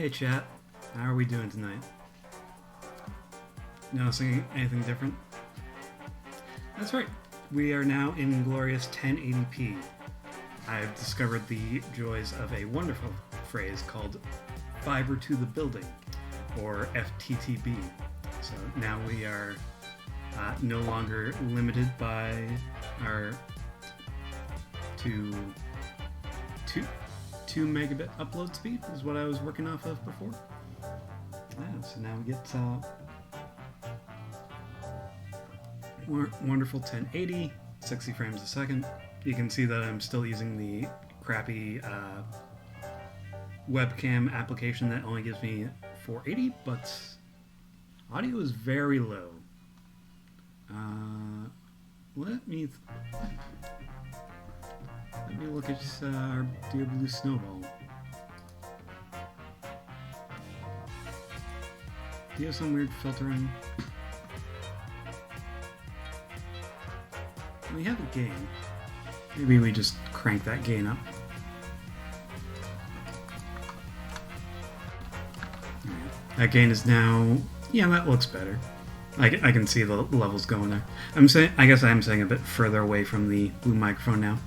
Hey chat, how are we doing tonight? Noticing anything different? That's right, we are now in glorious 1080p. I've discovered the joys of a wonderful phrase called fiber to the building, or FTTB. So now we are no longer limited by our two megabit upload speed is what I was working off of before. Yeah, so now we get wonderful 1080, 60 frames a second. You can see that I'm still using the crappy webcam application that only gives me 480, but audio is very low. Let me look at our dear blue snowball. Do you have some weird filtering? We have a gain. Maybe we just crank that gain up. That gain is now... Yeah, that looks better. I can see the levels going there. I guess I'm saying a bit further away from the blue microphone now.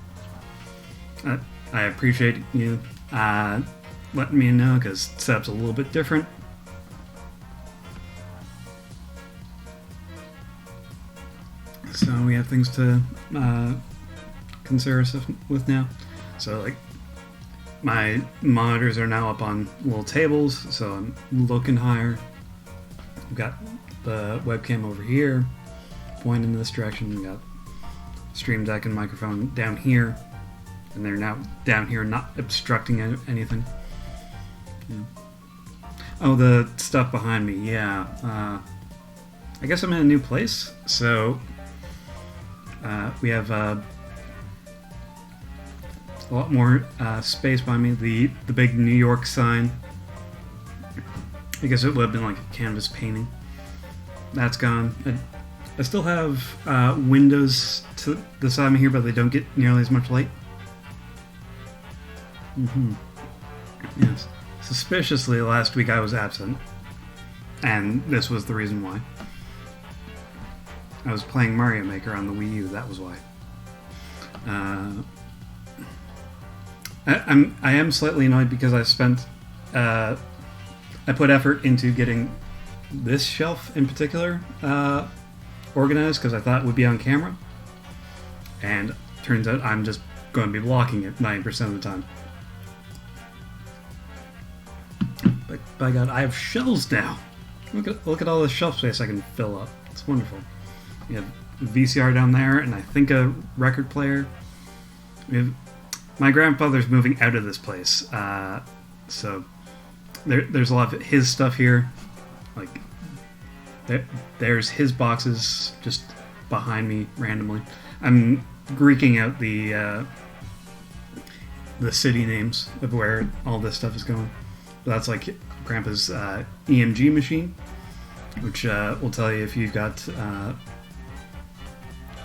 I appreciate you letting me know, because setup's a little bit different. So we have things to consider ourselves with now. So like my monitors are now up on little tables, so I'm looking higher. I've got the webcam over here, pointing in this direction. We've got Stream Deck and microphone down here, and they're now down here, not obstructing anything. Yeah. Oh, the stuff behind me, yeah. I guess I'm in a new place, so we have a lot more space behind me. The big New York sign. I guess it would have been like a canvas painting. That's gone. I still have windows to the side of me here, but they don't get nearly as much light. Yes. Suspiciously, last week I was absent, and this was the reason why. I was playing Mario Maker on the Wii U, that was why. I am slightly annoyed because I put effort into getting this shelf in particular organized, because I thought it would be on camera, and turns out I'm just going to be blocking it 90% of the time. But by God, I have shelves now. Look at all the shelf space I can fill up. It's wonderful. We have a VCR down there, and I think a record player. My grandfather's moving out of this place, so there's a lot of his stuff here. Like there's his boxes just behind me randomly. I'm Greeking out the city names of where all this stuff is going. But that's like Grandpa's EMG machine, which will tell you if you've got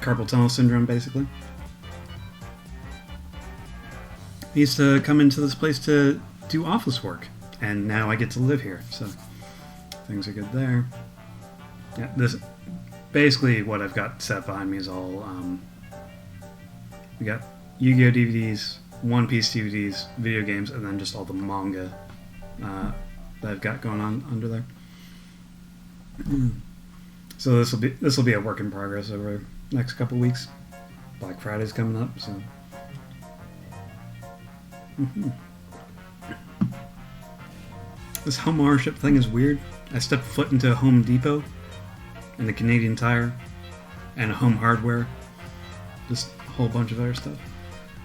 carpal tunnel syndrome, basically. He used to come into this place to do office work, and now I get to live here, so things are good there. Yeah, this basically what I've got set behind me is all we got Yu-Gi-Oh DVDs, One Piece DVDs, video games, and then just all the manga that I've got going on under there. So this will be a work in progress over the next couple weeks. Black Friday's coming up, so. This home ownership thing is weird. I stepped foot into a Home Depot and a Canadian Tire and a Home Hardware. Just a whole bunch of other stuff.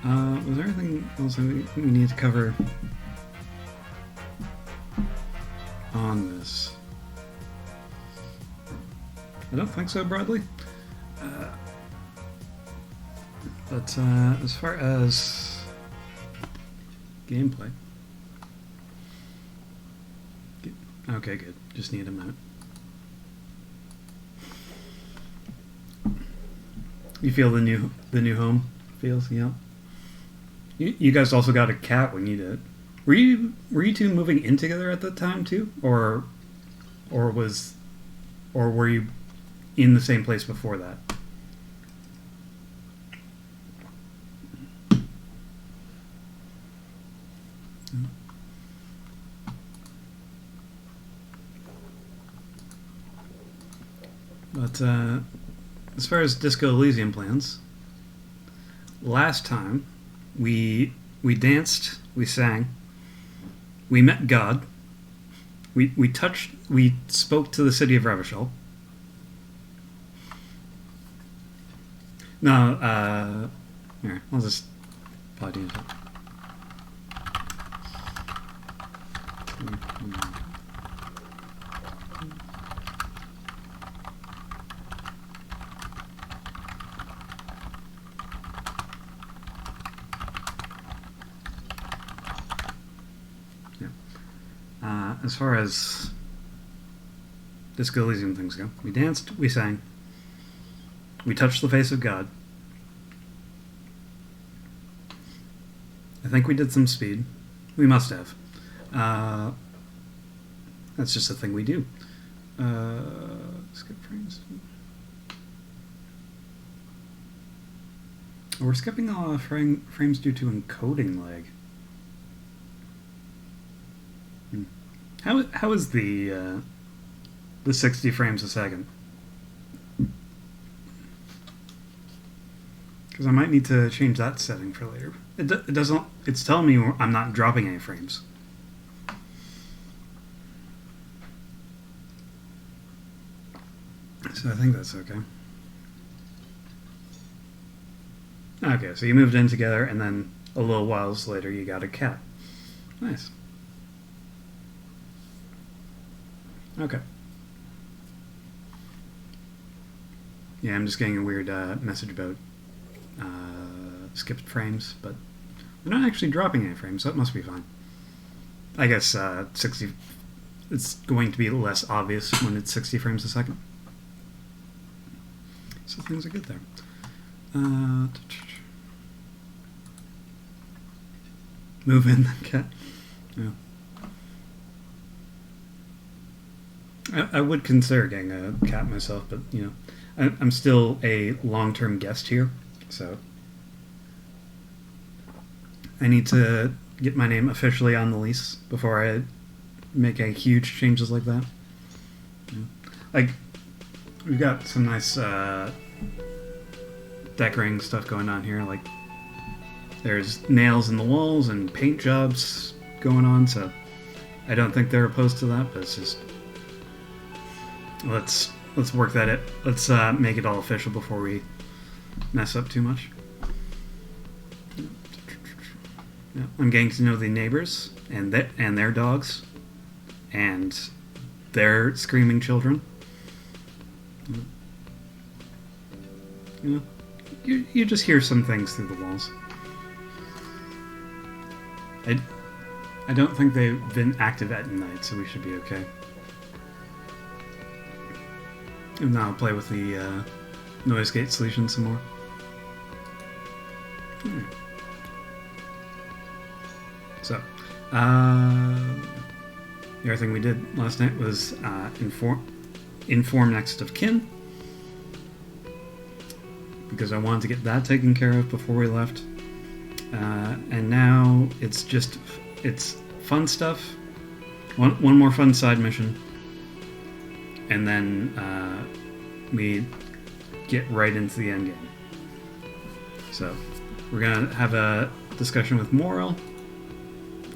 Was there anything else we need to cover on this? I don't think so, Bradley. But as far as gameplay, okay, good. Just need a minute. You feel the new home feels, yeah. You guys also got a cat when you did. Were you two moving in together at the time too, or was or were you in the same place before that? But as far as Disco Elysium plans, last time we danced, we sang, we met God, we spoke to the city of Revachol. No, here, I'll just probably do it. As far as Disco Elysium things go, we danced, we sang, we touched the face of God. I think we did some speed. We must have. That's just a thing we do. Skip frames. We're skipping a lot of frames due to encoding lag. How is the 60 frames a second? Because I might need to change that setting for later. It doesn't. It's telling me I'm not dropping any frames. So I think that's okay. Okay, so you moved in together, and then a little whiles later you got a cat. Nice. Okay. Yeah, I'm just getting a weird message about skipped frames, but we're not actually dropping any frames, so it must be fine. I guess 60. It's going to be less obvious when it's 60 frames a second. So things are good there. Move in the cat. Yeah. I would consider getting a cat myself, but you know, I'm still a long-term guest here, so I need to get my name officially on the lease before I make any huge changes like that. Yeah. Like, we've got some nice decorating stuff going on here. Like, there's nails in the walls and paint jobs going on, so I don't think they're opposed to that, but it's just let's work that out. Let's make it all official before we mess up too much. Yeah, I'm getting to know the neighbors and their dogs and their screaming children. You know, you just hear some things through the walls. I don't think they've been active at night, so we should be okay. And now I'll play with the noise gate solution some more. So, the other thing we did last night was inform next of kin, because I wanted to get that taken care of before we left. And now it's fun stuff. One more fun side mission, and then we get right into the end game. So we're gonna have a discussion with Morrill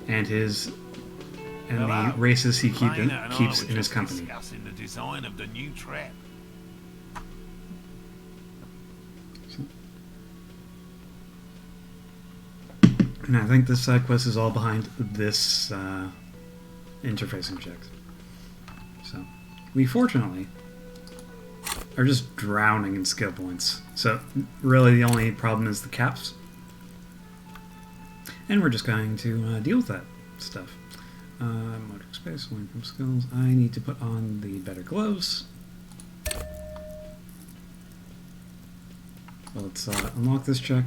and the races he keeps in his company. Discussing the design of the new trap. And I think this side quest is all behind this interfacing check. So we fortunately are just drowning in skill points. So really the only problem is the caps. And we're just going to deal with that stuff. Motor space, learn from skills. I need to put on the better gloves. Well, let's unlock this check.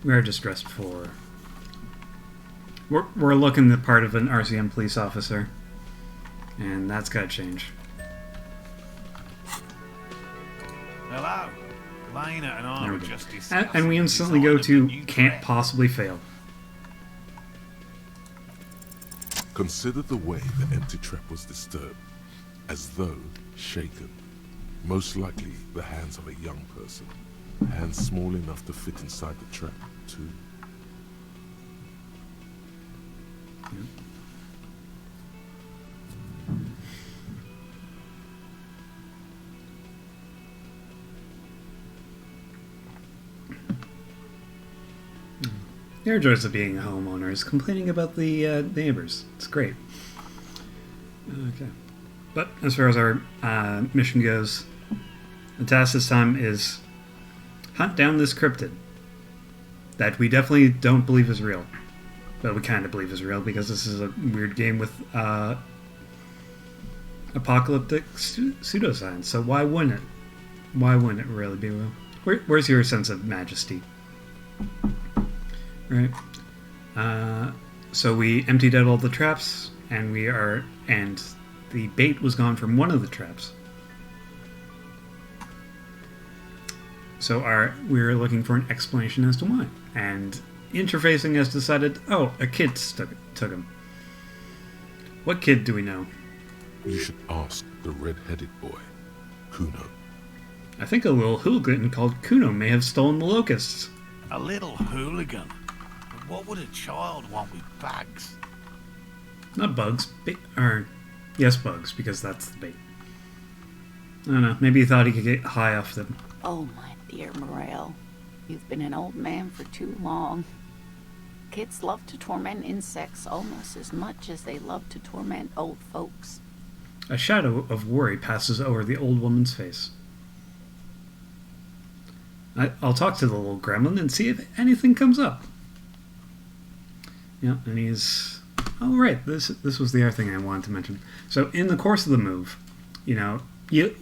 We are just dressed for... We're looking the part of an RCM police officer. And that's gotta change. Hello. Lena and I were just discussing And we instantly the go design of to the new can't trap. possibly fail. Consider the way the empty trap was disturbed, as though shaken. Most likely the hands of a young person. Hands small enough to fit inside the trap, too. Their joys of being a homeowner is complaining about the neighbors. It's great. Okay. But as far as our mission goes, the task this time is hunt down this cryptid that we definitely don't believe is real. But we kind of believe is real because this is a weird game with apocalyptic pseudoscience. So why wouldn't it? Why wouldn't it really be real? Where's your sense of majesty? Right. So we emptied out all the traps, and the bait was gone from one of the traps. So we were looking for an explanation as to why, and interfacing has decided, oh, a kid took him. What kid do we know? You should ask the red-headed boy, Kuno. I think a little hooligan called Kuno may have stolen the locusts. A little hooligan. But what would a child want with bags? Not bugs, yes, bugs, because that's the bait. I don't know, maybe he thought he could get high off them. Oh, my dear Morel, you've been an old man for too long. Kids love to torment insects almost as much as they love to torment old folks. A shadow of worry passes over the old woman's face. I'll talk to the little gremlin and see if anything comes up. Yeah, and he's... Oh, right, this was the other thing I wanted to mention. So in the course of the move, you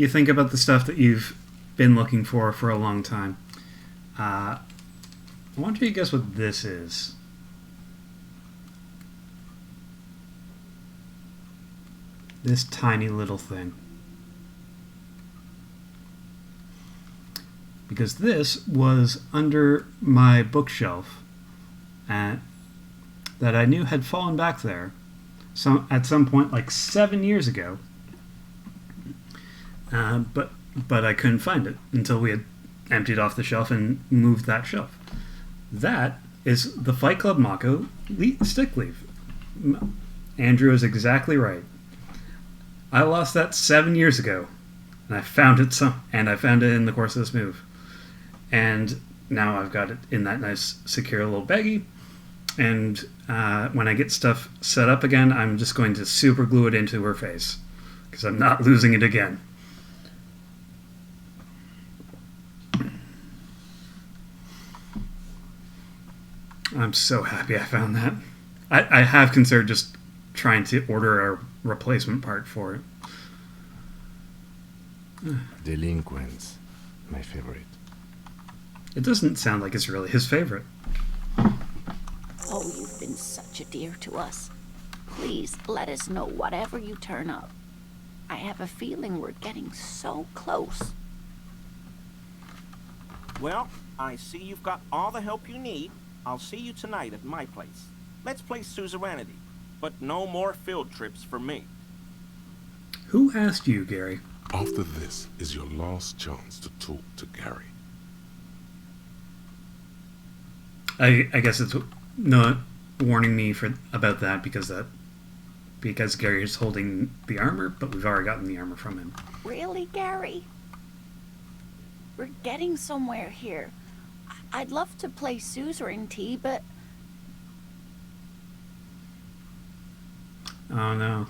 think about the stuff that you've been looking for a long time. I want you to guess what this is. This tiny little thing. Because this was under my bookshelf that I knew had fallen back there at some point like 7 years ago. But I couldn't find it until we had emptied off the shelf and moved that shelf. That is the Fight Club Mako stick leaf. Andrew is exactly right. I lost that 7 years ago, and I found it in the course of this move. And now I've got it in that nice, secure little baggie. And when I get stuff set up again, I'm just going to super glue it into her face, because I'm not losing it again. I'm so happy I found that. I have considered just trying to order a replacement part for it. Delinquents, my favorite. It doesn't sound like it's really his favorite. Oh, you've been such a dear to us. Please let us know whatever you turn up. I have a feeling we're getting so close. Well, I see you've got all the help you need. I'll see you tonight at my place. Let's play suzerainty, but no more field trips for me. Who asked you, Gary? After this is your last chance to talk to Gary. I guess it's not warning me about that because Gary is holding the armor, but we've already gotten the armor from him. Really, Gary? We're getting somewhere here. I'd love to play suzerainty, but... Oh no,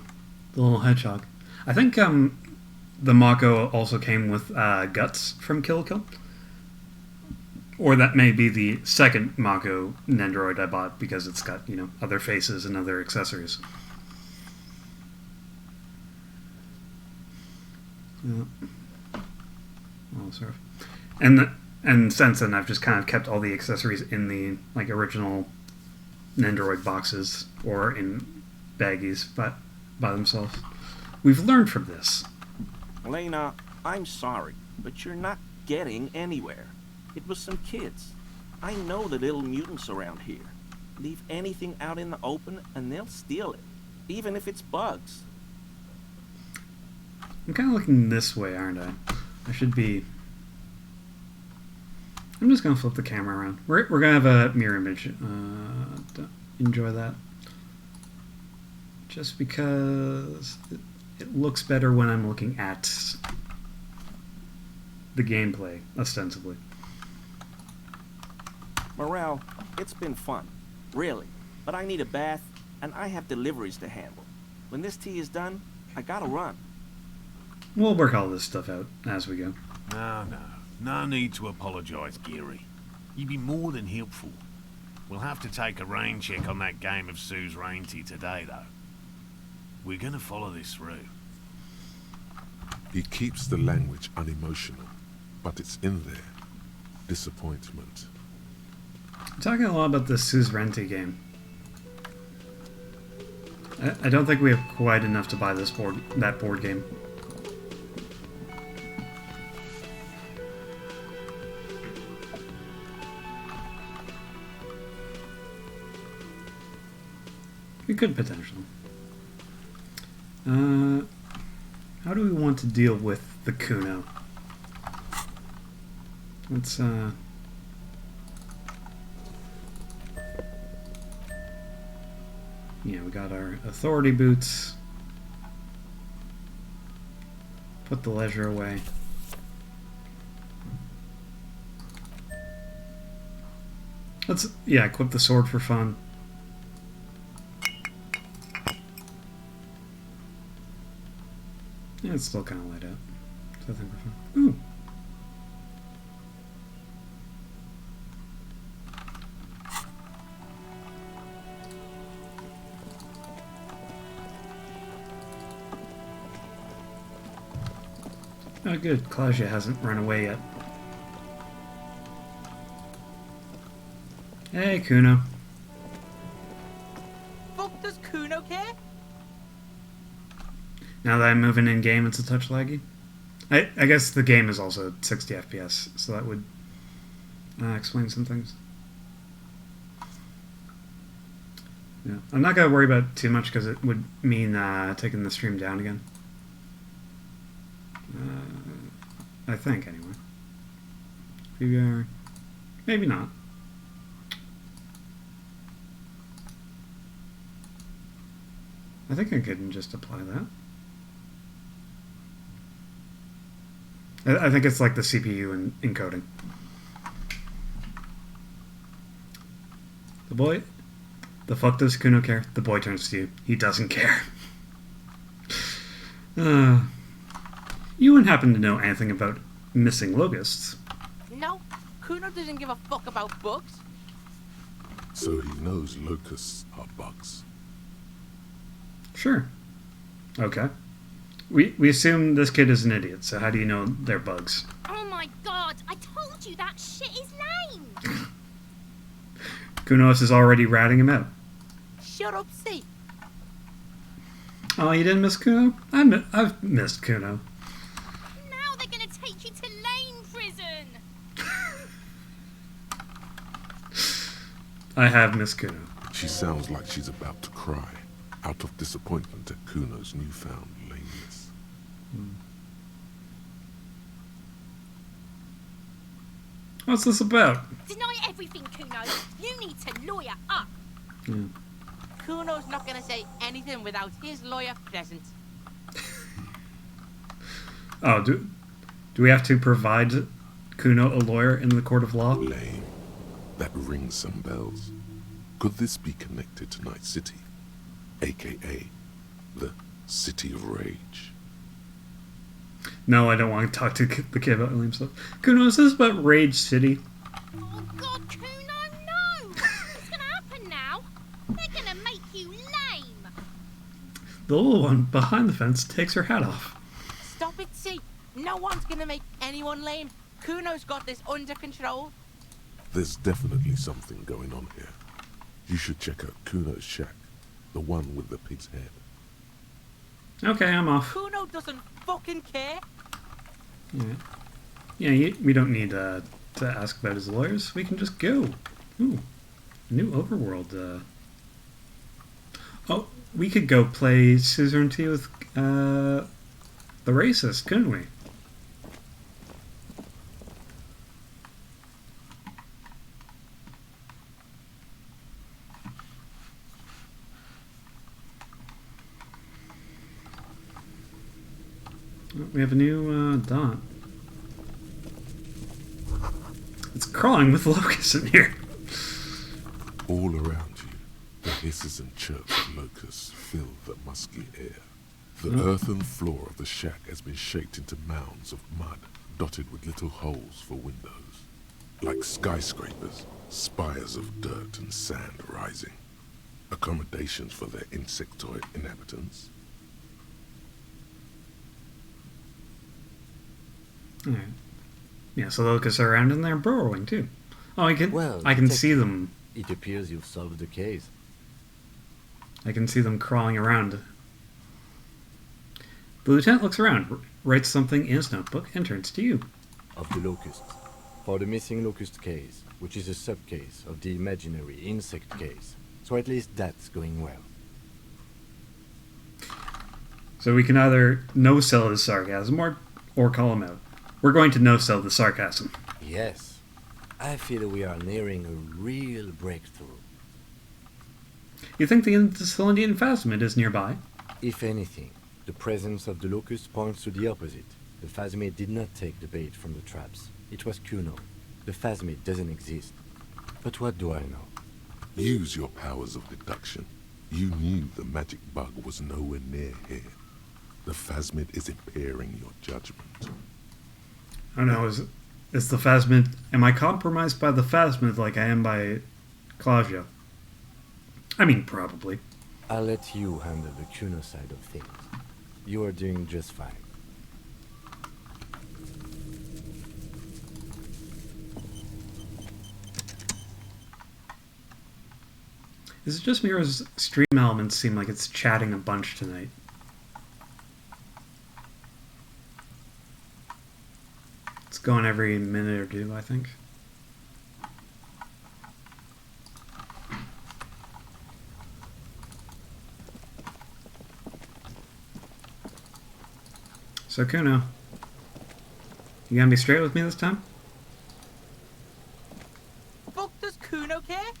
the little hedgehog. I think the Mako also came with guts from Kill la Kill. Or that may be the second Mako Nendoroid I bought because it's got, other faces and other accessories. Yeah. Well, sort of. And And since then, I've just kind of kept all the accessories in the like original Nendoroid boxes or in baggies, but by themselves. We've learned from this. Lena, I'm sorry, but you're not getting anywhere. It was some kids. I know the little mutants around here. Leave anything out in the open and they'll steal it, even if it's bugs. I'm kind of looking this way, aren't I? I should be... I'm just going to flip the camera around. We're going to have a mirror image. Enjoy that. Just because it looks better when I'm looking at the gameplay, ostensibly. Morale, it's been fun. Really. But I need a bath, and I have deliveries to handle. When this tea is done, I gotta run. We'll work all this stuff out as we go. No need to apologise, Geary. You'd be more than helpful. We'll have to take a rain check on that game of suzerainty today, though. We're gonna follow this through. He keeps the language unemotional, but it's in there. Disappointment. I'm talking a lot about the suzerainty game. I don't think we have quite enough to buy that board game. We could potentially. How do we want to deal with the Kuno? Let's yeah, we got our authority boots. Put the leisure away. Let's, yeah, equip the sword for fun. Yeah, it's still kind of light out. So I think we're fine. Ooh. Oh, good. Claudia hasn't run away yet. Hey, Kuno. Fuck does Kuno care? Now that I'm moving in game, it's a touch laggy. I guess the game is also 60 FPS, so that would explain some things. Yeah, I'm not gonna worry about it too much because it would mean taking the stream down again. I think anyway. PBR, maybe not. I think I can just apply that. I think it's like the CPU encoding. The fuck does Kuno care? The boy turns to you. He doesn't care. You wouldn't happen to know anything about missing locusts. No, Kuno doesn't give a fuck about bugs. So he knows locusts are bugs. Sure. Okay. We assume this kid is an idiot, so how do you know they're bugs? Oh my god, I told you that shit is lame! Kunos is already ratting him out. Shut up, see. Oh, you didn't miss Kuno? I've missed Kuno. Now they're gonna take you to lame prison! I have missed Kuno. She sounds like she's about to cry, out of disappointment at Kuno's newfound lameness. What's this about? Deny everything, Kuno! You need to lawyer up! Yeah. Kuno's not gonna say anything without his lawyer present. Oh, do we have to provide Kuno a lawyer in the court of law? Lame. That rings some bells. Could this be connected to Night City? AKA the City of Rage. No, I don't want to talk to the kid about Elysium stuff. Kuno, is this about Rage City? Oh god, Kuno, no! What's gonna happen now? They're gonna make you lame! The little one behind the fence takes her hat off. Stop it, see. No one's gonna make anyone lame. Kuno's got this under control. There's definitely something going on here. You should check out Kuno's shack, the one with the pig's head. Okay, I'm off. Kuno doesn't fucking care. We don't need to ask about his lawyers. We can just go. Ooh, new overworld. Oh, we could go play suzerainty with the racist, couldn't we? Oh, we have a new dot. It's crawling with locusts in here. All around you, the hisses and chirps of locusts fill the musky air. The earthen floor of the shack has been shaped into mounds of mud, dotted with little holes for windows. Like skyscrapers, spires of dirt and sand rising. Accommodations for their insectoid inhabitants. Alright. Yeah, so the locusts are around and they're burrowing too. Oh, I can see them. It appears you've solved the case. I can see them crawling around. The lieutenant looks around, writes something in his notebook, and turns to you. Of the locusts. For the missing locust case, which is a sub-case of the imaginary insect case. So at least that's going well. So we can either no-sell his sarcasm or call him out. We're going to no-sell the sarcasm. Yes. I feel we are nearing a real breakthrough. You think the Indian phasmid is nearby? If anything, the presence of the locust points to the opposite. The phasmid did not take the bait from the traps. It was Kuno. The phasmid doesn't exist. But what do I know? Use your powers of deduction. You knew the magic bug was nowhere near here. The phasmid is impairing your judgment. I don't know, is the phasmid... Am I compromised by the phasmid like I am by Claudio? I mean, probably. I'll let you handle the Kuno side of things. You are doing just fine. Is it just me or does stream elements seem like it's chatting a bunch tonight? It's going every minute or two, I think. So Kuno, you gonna be straight with me this time? Fuck does Kuno care?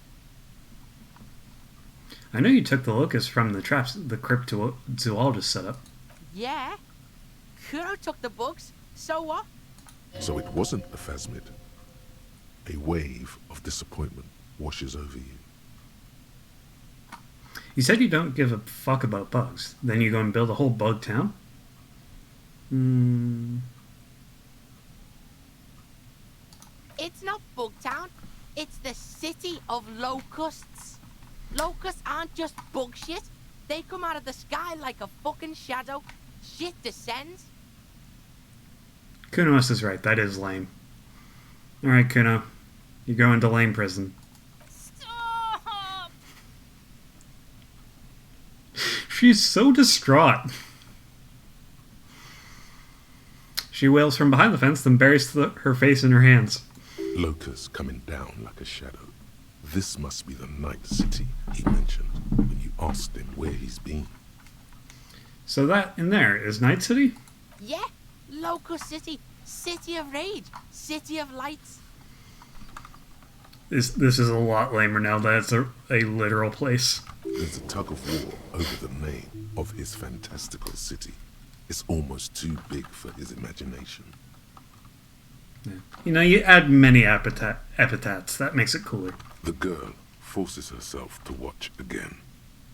I know you took the locust from the traps the cryptozoologist set up. Yeah. Kuno took the bugs. So what? So it wasn't a phasmid. A wave of disappointment washes over you. You said you don't give a fuck about bugs. Then you go and build a whole bug town? It's not Bugtown. It's the city of locusts. Locusts aren't just bug shit. They come out of the sky like a fucking shadow. Shit descends. Kunos is right. That is lame. Alright, Kuno. You go into lame prison. Stop! She's so distraught. She wails from behind the fence, then buries her face in her hands. Locusts coming down like a shadow. This must be the night city he mentioned when you asked him where he's been. So that in there is Night City? Yeah. Locust City. City of rage. City of lights. This is a lot lamer now that it's a literal place. There's a tug of war over the name of his fantastical city. It's almost too big for his imagination. Yeah. You know, you add many epithets. That makes it cooler. The girl forces herself to watch again,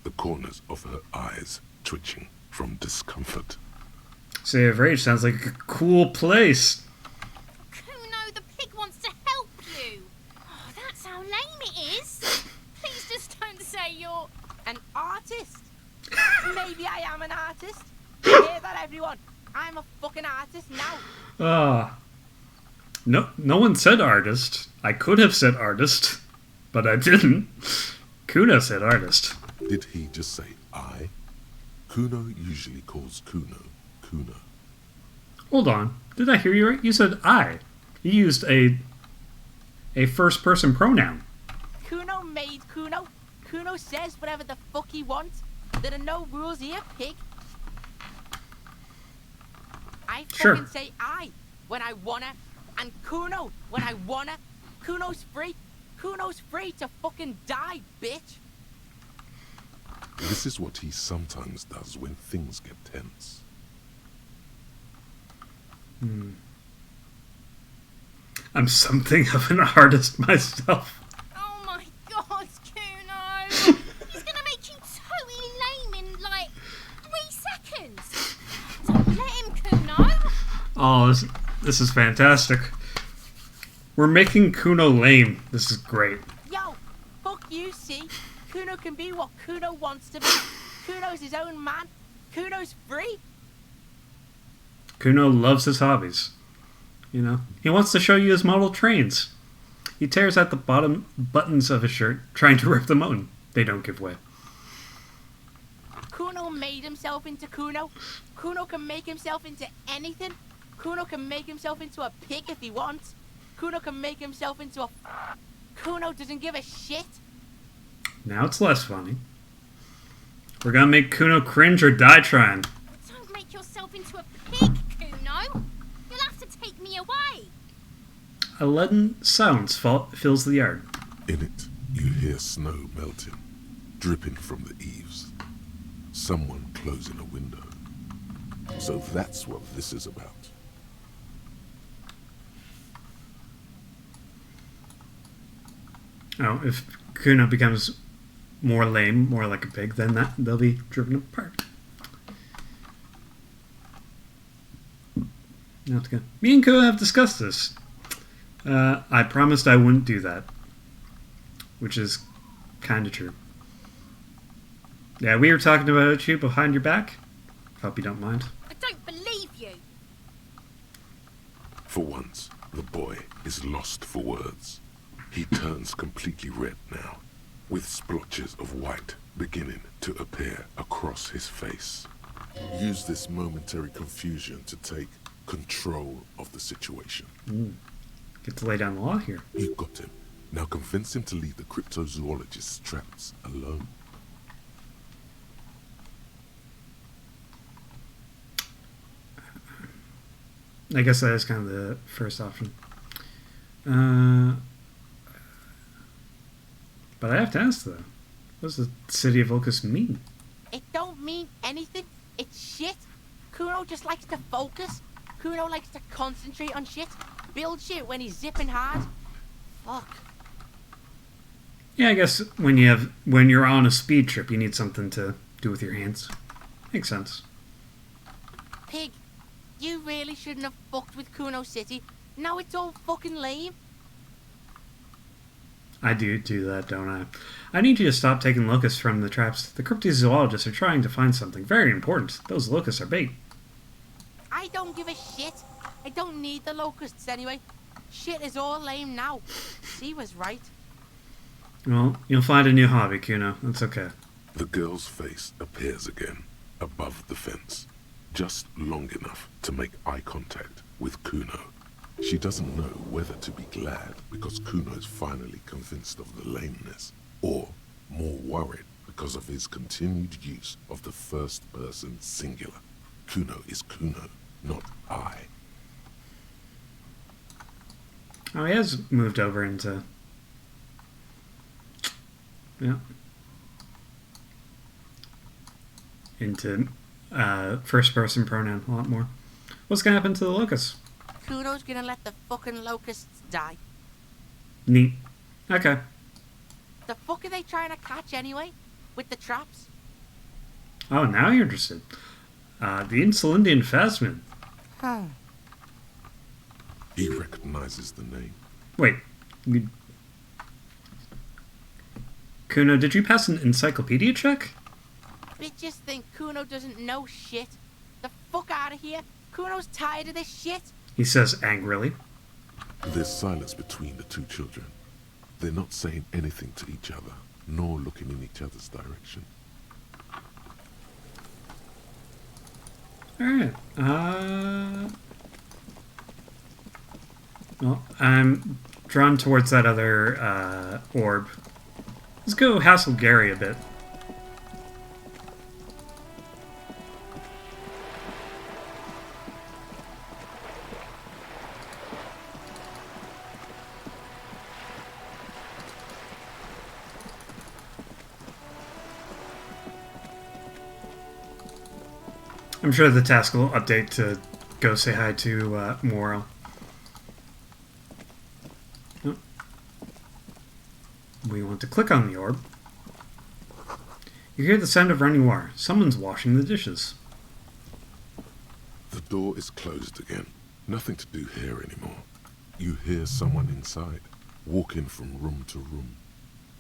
the corners of her eyes twitching from discomfort. City of Rage sounds like a cool place. Kuno, the pig wants to help you. Oh, that's how lame it is. Please just don't say you're... An artist. Maybe I am an artist. Hear that, everyone? I'm a fucking artist now. Ah. No one said artist. I could have said artist, but I didn't. Kuno said artist. Did he just say I? Kuno usually calls Kuno Kuno. Hold on. Did I hear you right? You said I. You used a first-person pronoun. Kuno made Kuno. Kuno says whatever the fuck he wants. There are no rules here, pig. I Sure. fucking say I when I wanna, and Kuno when I wanna. Kuno's free. Kuno's free to fucking die, bitch. This is what he sometimes does when things get tense. I'm something of an artist myself. Oh my god, Kuno! He's gonna make you totally lame in like 3 seconds. Don't let him, Kuno. Oh, this is fantastic. We're making Kuno lame. This is great. Yo, fuck you, see? Kuno can be what Kuno wants to be. Kuno's his own man. Kuno's free. Kuno loves his hobbies. You know, he wants to show you his model trains. He tears out the bottom buttons of his shirt, trying to rip them open. They don't give way. Kuno made himself into Kuno. Kuno can make himself into anything. Kuno can make himself into a pig if he wants. Kuno can make himself into a... Kuno doesn't give a shit. Now it's less funny. We're gonna make Kuno cringe or die trying. Don't make yourself into a pig, Kuno. You'll have to take me away. A leaden silence fills the yard. In it, you hear snow melting, dripping from the eaves. Someone closing a window. So that's what this is about. Oh, if Kuno becomes more lame, more like a pig, then they'll be driven apart. That's good. Me and Kuno have discussed this. I promised I wouldn't do that, which is kind of true. Yeah, we were talking about you behind your back. Hope you don't mind. I don't believe you. For once, the boy is lost for words. He turns completely red now, with splotches of white beginning to appear across his face. Use this momentary confusion to take control of the situation. Get to lay down the law here. You got him. Now convince him to leave the cryptozoologist's traps alone. I guess that is kind of the first option. But I have to ask, though. What does the city of Locust mean? It don't mean anything. It's shit. Kuno just likes to focus. Kuno likes to concentrate on shit. Build shit when he's zipping hard. Fuck. Yeah, I guess when you're on a speed trip, you need something to do with your hands. Makes sense. Pig, you really shouldn't have fucked with Kuno City. Now it's all fucking lame. I do that, don't I? I need you to stop taking locusts from the traps. The cryptozoologists are trying to find something very important. Those locusts are bait. I don't give a shit. I don't need the locusts anyway. Shit is all lame now. She was right. Well, you'll find a new hobby, Kuno. That's okay. The girl's face appears again, above the fence, just long enough to make eye contact with Kuno. She doesn't know whether to be glad because Kuno is finally convinced of the lameness, or more worried because of his continued use of the first person singular. Kuno is Kuno, not I. Oh, he has moved over into... Yeah. Into first-person pronoun a lot more. What's gonna happen to the locusts? Kuno's gonna let the fucking locusts die. Neat. Okay. The fuck are they trying to catch anyway? With the traps? Oh, now you're interested. The Insulindian phasmid. Huh. He recognizes the name. Wait. Kuno, did you pass an encyclopedia check? Bitches think Kuno doesn't know shit. The fuck out of here. Kuno's tired of this shit. He says angrily. There's silence between the two children. They're not saying anything to each other, nor looking in each other's direction. Alright. Well, I'm drawn towards that other orb. Let's go hassle Gary a bit. I'm sure the task will update to go say hi to Morrow. Oh. We want to click on the orb. You hear the sound of running water. Someone's washing the dishes. The door is closed again. Nothing to do here anymore. You hear someone inside, walking from room to room.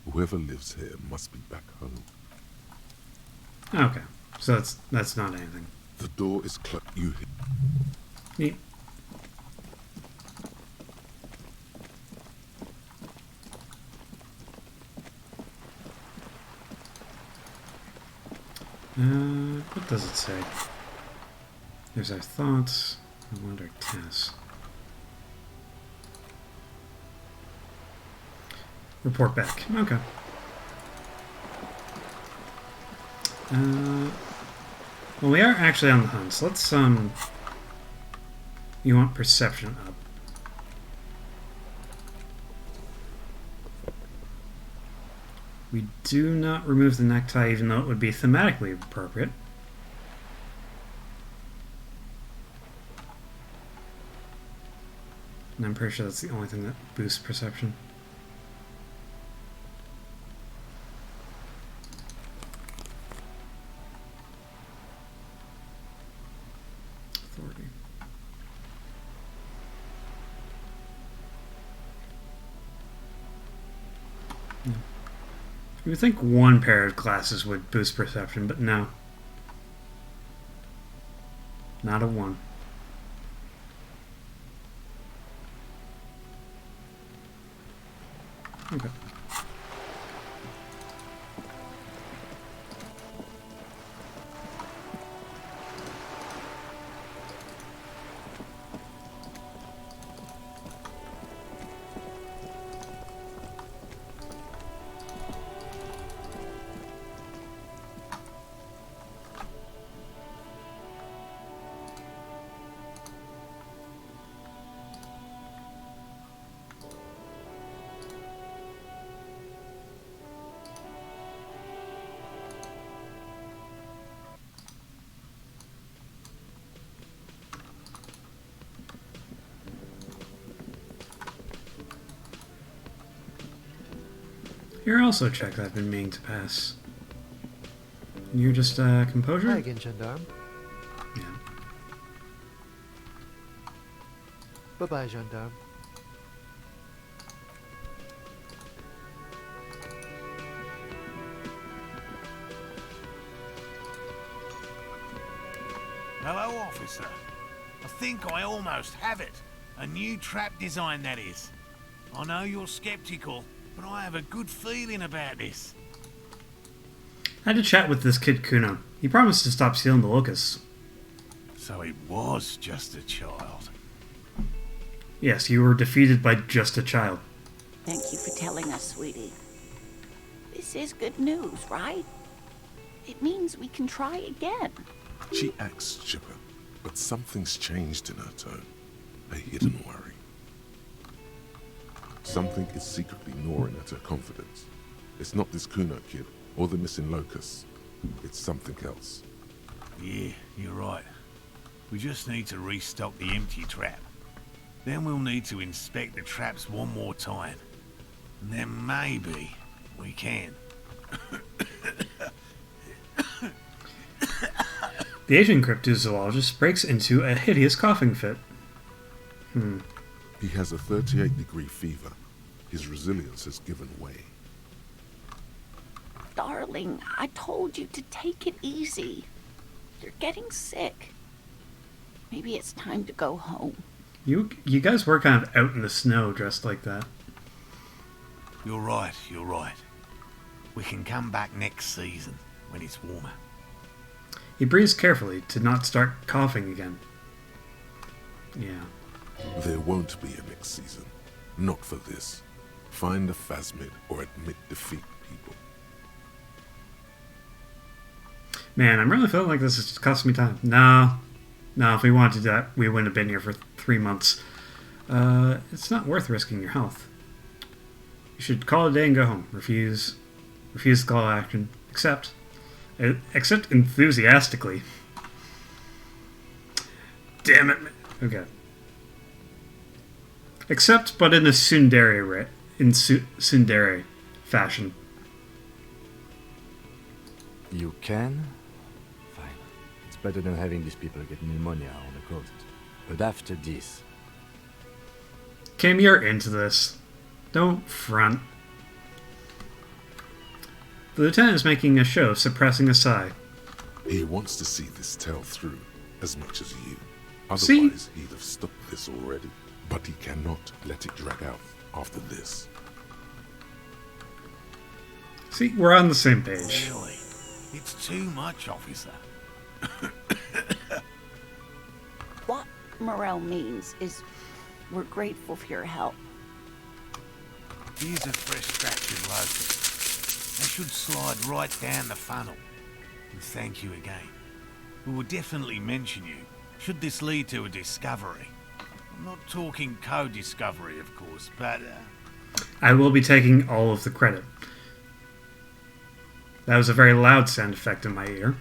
Whoever lives here must be back home. Okay, so that's not anything. The door is closed. You hear... Neat. What does it say? There's our thoughts and our tasks. Report back. Okay. Well, we are actually on the hunt, so let's, you want perception up. We do not remove the necktie, even though it would be thematically appropriate. And I'm pretty sure that's the only thing that boosts perception. Authority. Yeah. You would think one pair of glasses would boost perception, but no. Not a one. Okay. Here are also checks I've been meaning to pass. And you're just, composure? Hi again, gendarme. Yeah. Bye-bye, gendarme. Hello, officer. I think I almost have it. A new trap design, that is. I know you're skeptical, but I have a good feeling about this. I had to chat with this kid Kuno. He promised to stop stealing the locusts. So it was just a child. Yes, you were defeated by just a child. Thank you for telling us, sweetie. This is good news, right? It means we can try again. She acts chipper, but something's changed in her tone. A hidden worry. Something is secretly gnawing at her confidence. It's not this Kuno kid, or the missing locusts. It's something else. Yeah, you're right. We just need to restock the empty trap. Then we'll need to inspect the traps one more time. And then maybe we can. The Asian cryptozoologist breaks into a hideous coughing fit. He has a 38-degree fever. His resilience has given way. Darling, I told you to take it easy. You're getting sick. Maybe it's time to go home. You guys were kind of out in the snow dressed like that. You're right, you're right. We can come back next season, when it's warmer. He breathes carefully to not start coughing again. Yeah. There won't be a next season. Not for this. Find a phasmid or admit defeat, people. Man, I'm really feeling like this is costing me time. No, if we wanted to do that, we wouldn't have been here for 3 months. It's not worth risking your health. You should call it a day and go home. Refuse the call to action. Accept enthusiastically. Damn it. Okay. Accept, but in a tsundere fashion. You can? Fine. It's better than having these people get pneumonia on the coast. But after this... Kim, you're into this. Don't front. The lieutenant is making a show of suppressing a sigh. He wants to see this tale through as much as you. See? Otherwise, he'd have stopped this already. But he cannot let it drag out after this. See, we're on the same page. Really? It's too much, officer. What Morel means is we're grateful for your help. Here's a fresh scratch of locust. They should slide right down the funnel. And thank you again. We will definitely mention you, should this lead to a discovery. I'm not talking co-discovery, of course, but... I will be taking all of the credit. That was a very loud sound effect in my ear.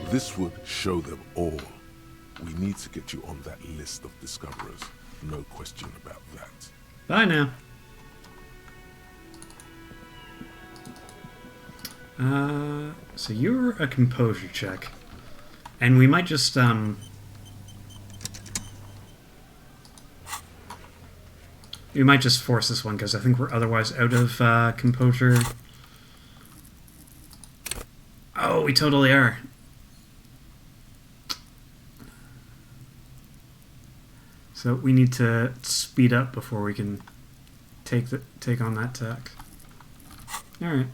This would show them all. We need to get you on that list of discoverers. No question about that. Bye now. So you're a composure check. And we might just, we might just force this one, because I think we're otherwise out of composure. Oh, we totally are. So we need to speed up before we can take on that tack. All right.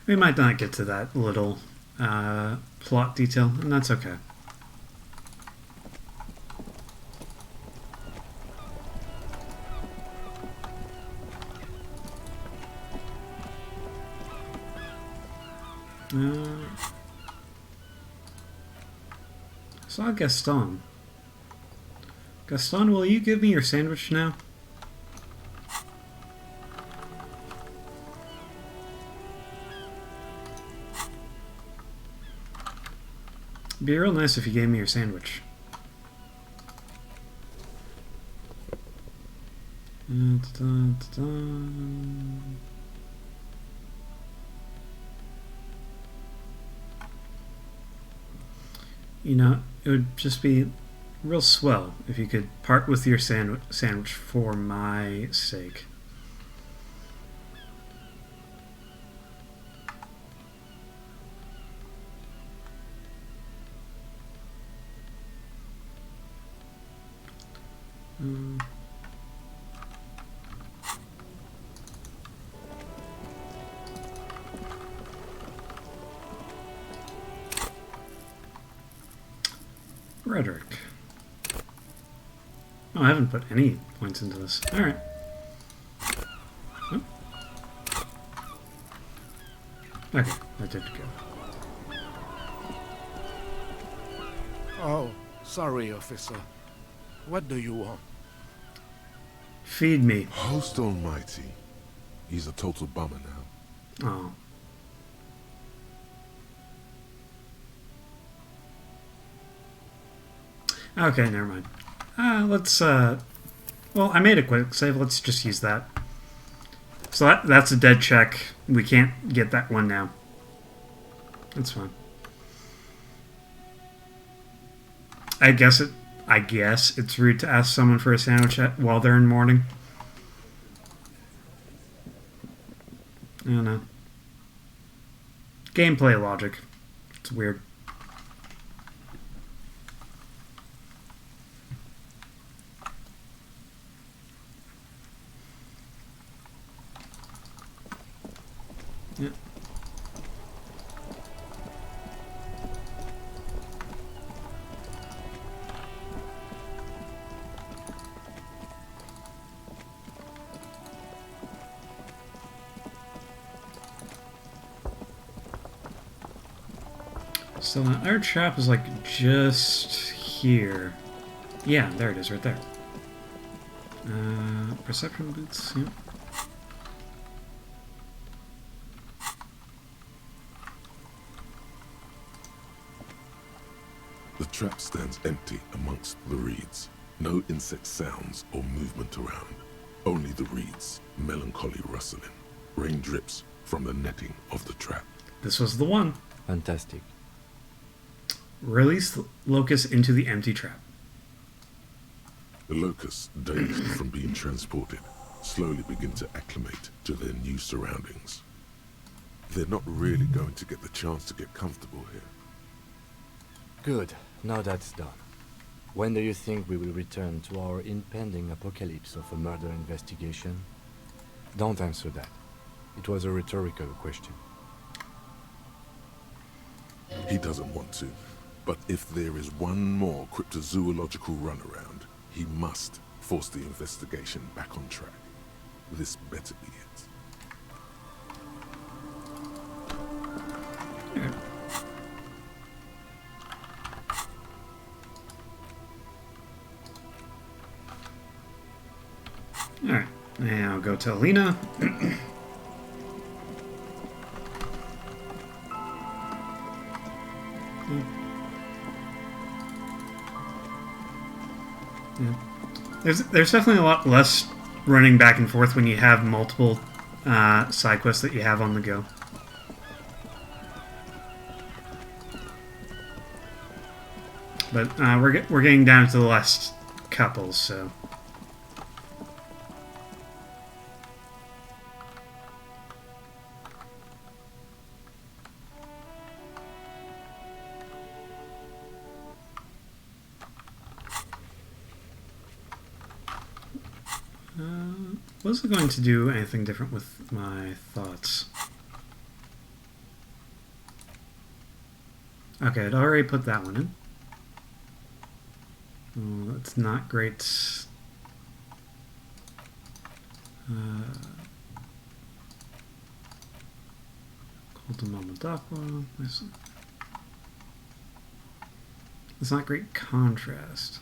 We might not get to that little plot detail, and that's okay. Saw Gaston. Gaston, will you give me your sandwich now? It'd be real nice if you gave me your sandwich. You know, it would just be real swell if you could part with your sandwich for my sake. Rhetoric. Oh, I haven't put any points into this. Alright. Oh. Okay, that did go. Oh, sorry, officer. What do you want? Feed me. Host almighty. He's a total bummer now. Oh. Okay, never mind. Well, I made a quick save. Let's just use that. So that's a dead check. We can't get that one now. That's fine. I guess it's rude to ask someone for a sandwich while they're in mourning. I don't know. Gameplay logic. It's weird. Yeah. So our trap is like just here. Yeah, there it is, right there. Perception boots. Yep. The trap stands empty amongst the reeds. No insect sounds or movement around. Only the reeds, melancholy rustling. Rain drips from the netting of the trap. This was the one. Fantastic. Release locusts into the empty trap. The locusts, dazed from being transported, slowly begin to acclimate to their new surroundings. They're not really going to get the chance to get comfortable here. Good. Now that's done. When do you think we will return to our impending apocalypse of a murder investigation? Don't answer that. It was a rhetorical question. He doesn't want to, but if there is one more cryptozoological runaround, he must force the investigation back on track. This better be it. Alright, now go to Alina. Yeah. There's definitely a lot less running back and forth when you have multiple side quests that you have on the go. But we're getting down to the last couple, so. Was it going to do anything different with my thoughts? Okay, I'd already put that one in. Oh, that's not great. Colton Mamadakwa. It's not great contrast.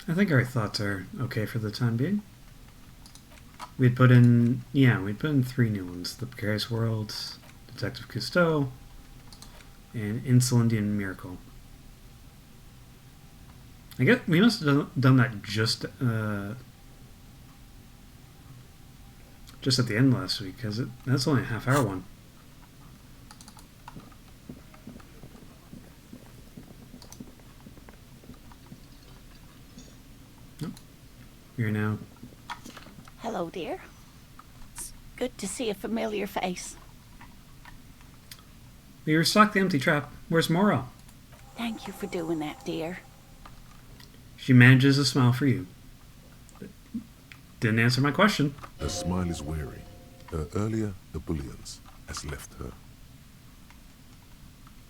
I think our thoughts are okay for the time being. We'd put in 3 new ones. The Precarious World, Detective Cousteau, and Insulindian Miracle. I guess we must have done that just at the end last week, because that's only a half-hour one. Here now. Hello, dear. It's good to see a familiar face. We restocked the empty trap. Where's Mora? Thank you for doing that, dear. She manages a smile for you. Didn't answer my question. Her smile is weary. Her earlier ebullience has left her.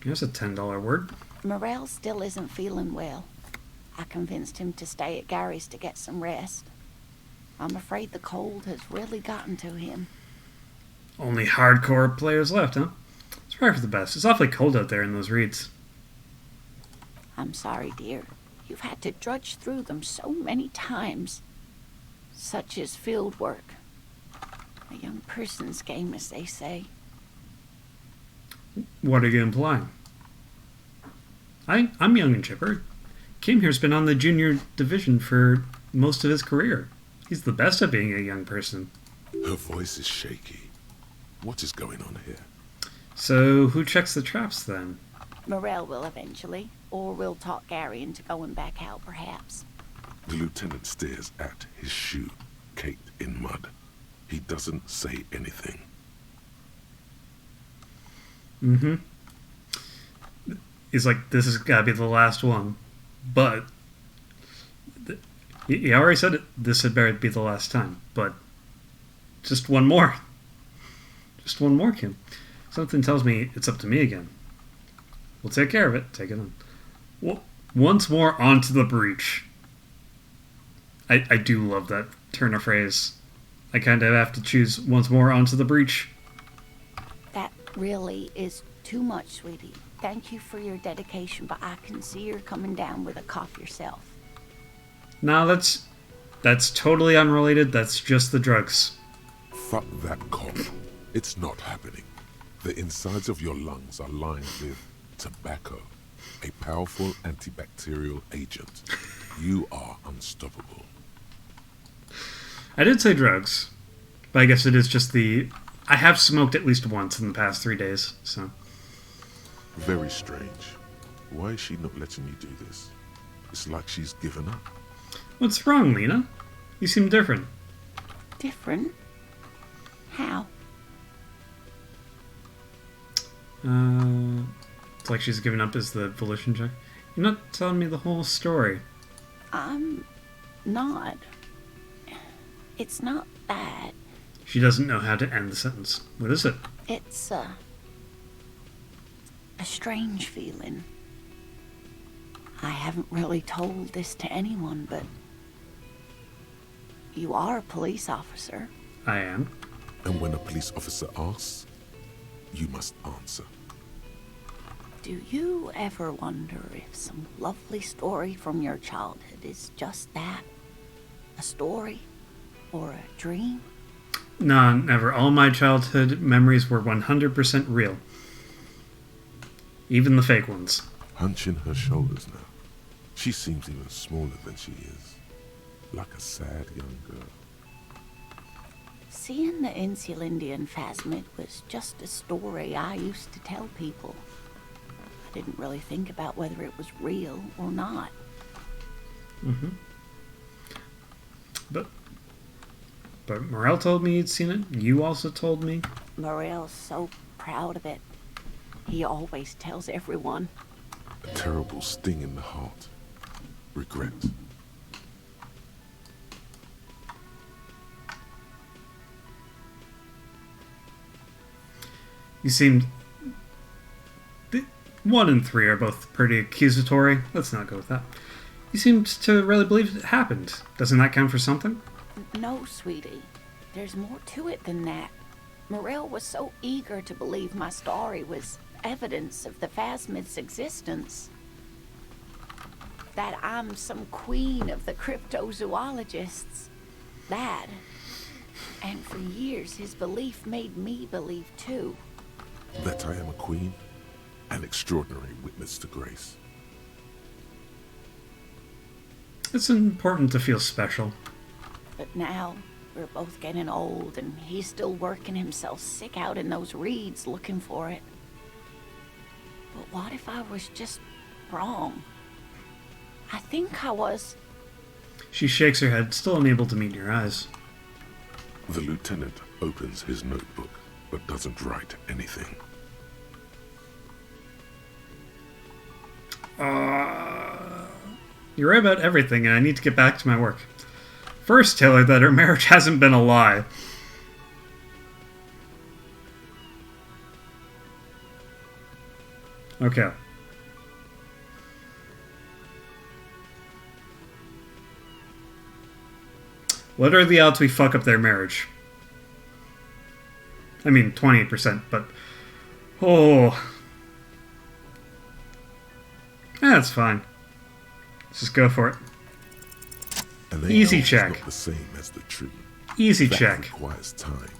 That's a $10 word. Morel still isn't feeling well. I convinced him to stay at Gary's to get some rest. I'm afraid the cold has really gotten to him. Only hardcore players left, huh? It's probably for the best. It's awfully cold out there in those reeds. I'm sorry, dear. You've had to drudge through them so many times. Such is field work. A young person's game, as they say. What are you implying? I'm young and chipper. came here's been on the junior division for most of his career. He's the best at being a young person. Her voice is shaky. What is going on here? So who checks the traps then? Morel will eventually, or we'll talk Gary into going back out, perhaps. The lieutenant stares at his shoe, caked in mud. He doesn't say anything. Mm-hmm. He's like, this has got to be the last one. But he already said it, this had better be the last time. But just one more. Just one more, Kim. Something tells me it's up to me again. We'll take care of it. Take it on. Once more onto the breach. I do love that turn of phrase. I kind of have to choose once more onto the breach. That really is too much, sweetie. Thank you for your dedication, but I can see you're coming down with a cough yourself. No, that's totally unrelated. That's just the drugs. Fuck that cough. It's not happening. The insides of your lungs are lined with tobacco, a powerful antibacterial agent. You are unstoppable. I did say drugs, but I guess it is just I have smoked at least once in the past 3 days, so. Very strange. Why is she not letting you do this? It's like she's given up. What's wrong, Lena? You seem different. Different? How? It's like she's given up as the volition check. You're not telling me the whole story. I'm not. It's not that. She doesn't know how to end the sentence. What is it? It's a strange feeling. I haven't really told this to anyone, but you are a police officer. I am. And when a police officer asks, you must answer. Do you ever wonder if some lovely story from your childhood is just that? A story? Or a dream? No, never. All my childhood memories were 100% real. Even the fake ones. Hunching her shoulders now. She seems even smaller than she is. Like a sad young girl. Seeing the Insulindian phasmid was just a story I used to tell people. I didn't really think about whether it was real or not. Mm-hmm. But Morel told me you'd seen it. You also told me. Morel's so proud of it. He always tells everyone. A terrible sting in the heart. Regret. You seemed... 1 and 3 are both pretty accusatory. Let's not go with that. You seemed to really believe it happened. Doesn't that count for something? No, sweetie. There's more to it than that. Morel was so eager to believe my story was evidence of the phasmid's existence. That I'm some queen of the cryptozoologists. That. And for years, his belief made me believe too. That I am a queen? An extraordinary witness to grace. It's important to feel special. But now, we're both getting old, and he's still working himself sick out in those reeds looking for it. But what if I was just wrong? I think I was. She shakes her head, still unable to meet your eyes. The lieutenant opens his notebook, but doesn't write anything. You're right about everything, and I need to get back to my work. First, tell her that her marriage hasn't been a lie. Okay. What are the odds we fuck up their marriage? I mean, 28%, but... Oh... That's fine. Let's just go for it. And they Easy know check. It's not the same as the tree. Easy That check. requires time,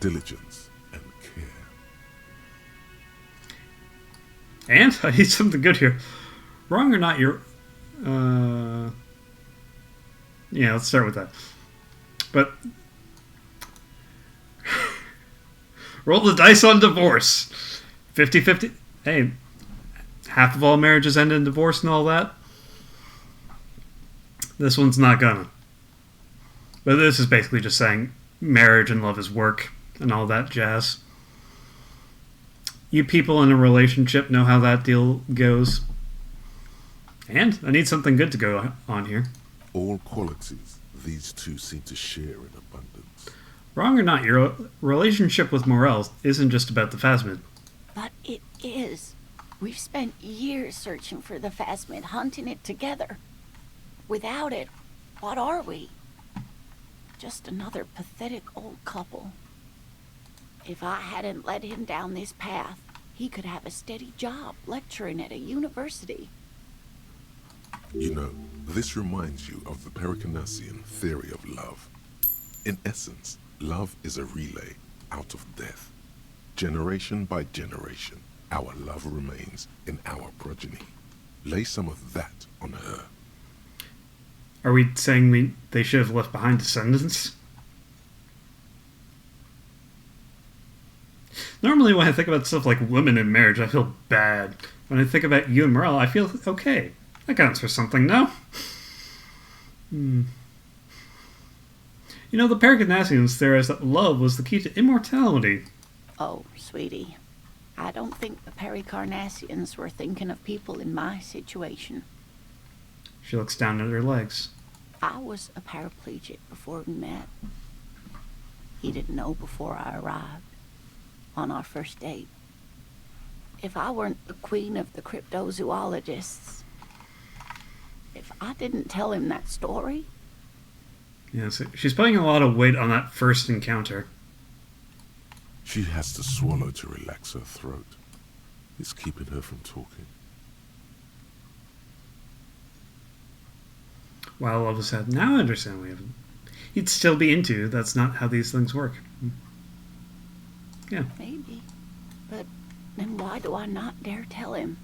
diligence, and care. And I need something good here. Wrong or not, Yeah, let's start with that. But roll the dice on divorce. 50-50. Hey, half of all marriages end in divorce and all that. This one's not gonna. But this is basically just saying marriage and love is work and all that jazz. You people in a relationship know how that deal goes. And I need something good to go on here. All qualities these two seem to share in abundance. Wrong or not, your relationship with Morel isn't just about the phasmid. But it is. We've spent years searching for the phasmid, hunting it together. Without it, what are we? Just another pathetic old couple. If I hadn't led him down this path, he could have a steady job lecturing at a university. You know, this reminds you of the Pericarnassian theory of love. In essence, love is a relay out of death. Generation by generation, our love remains in our progeny. Lay some of that on her. Are we saying they should have left behind descendants? Normally when I think about stuff like women in marriage, I feel bad. When I think about you and Morel, I feel okay. That counts for something, no? You know, the Pericarnassians theorized that love was the key to immortality. Oh, sweetie, I don't think the Pericarnassians were thinking of people in my situation. She looks down at her legs. I was a paraplegic before we met. He didn't know before I arrived. On our first date. If I weren't the queen of the cryptozoologists, if I didn't tell him that story... Yeah, so she's putting a lot of weight on that first encounter. She has to swallow to relax her throat. It's keeping her from talking. While all of a sudden, now I understand we haven't. He'd still be into. That's not how these things work. Yeah. Maybe. But then why do I not dare tell him?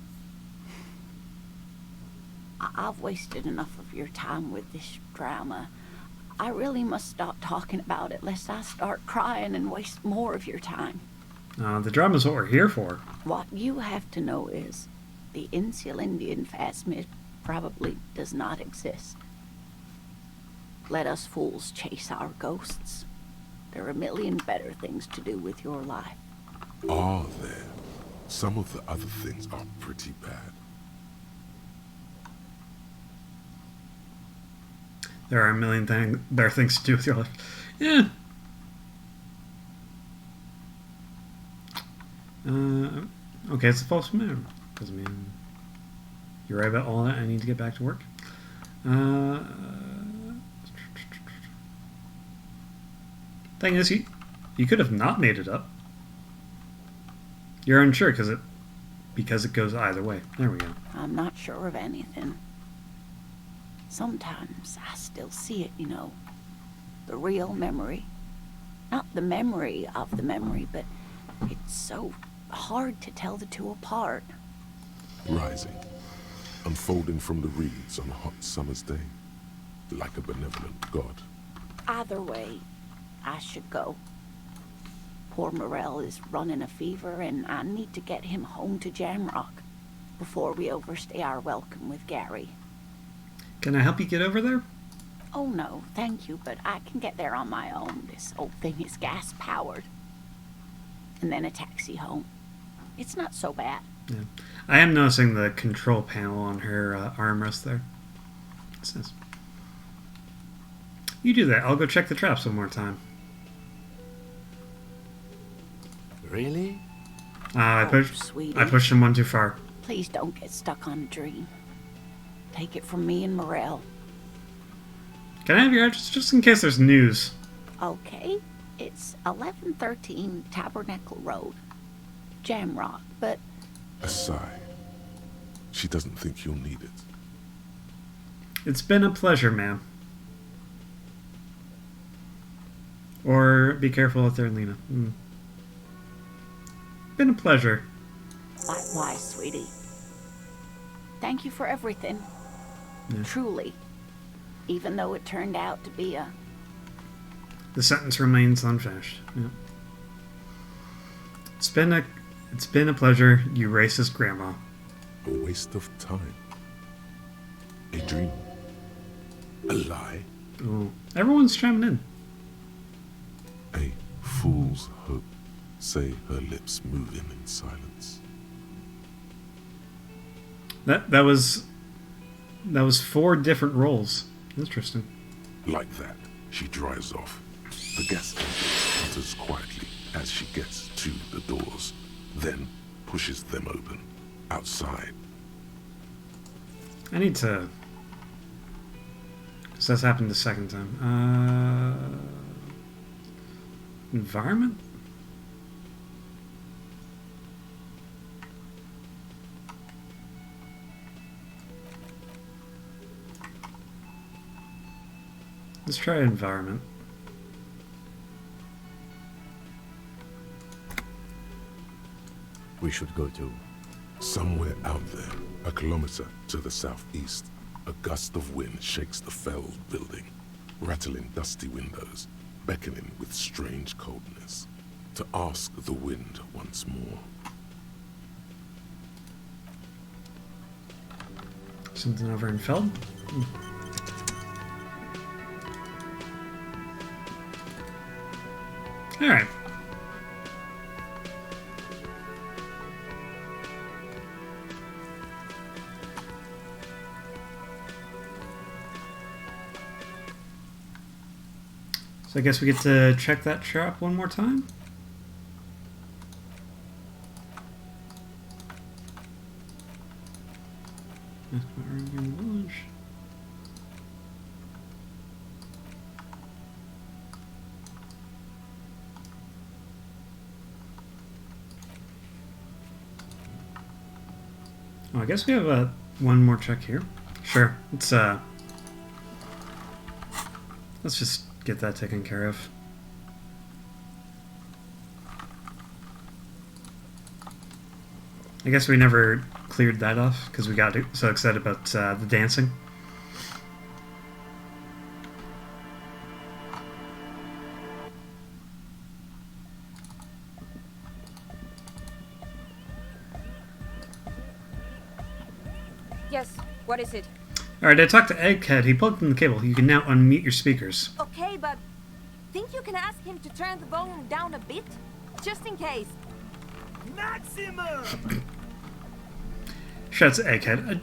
I've wasted enough of your time with this drama. I really must stop talking about it lest I start crying and waste more of your time. The drama's what we're here for. What you have to know is the Insulindian phasmid probably does not exist. Let us fools chase our ghosts. There are a million better things to do with your life. Are there? Some of the other things are pretty bad. There are a million better things to do with your life. Yeah. Okay, it's a false memory. Doesn't mean you're right about all that. I need to get back to work. Thing is, you could have not made it up. You're unsure because it goes either way. There we go. I'm not sure of anything. Sometimes I still see it, you know. The real memory. Not the memory of the memory, but it's so hard to tell the two apart. Rising, unfolding from the reeds on a hot summer's day, like a benevolent god. Either way, I should go. Poor Morel is running a fever, and I need to get him home to Jamrock before we overstay our welcome with Gary. Can I help you get over there? Oh no, thank you, but I can get there on my own. This old thing is gas-powered. And then a taxi home. It's not so bad. Yeah. I am noticing the control panel on her armrest there. It says, you do that. I'll go check the traps one more time. Really? I sweetie. pushed him one too far. Please don't get stuck on a dream. Take it from me and Morel. Can I have your address just in case there's news? Okay, it's 1113 Tabernacle Road, Jamrock, but... A sigh. She doesn't think you'll need it. It's been a pleasure, ma'am. Or be careful out there, Lena. Been a pleasure. Likewise, sweetie. Thank you for everything. Yeah. Truly. Even though it turned out to be a... The sentence remains unfinished. Yeah. It's been a pleasure, you racist grandma. A waste of time. A dream. A lie. Ooh. Everyone's chiming in. A fool's hope. Say her lips moving in silence. That was 4 different roles. Interesting. Like that, she drives off. The gas engine sputters quietly as she gets to the doors, then pushes them open. Outside. I need to... Because that's happened the second time. Environment? Let's try environment. We should go to... Somewhere out there, a kilometer to the southeast, a gust of wind shakes the felled building, rattling dusty windows, beckoning with strange coldness. To ask the wind once more. Something over in Feld? Alright. So I guess we get to check that trap one more time? Oh, I guess we have one more check here. Sure, let's just get that taken care of. I guess we never cleared that off because we got so excited about the dancing. Yes, what is it? Alright, I talked to Egghead. He plugged in the cable. You can now unmute your speakers. Okay, but think you can ask him to turn the volume down a bit? Just in case. Maximum! Shouts Egghead.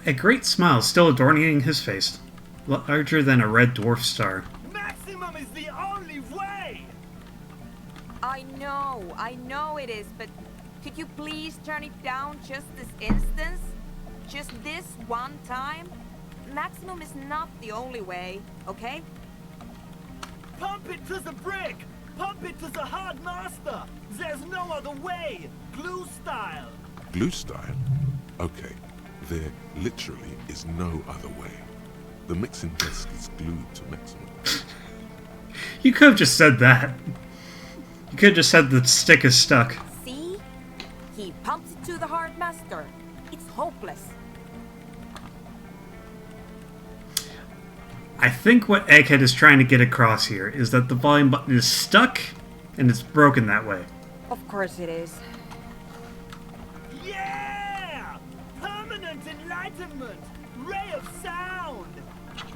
A great smile still adorning his face, larger than a red dwarf star. Maximum is the only way! I know it is, but could you please turn it down just this instance? Just this one time? Maximum is not the only way, okay? Pump it to the brick! Pump it to the hard master! There's no other way! Glue style! Glue style? Okay, there literally is no other way. The mixing desk is glued to maximum. You could have just said that. You could have just said the stick is stuck. See? He pumps it to the hard master. It's hopeless. I think what Egghead is trying to get across here is that the volume button is stuck and it's broken that way. Of course it is. Yeah! Permanent enlightenment! Ray of sound!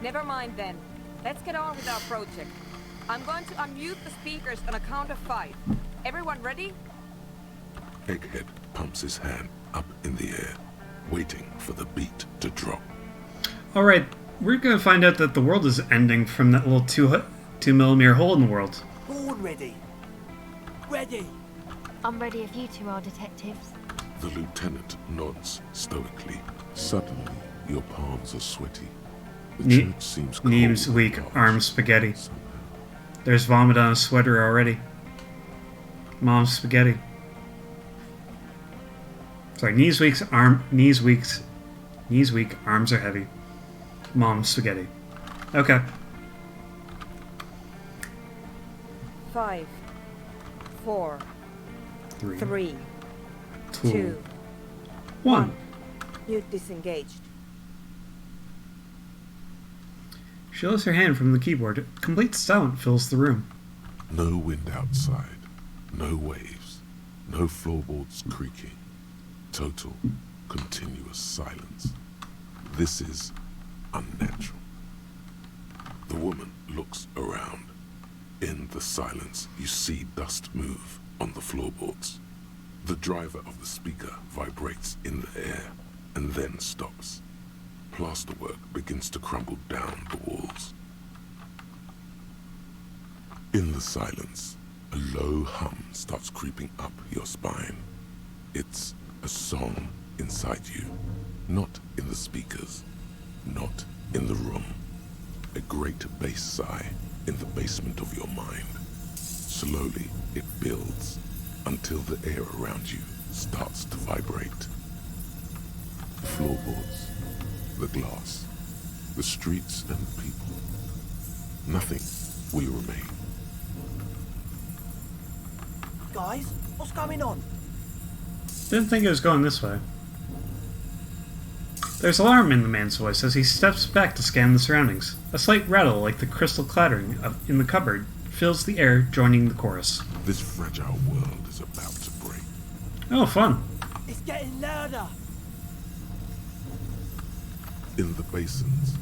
Never mind then. Let's get on with our project. I'm going to unmute the speakers on a count of 5. Everyone ready? Egghead pumps his hand up in the air, waiting for the beat to drop. Alright, we're going to find out that the world is ending from that little 2mm hole in the world. All ready. Ready. I'm ready if you two are detectives. The lieutenant nods stoically. Suddenly, your palms are sweaty. The church seems cold. Neem's weak, and arms spaghetti. somehow. There's vomit on his sweater already. Mom's spaghetti. Sorry, knees weak, arms are heavy. Mom's spaghetti. Okay. 5, 4, 3, 2, 2, 1. Mute disengaged. She lifts her hand from the keyboard. Complete silence fills the room. No wind outside, no waves, no floorboards creaking. Total, continuous silence. This is unnatural. The woman looks around. In the silence, you see dust move on the floorboards. The driver of the speaker vibrates in the air and then stops. Plasterwork begins to crumble down the walls. In the silence, a low hum starts creeping up your spine. It's a song inside you, not in the speakers, not in the room. A great bass sigh in the basement of your mind. Slowly, it builds until the air around you starts to vibrate. The floorboards, the glass, the streets and people. Nothing will remain. Guys, what's going on? Didn't think it was going this way. There's alarm in the man's voice as he steps back to scan the surroundings. A slight rattle like the crystal clattering in the cupboard fills the air, joining the chorus. This fragile world is about to break. Oh, fun. It's getting louder. In the basins,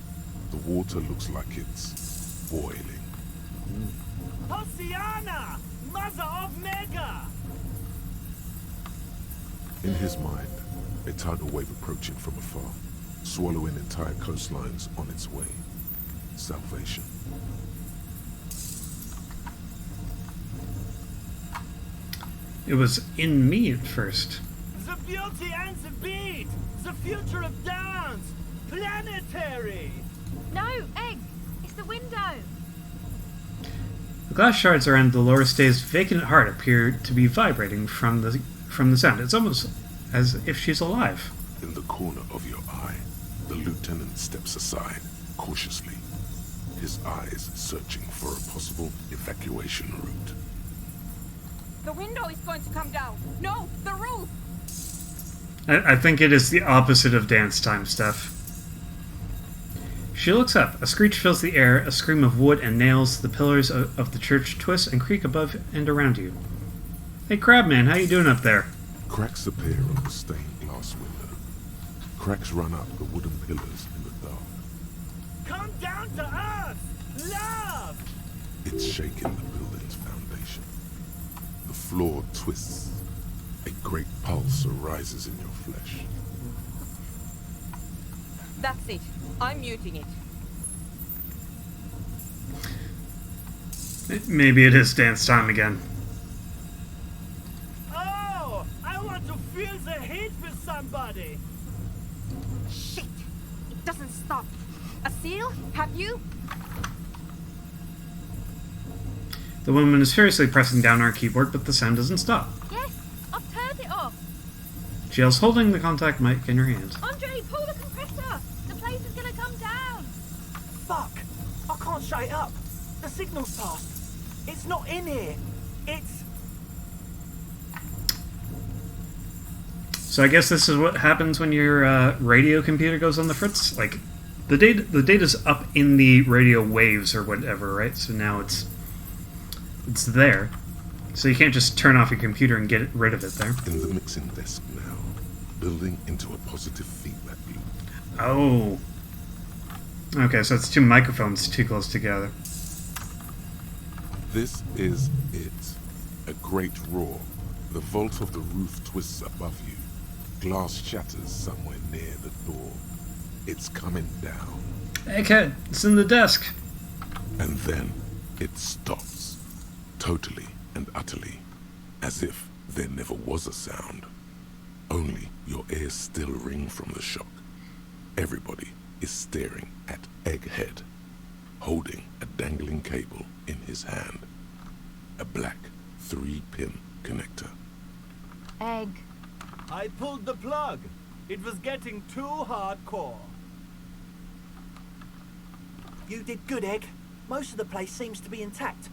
the water looks like it's boiling. Hosiana! Mother of Mega! In his mind, a tidal wave approaching from afar, swallowing entire coastlines on its way. Salvation. It was in me at first. The beauty and the beat! The future of dance! Planetary! No, Egg! It's the window! The glass shards around the lower stage's vacant heart appear to be vibrating from the sound. It's almost as if she's alive. In the corner of your eye, the lieutenant steps aside, cautiously, his eyes searching for a possible evacuation route. The window is going to come down. No, the roof! I think it is the opposite of dance time stuff. She looks up. A screech fills the air, a scream of wood and nails. The pillars of the church twist and creak above and around you. Hey, Crabman, how you doing up there? Cracks appear on the stained glass window. Cracks run up the wooden pillars in the dark. Come down to earth! Love! It's shaking the building's foundation. The floor twists. A great pulse arises in your flesh. That's it. I'm muting it. Maybe it is dance time again. Oh! I want to feel the heat with somebody! Shit! It doesn't stop. A seal? Have you? The woman is furiously pressing down our keyboard, but the sound doesn't stop. Yes, I've turned it off. She is holding the contact mic in her hand. Andre, pull the compressor. The place is going to come down. Fuck! I can't shut it up. The signal's passed. It's not in here. It's... So I guess this is what happens when your radio computer goes on the fritz. Like, the data's up in the radio waves or whatever, right? So now it's there. So you can't just turn off your computer and get rid of it there. In the mixing desk now, building into a positive feedback loop. Oh. Okay, so it's two microphones too close together. This is it. A great roar. The vault of the roof twists above you. Glass shatters somewhere near the door. It's coming down. Hey, kid, it's in the desk. And then it stops. Totally and utterly. As if there never was a sound. Only your ears still ring from the shock. Everybody is staring at Egghead, holding a dangling cable in his hand. A black 3-pin connector. Egg. I pulled the plug. It was getting too hardcore. You did good, Egg. Most of the place seems to be intact.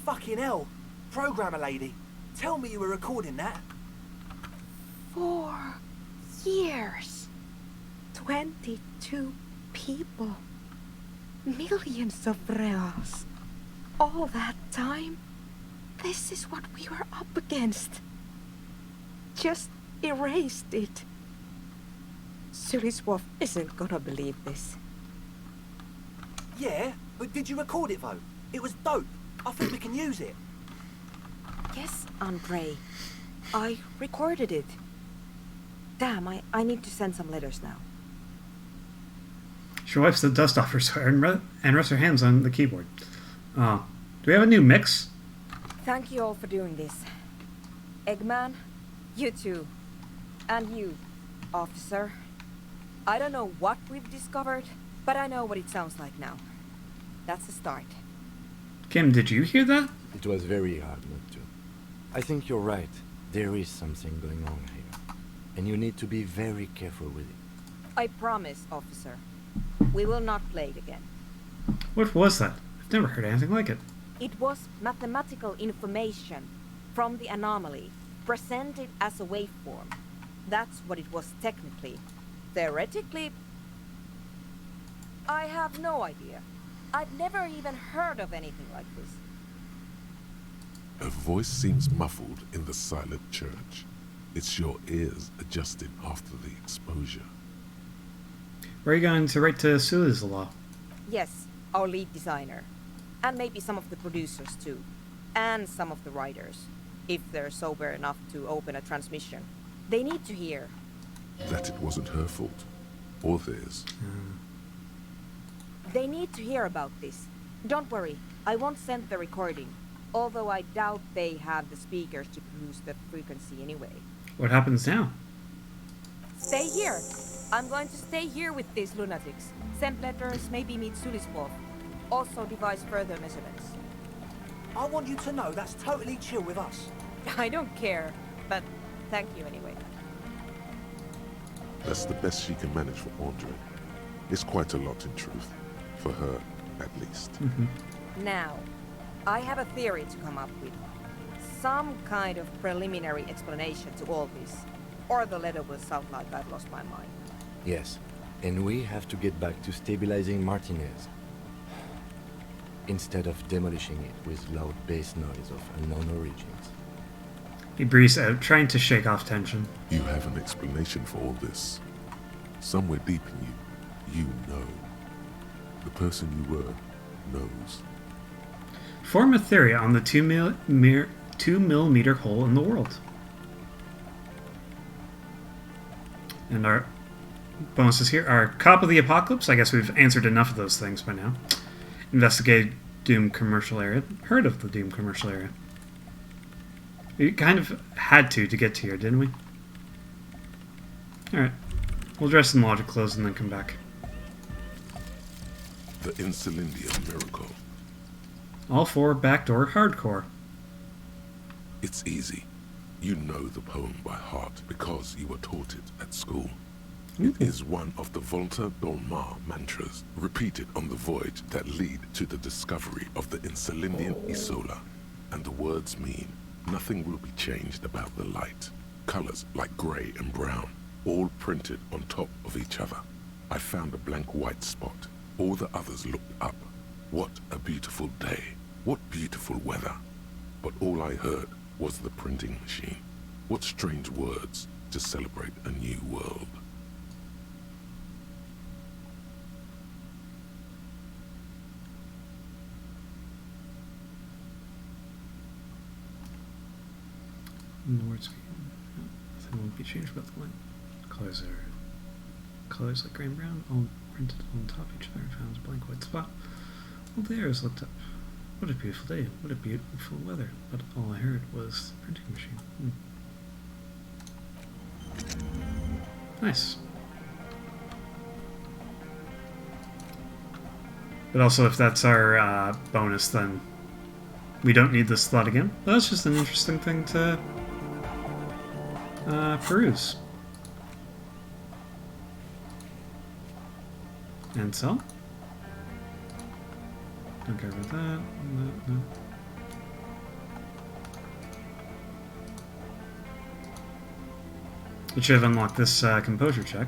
Fucking hell. Programmer lady, tell me you were recording that. 4 years. 22 people. Millions of reals. All that time? This is what we were up against. Just erased it. Suliswolf isn't gonna believe this. Yeah, but did you record it though? It was dope. I think we can use it. Yes, Andre. I recorded it. Damn, I need to send some letters now. She wipes the dust off her sweater and rests her hands on the keyboard. Do we have a new mix? Thank you all for doing this. Eggman, you too. And you, officer. I don't know what we've discovered, but I know what it sounds like now. That's a start. Kim, did you hear that? It was very hard not to. I think you're right. There is something going on here. And you need to be very careful with it. I promise, officer. We will not play it again. What was that? I've never heard anything like it. It was mathematical information from the anomaly, presented as a waveform. That's what it was technically. Theoretically, I have no idea. I've never even heard of anything like this. A voice seems muffled in the silent church. It's your ears adjusting after the exposure. Where are you going to write to Sulislaw? Yes, our lead designer. And maybe some of the producers too. And some of the writers. If they're sober enough to open a transmission. They need to hear. That it wasn't her fault. Or theirs. They need to hear about this. Don't worry, I won't send the recording. Although I doubt they have the speakers to produce the frequency anyway. What happens now? Stay here. I'm going to stay here with these lunatics. Send letters, maybe meet Suliswolf. Also devise further measurements. I want you to know that's totally chill with us. I don't care, but thank you anyway. That's the best she can manage for Andre. It's quite a lot in truth. For her, at least. Now, I have a theory to come up with. Some kind of preliminary explanation to all this. Or the letter will sound like I've lost my mind. Yes, and we have to get back to stabilizing Martinez. Instead of demolishing it with loud bass noise of unknown origins. He breathes out, trying to shake off tension. You have an explanation for all this. Somewhere deep in you, you know. The person you were knows. Form a theory on the 2 millimeter hole in the world. And our bonuses here are Cop of the Apocalypse. I guess we've answered enough of those things by now. Investigate Doom commercial area. Heard of the Doom commercial area. We kind of had to get to here, didn't we? Alright. We'll dress in logic clothes and then come back. The Elysium miracle. All for backdoor hardcore. It's easy. You know the poem by heart because you were taught it at school. It is one of the Volta Dolmar mantras repeated on the voyage that lead to the discovery of the Insulindian Isola. And the words mean, nothing will be changed about the light. Colors like grey and brown, all printed on top of each other. I found a blank white spot. All the others looked up. What a beautiful day. What beautiful weather. But all I heard was the printing machine. What strange words to celebrate a new world. The words nothing will be changed about the line. Colors like gray and brown, all printed on top of each other and found a blank white spot. All the arrows looked up. What a beautiful day, what a beautiful weather. But all I heard was the printing machine. Nice. But also, if that's our bonus, then we don't need this slot again. But that's just an interesting thing to peruse. And so? Don't care about that. No. It should have unlocked this composure check.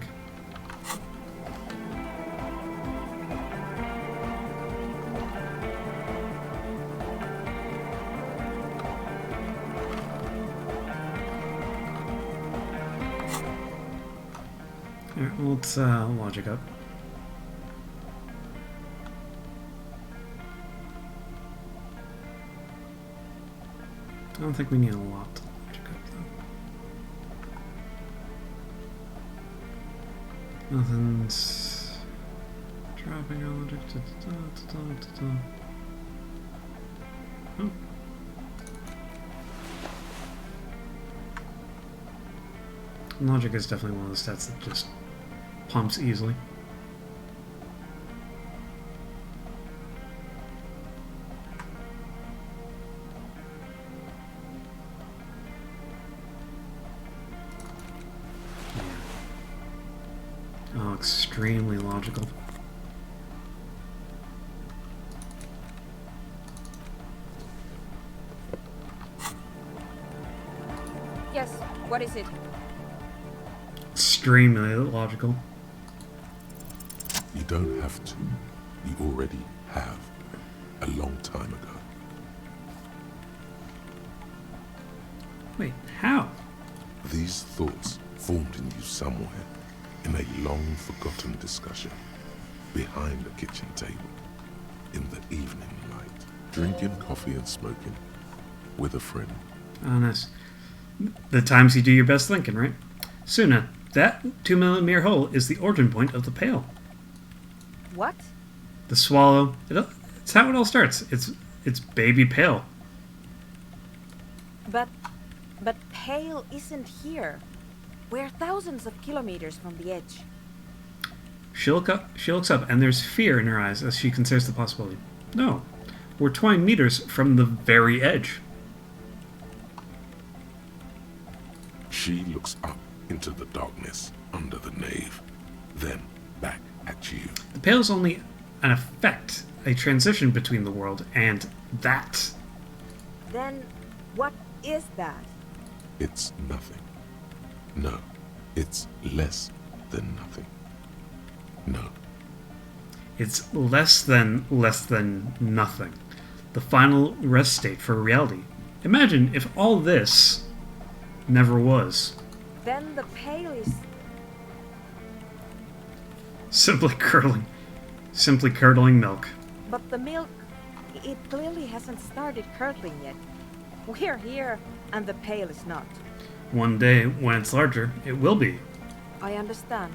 Alright, well, let's logic up. I don't think we need a lot to logic up, though. Nothing's dropping our logic. Oh. Logic is definitely one of the stats that just pumps easily. Yeah. Oh, extremely logical. Yes, what is it? Extremely logical. You don't have to. You already have. A long time ago. Wait, how? These thoughts formed in you somewhere, in a long-forgotten discussion, behind a kitchen table, in the evening light, drinking coffee and smoking, with a friend. Oh, nice. The times you do your best thinking, right? Suna, that 2 millimeter hole is the origin point of the pail. What? The swallow. It's how it all starts. It's baby pail. But Pale isn't here. We're thousands of kilometers from the edge. She looks up, and there's fear in her eyes as she considers the possibility. No, we're 20 meters from the very edge. She looks up into the darkness under the nave, then back at you. The pail is only an effect, a transition between the world and that. Then what is that? It's nothing. No, it's less than nothing. No. It's less than nothing. The final rest state for reality. Imagine if all this never was. Then the Pale is... Simply curdling milk. But the milk, it clearly hasn't started curdling yet. We're here, and the Pale is not. One day, when it's larger, it will be. I understand.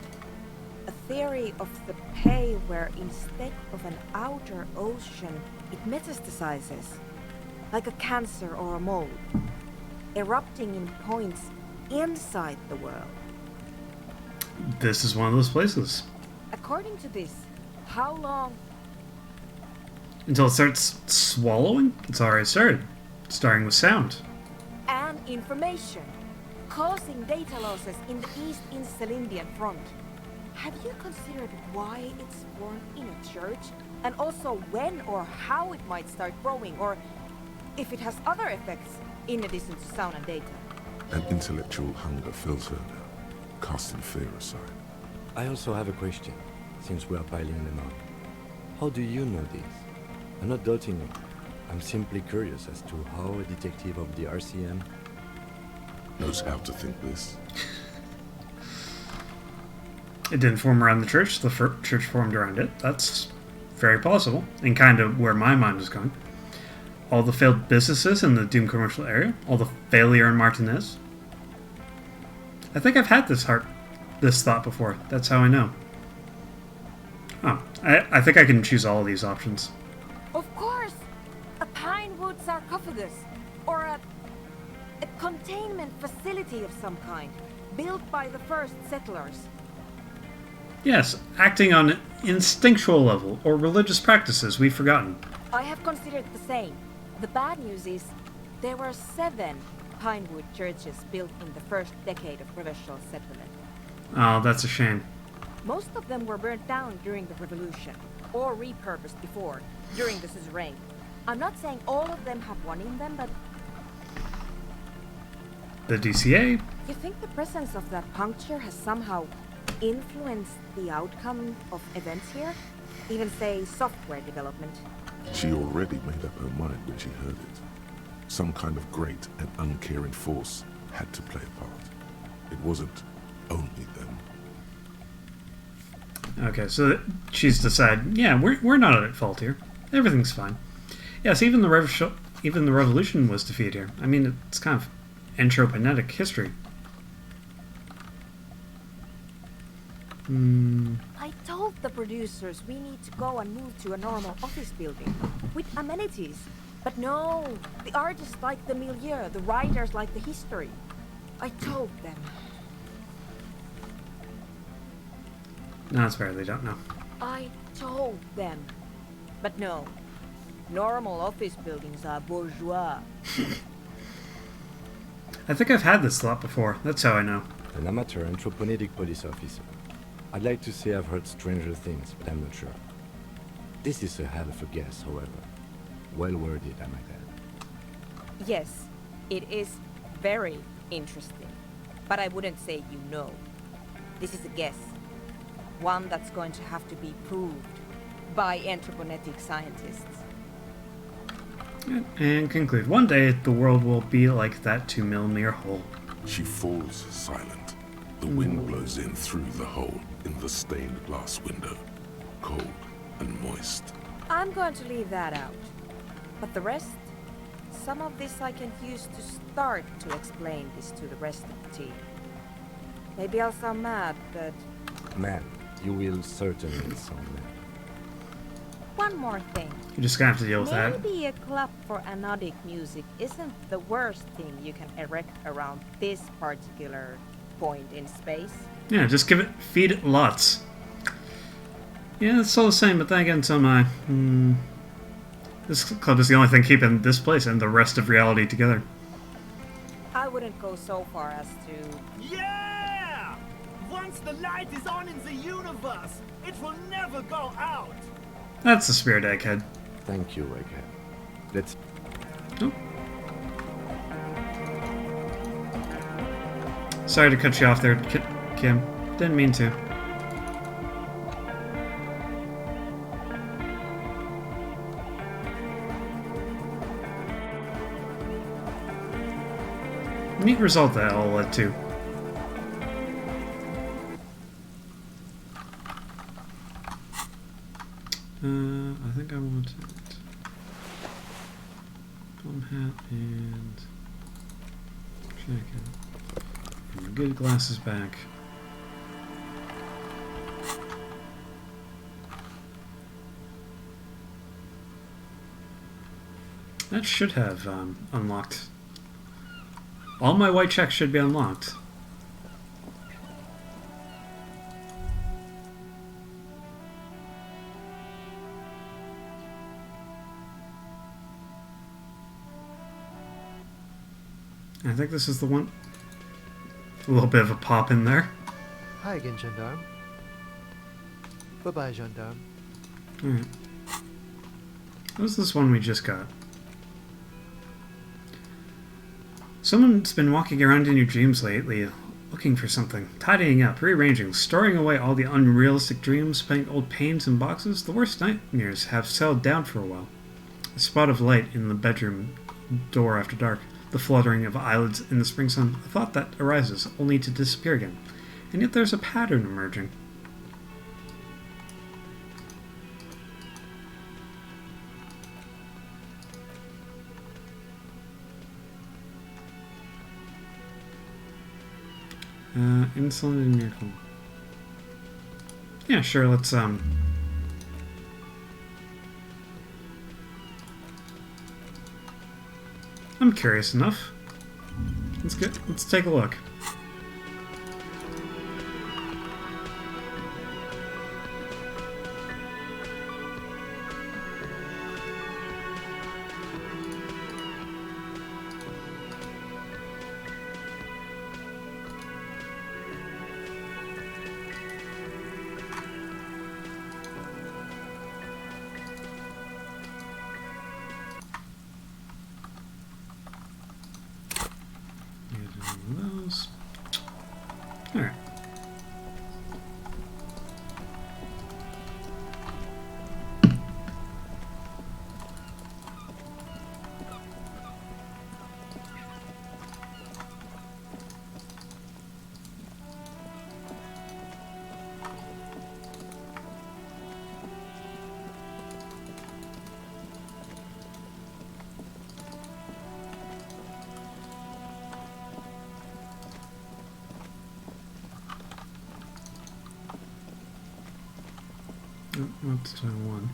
A theory of the Pale where instead of an outer ocean, it metastasizes. Like a cancer or a mold. Erupting in points inside the world. This is one of those places. According to this, how long... Until it starts swallowing? It's already started. Starting with sound. And information. Causing data losses in the East Insulindian front. Have you considered why it's born in a church? And also when or how it might start growing, or if it has other effects in addition to sound and data? An intellectual hunger fills her now, casting fear aside. I also have a question, since we are piling them up. How do you know this? I'm not doubting you. I'm simply curious as to how a detective of the RCM knows how to think this. It didn't form around the church. The church formed around it. That's very possible, and kind of where my mind was going. All the failed businesses in the Doom commercial area. All the failure in Martinez. I think I've had this thought before. That's how I know. Oh, I think I can choose all of these options. Of course! A pinewood sarcophagus, or a containment facility of some kind, built by the first settlers. Yes, acting on instinctual level, or religious practices we've forgotten. I have considered the same. The bad news is, there were 7 pinewood churches built in the first decade of provincial settlement. Oh, that's a shame. Most of them were burnt down during the revolution, or repurposed before, during the suzerain. I'm not saying all of them have one in them, but... The DCA? You think the presence of that puncture has somehow influenced the outcome of events here? Even, say, software development? She already made up her mind when she heard it. Some kind of great and uncaring force had to play a part. It wasn't only them. Okay, so she's decided, yeah, we're not at fault here. Everything's fine. Yes, even the revolution was defeated here. I mean, it's kind of anthroponetic history. I told the producers we need to go and move to a normal office building with amenities. But no, the artists like the milieu, the writers like the history. I told them. No, it's fair, they don't know. I told them. But no, normal office buildings are bourgeois. I think I've had this thought before. That's how I know. An amateur anthroponetic police officer. I'd like to say I've heard stranger things, but I'm not sure. This is a hell of a guess, however. Well worded, I might add. Yes, it is very interesting. But I wouldn't say you know. This is a guess. One that's going to have to be proved by anthroponetic scientists. And conclude. One day, the world will be like that 2mm hole. She falls silent. The wind blows in through the hole in the stained glass window, cold and moist. I'm going to leave that out. But the rest, some of this I can use to start to explain this to the rest of the team. Maybe I'll sound mad, but... Man, you will certainly sound mad. One more thing. You're just gonna have to deal with that. Maybe a club for anodic music isn't the worst thing you can erect around this particular point in space. Yeah, just feed it lots. Yeah, it's all the same, but then again, so am I. This club is the only thing keeping this place and the rest of reality together. I wouldn't go so far as to... Yeah! Once the light is on in the universe, it will never go out! That's the spirit, Egghead. Thank you, Egghead. Let's... Oh. Sorry to cut you off there, Kim. Didn't mean to. Neat result that all led to. I think I want bomb hat and jacket. And my good glasses back. That should have unlocked. All my white checks should be unlocked. I think this is the one. A little bit of a pop in there. Hi again, Gendarme. Bye-bye, Gendarme. Alright. What was this one we just got? Someone's been walking around in your dreams lately, looking for something. Tidying up, rearranging, storing away all the unrealistic dreams, putting old pains in boxes. The worst nightmares have settled down for a while. A spot of light in the bedroom door after dark. The fluttering of eyelids in the spring sun, a thought that arises, only to disappear again. And yet there's a pattern emerging. Insulin and miracle. Yeah, sure, let's, I'm curious enough. Let's take a look. Up to 21.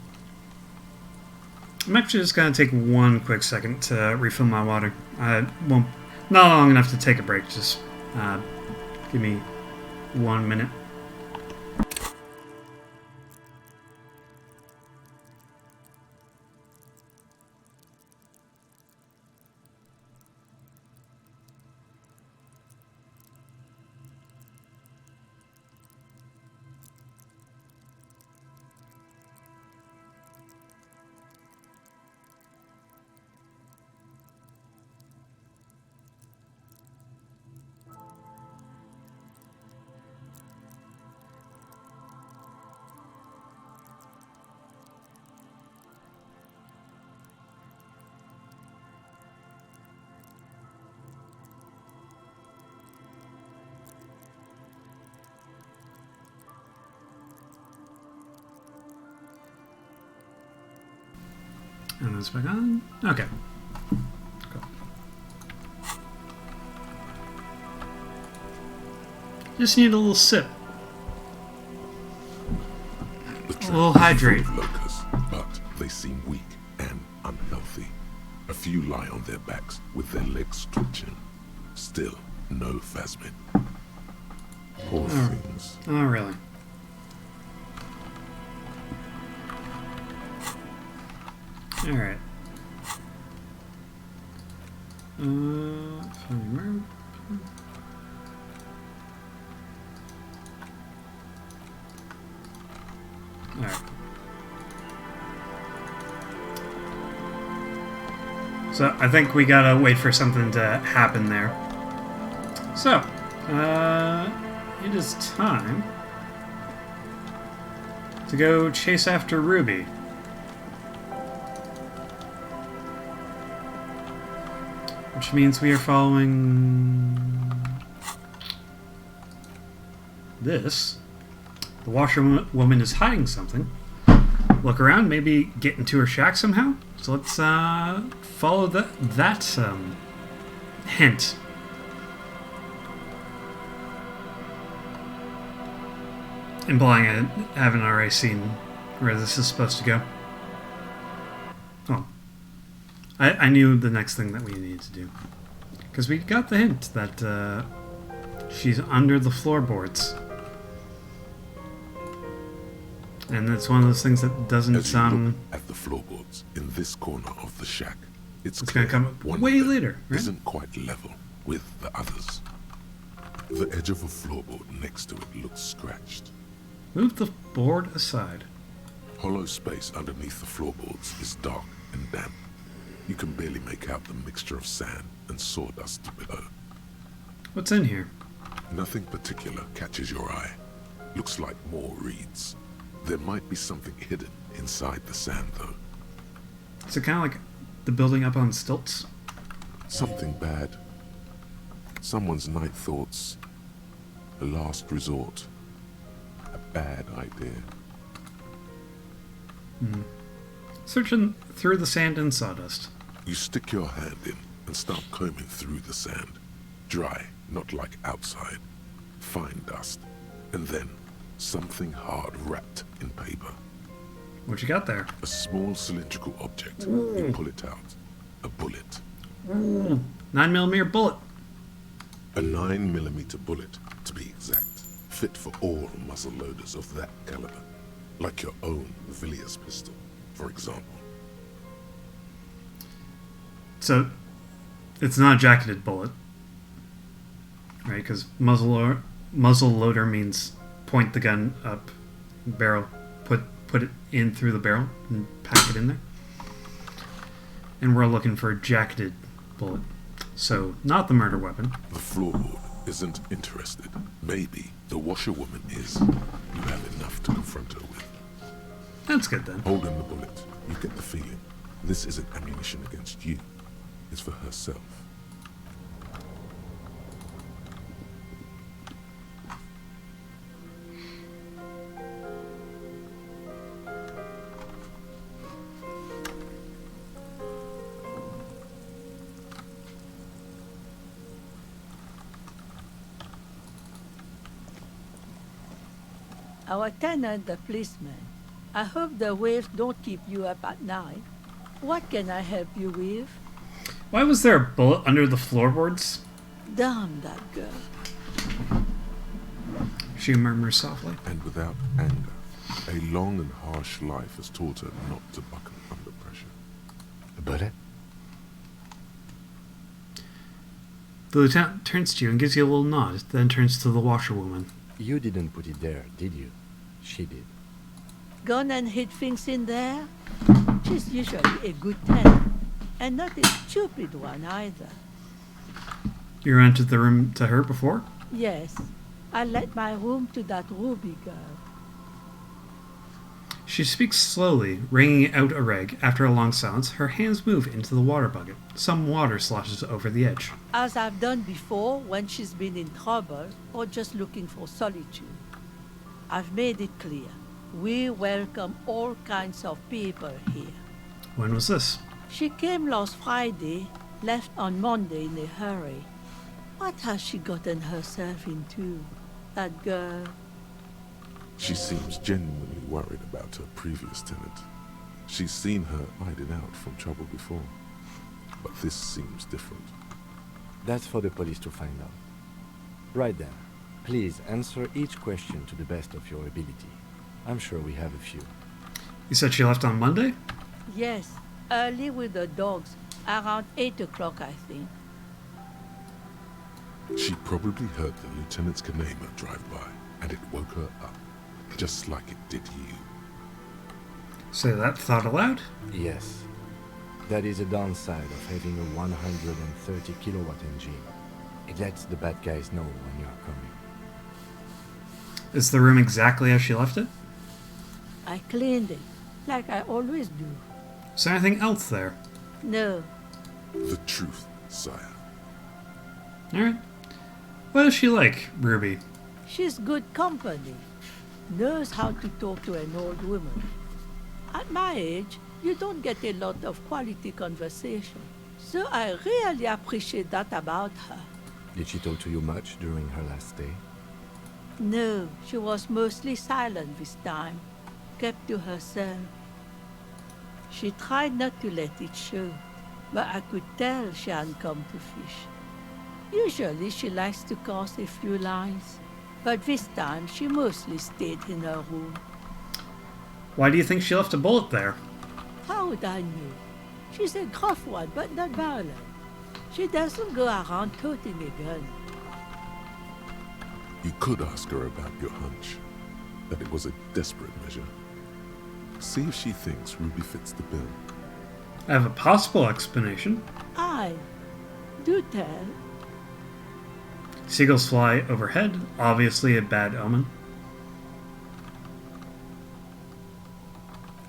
I'm actually just gonna take one quick second to refill my water. I won't, not long enough to take a break. Just give me 1 minute. And it's back on. Okay. Cool. Just need a little sip. The A little hydrate. full of locusts, but they seem weak and unhealthy. A few lie on their backs with their legs twitching. Still, no phasmid. Poor things. Oh, really? Alright. Funny. Alright. So, I think we gotta wait for something to happen there. So, it is time to go chase after Ruby. Which means we are following this. The washerwoman is hiding something. Look around, maybe get into her shack somehow. So let's follow that hint. Implying I haven't already seen where this is supposed to go. Oh. I knew the next thing that we needed to do. Because we got the hint that she's under the floorboards. And it's one of those things that doesn't As you look at the floorboards in this corner of the shack, it's going to come up one way of them later, right? Isn't quite level with the others. The edge of a floorboard next to it looks scratched. Move the board aside. Hollow space underneath the floorboards is dark and damp. You can barely make out the mixture of sand and sawdust below. What's in here? Nothing particular catches your eye. Looks like more reeds. There might be something hidden inside the sand, though. Is it kind of like the building up on stilts? Something bad. Someone's night thoughts. A last resort. A bad idea. Searching through the sand and sawdust. You stick your hand in and start combing through the sand. Dry, not like outside. Fine dust. And then something hard wrapped in paper. What you got there? A small cylindrical object. You pull it out. A bullet. 9mm bullet. A 9mm bullet, to be exact. Fit for all muzzle loaders of that caliber. Like your own Villiers pistol, for example. So, it's not a jacketed bullet. Right, because muzzle loader means point the gun up, barrel, put it in through the barrel, and pack it in there. And we're looking for a jacketed bullet. So, not the murder weapon. The floorboard isn't interested. Maybe the washerwoman is. You have enough to confront her with. That's good then. Holding the bullet, you get the feeling this isn't ammunition against you. It's for herself. Our tenant, the policeman, I hope the waves don't keep you up at night. What can I help you with? Why was there a bullet under the floorboards? Damn that girl. She murmurs softly. And without anger, a long and harsh life has taught her not to buckle under pressure. A bullet? The lieutenant turns to you and gives you a little nod, then turns to the washerwoman. You didn't put it there, did you? She did. Gone and hid things in there? She's usually a good tenant, and not a stupid one either. You rented the room to her before? Yes, I let my room to that Ruby girl. She speaks slowly, wringing out a rag. After a long silence, her hands move into the water bucket. Some water sloshes over the edge. As I've done before when she's been in trouble or just looking for solitude. I've made it clear. We welcome all kinds of people here. When was this? She came last Friday, left on Monday in a hurry. What has she gotten herself into, that girl? She seems genuinely worried about her previous tenant. She's seen her hiding out from trouble before. But this seems different. That's for the police to find out. Right then, please answer each question to the best of your ability. I'm sure we have a few. You said she left on Monday? Yes, early with the dogs, around 8 o'clock, I think. She probably heard the lieutenant's Kanema drive by, and it woke her up, just like it did you. Say that thought aloud? Yes. That is a downside of having a 130 kilowatt engine. It lets the bad guys know when you're coming. Is the room exactly as she left it? I cleaned it, like I always do. Is there anything else there? No. The truth, sire. Alright. What is she like, Ruby? She's good company. Knows how to talk to an old woman. At my age, you don't get a lot of quality conversation. So I really appreciate that about her. Did she talk to you much during her last stay? No, she was mostly silent this time. Kept to herself. She tried not to let it show, but I could tell she hadn't come to fish. Usually she likes to cast a few lines, but this time she mostly stayed in her room. Why do you think she left a bullet there? How would I know? She's a gruff one, but not violent. She doesn't go around toting a gun. You could ask her about your hunch, that it was a desperate measure. See if she thinks Ruby fits the bill. I have a possible explanation. Aye. Do tell. Seagulls fly overhead, obviously a bad omen.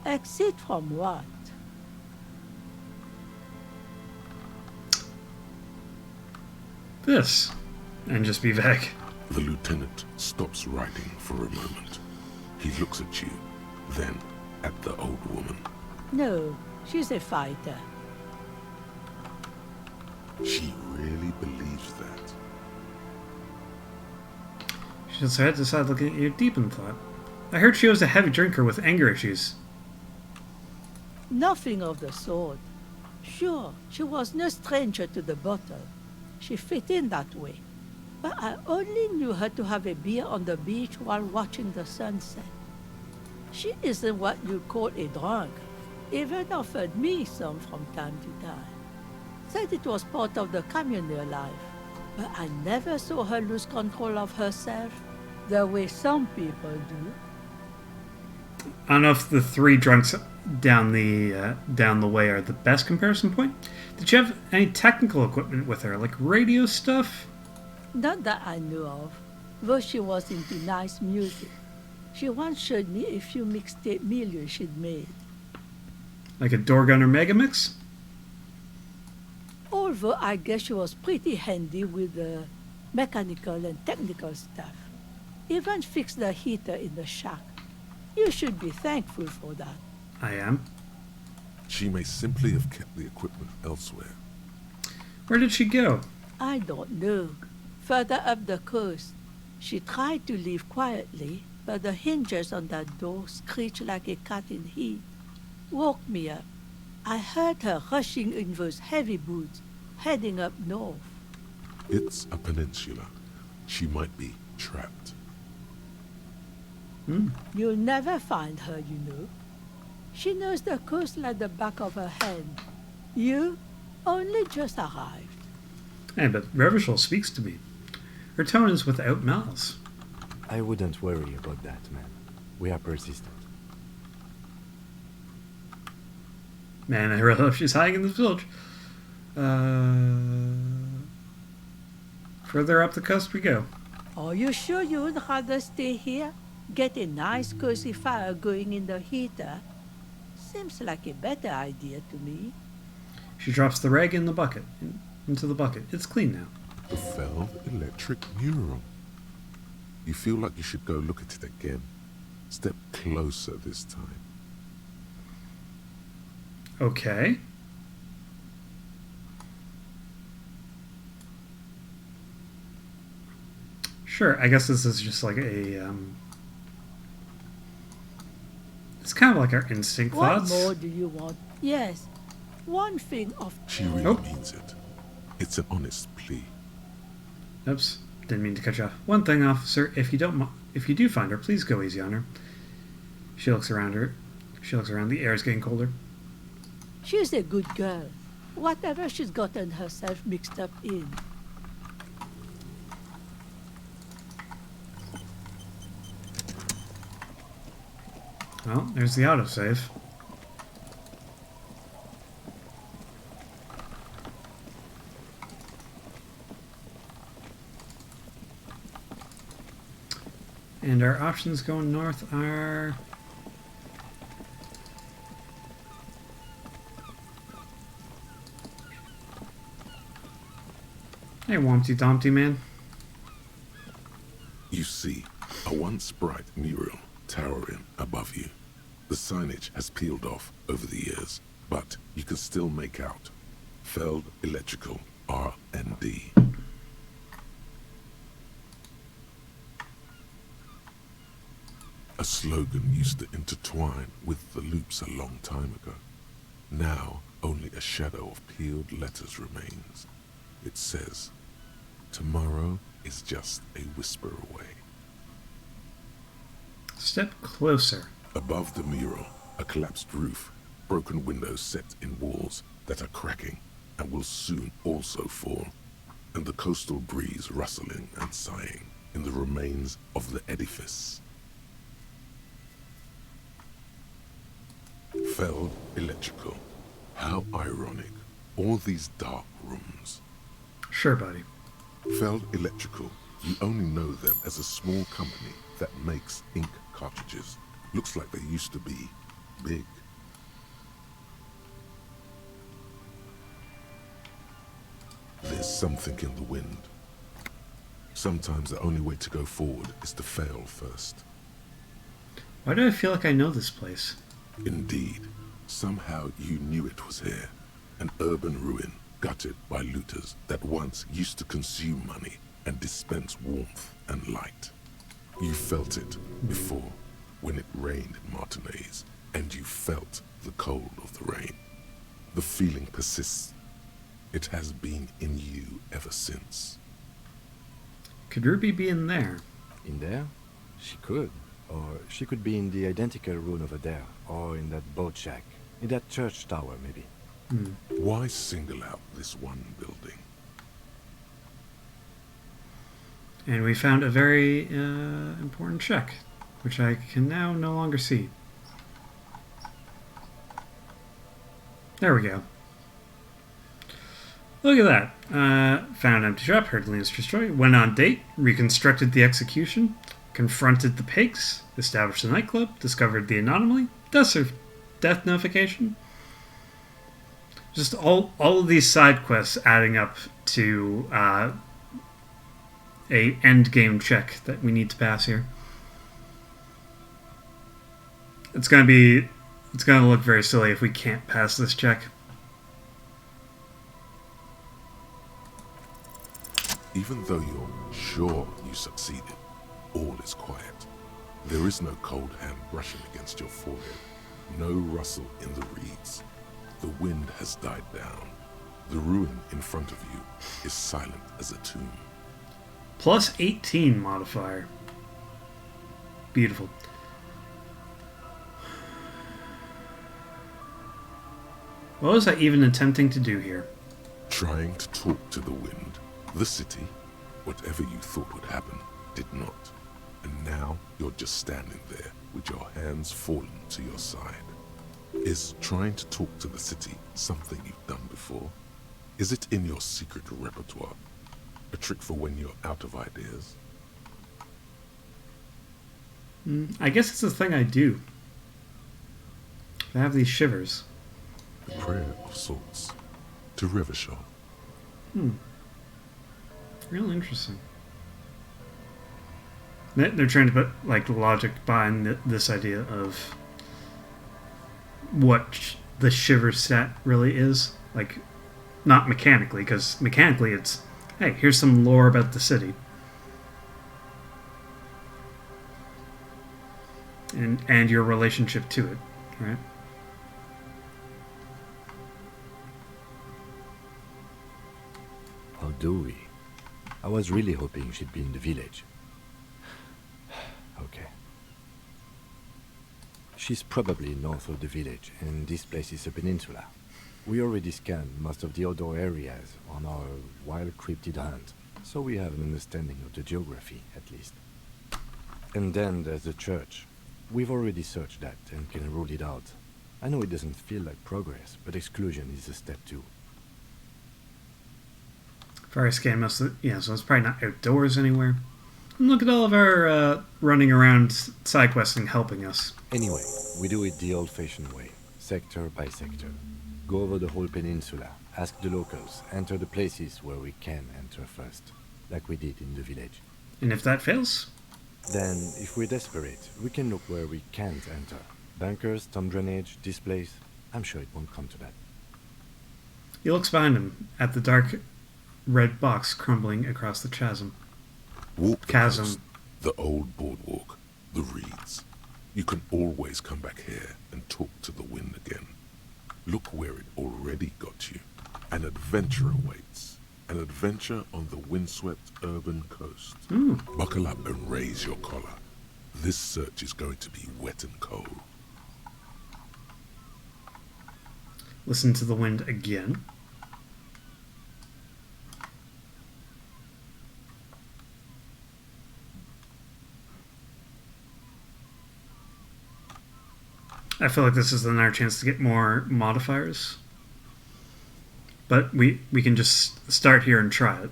Exit from what? This. And just be vague. The lieutenant stops writing for a moment. He looks at you, then at the old woman. No, she's a fighter. She really believes that. She shakes her head to the side, looking at you deep in thought. I heard she was a heavy drinker with anger issues. Nothing of the sort. Sure, she was no stranger to the bottle. She fit in that way. But I only knew her to have a beer on the beach while watching the sunset. She isn't what you'd call a drunk. Even offered me some from time to time. Said it was part of the communal life. But I never saw her lose control of herself the way some people do. I don't know if the three drunks down the way are the best comparison point. Did you have any technical equipment with her, like radio stuff? Not that I knew of, though she was into nice music. She once showed me a few mixtape milieux she'd made. Like a Dorgun or Megamix? Although I guess she was pretty handy with the mechanical and technical stuff. Even fixed the heater in the shack. You should be thankful for that. I am. She may simply have kept the equipment elsewhere. Where did she go? I don't know. Further up the coast. She tried to leave quietly, but the hinges on that door screeched like a cat in heat. Woke me up. I heard her rushing in those heavy boots, heading up north. It's a peninsula. She might be trapped. You'll never find her, you know. She knows the coast like the back of her hand. You only just arrived. Hey, but Revachol speaks to me. Her tone is without malice. I wouldn't worry about that, man. We are persistent. Man, I really hope she's hiding in this village. Further up the coast we go. Are you sure you would rather stay here? Get a nice cozy fire going in the heater? Seems like a better idea to me. She drops the rag in the bucket. Into the bucket. It's clean now. The Feld electric mural. You feel like you should go look at it again. Step closer this time. Okay. Sure, I guess this is just like a, it's kind of like our instinct What thoughts. more do you want? Yes, one thing of... She really means it. It's an honest plea. Oops, didn't mean to cut you off. One thing, officer, if you do find her, please go easy on her. She looks around her. She looks around. The air is getting colder. She's a good girl. Whatever she's gotten herself mixed up in. Well, there's the autosave. And our options going north are... Hey, Wompty Dumpty Man. You see a once bright mural towering above you. The signage has peeled off over the years, but you can still make out Feld Electrical R&D. A slogan used to intertwine with the loops a long time ago. Now only a shadow of peeled letters remains. It says, "Tomorrow is just a whisper away." Step closer. Above the mural, a collapsed roof, broken windows set in walls that are cracking and will soon also fall, and the coastal breeze rustling and sighing in the remains of the edifice. Feld Electrical. How ironic. All these dark rooms. Sure, buddy. Feld Electrical. You only know them as a small company that makes ink cartridges. Looks like they used to be big. There's something in the wind. Sometimes the only way to go forward is to fail first. Why do I feel like I know this place? Indeed. Somehow you knew it was here. An urban ruin gutted by looters that once used to consume money and dispense warmth and light. You felt it before when it rained in Martinez, and you felt the cold of the rain. The feeling persists. It has been in you ever since. Could Ruby be in there? In there? She could. Or she could be in the identical room over there, or in that boat shack, in that church tower, maybe. Why single out this one building? And we found a very important check, which I can now no longer see. There we go. Look at that. Found empty shop, heard Lena's true story, went on date, reconstructed the execution, confronted the pigs, established the nightclub, discovered the anomaly, death notification. Just all of these side quests adding up to a end game check that we need to pass here. It's gonna look very silly if we can't pass this check. Even though you're sure you succeeded, all is quiet. There is no cold hand brushing against your forehead, no rustle in the reeds. The wind has died down. The ruin in front of you is silent as a tomb. Plus 18 modifier. Beautiful. What was I even attempting to do here? Trying to talk to the wind. The city, whatever you thought would happen, did not. And now you're just standing there with your hands fallen to your side. Is trying to talk to the city something you've done before? Is it in your secret repertoire? A trick for when you're out of ideas? I guess it's a thing I do. I have these shivers. A prayer of sorts. To Revachol. Real interesting. They're trying to put like logic behind this idea of what the shiver stat really is. Like, not mechanically, because mechanically it's, hey, here's some lore about the city. And your relationship to it, right? How do we? I was really hoping she'd be in the village. Okay. She's probably north of the village, and this place is a peninsula. We already scanned most of the outdoor areas on our wild cryptid hunt, so we have an understanding of the geography, at least. And then there's the church. We've already searched that and can rule it out. I know it doesn't feel like progress, but exclusion is a step too. Fire scan most of the, yeah, so it's probably not outdoors anywhere. And look at all of our running around side questing helping us. Anyway, we do it the old-fashioned way, sector by sector. Go over the whole peninsula, ask the locals, enter the places where we can enter first, like we did in the village. And if that fails? Then, if we're desperate, we can look where we can't enter. Bunkers, storm drainage, this place. I'm sure it won't come to that. He looks behind him at the dark red box crumbling across the chasm. Walk the Chasm. coast, the old boardwalk, the reeds. You can always come back here and talk to the wind again. Look where it already got you. An adventure awaits. An adventure on the windswept urban coast. Buckle up and raise your collar. This search is going to be wet and cold. Listen to the wind again. I feel like this is then our chance to get more modifiers. But we can just start here and try it.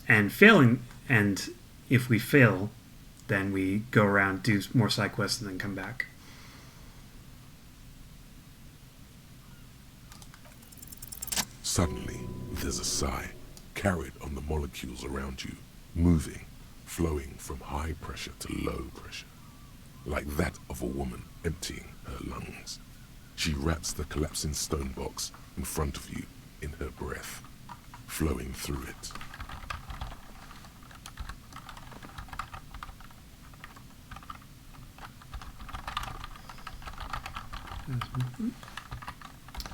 And failing, and if we fail, then we go around, do more side quests, and then come back. Suddenly, there's a sigh, carried on the molecules around you, moving, flowing from high pressure to low pressure, like that of a woman emptying her lungs. She wraps the collapsing stone box in front of you in her breath, flowing through it.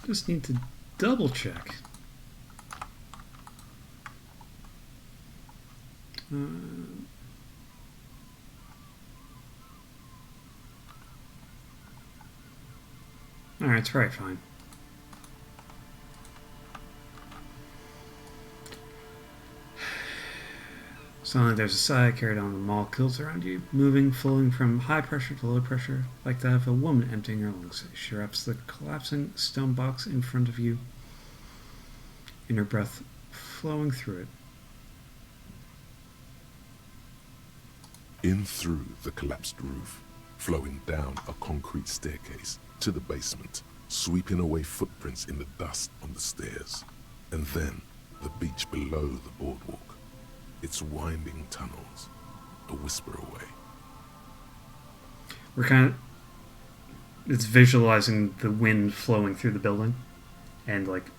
Just need to double check. Alright, it's probably fine. Suddenly there's a sigh carried on the molecules around you, moving, flowing from high pressure to low pressure, like that of a woman emptying her lungs. She wraps the collapsing stone box in front of you, in her breath flowing through it. In through the collapsed roof, flowing down a concrete staircase to the basement, sweeping away footprints in the dust on the stairs, and then the beach below the boardwalk. Its winding tunnels, a whisper away. It's visualizing the wind flowing through the building, and like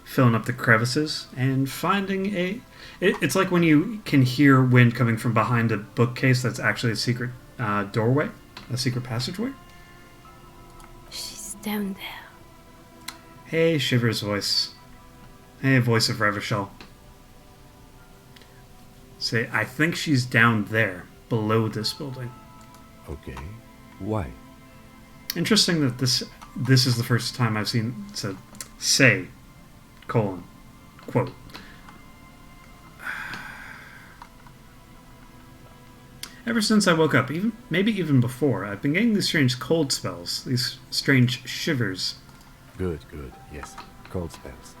filling up the crevices and finding it's like when you can hear wind coming from behind a bookcase that's actually a secret doorway, a secret passageway. She's down there. Hey, Shiver's voice. Hey, voice of Revachol. Say, I think she's down there, below this building. Okay. Why? Interesting that this is the first time I've seen it said, say, quote. Ever since I woke up, maybe even before, I've been getting these strange cold spells, these strange shivers. Good. Yes, cold spells.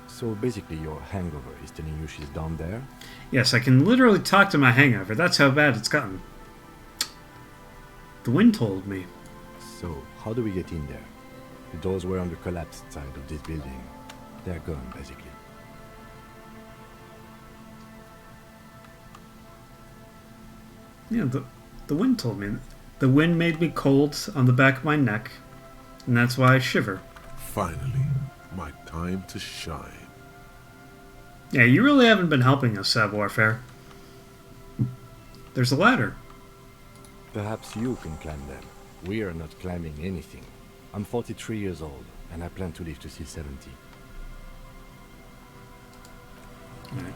So basically your hangover is telling you she's down there? Yes, I can literally talk to my hangover. That's how bad it's gotten. The wind told me. So, how do we get in there? The doors were on the collapsed side of this building. They're gone, basically. Yeah, the wind told me. The wind made me cold on the back of my neck, and that's why I shiver. Finally, my time to shine. Yeah, you really haven't been helping us, Savoir-Faire. There's a ladder. Perhaps you can climb them. We are not climbing anything. I'm 43 years old, and I plan to live to see 70. Right.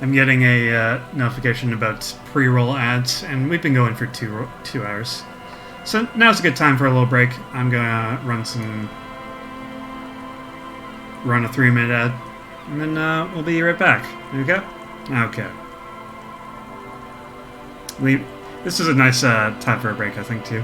I'm getting a notification about pre-roll ads, and we've been going for 2 hours. So now's a good time for a little break. I'm gonna run a 3-minute ad, and then we'll be right back. Okay? Okay. This is a nice time for a break, I think, too.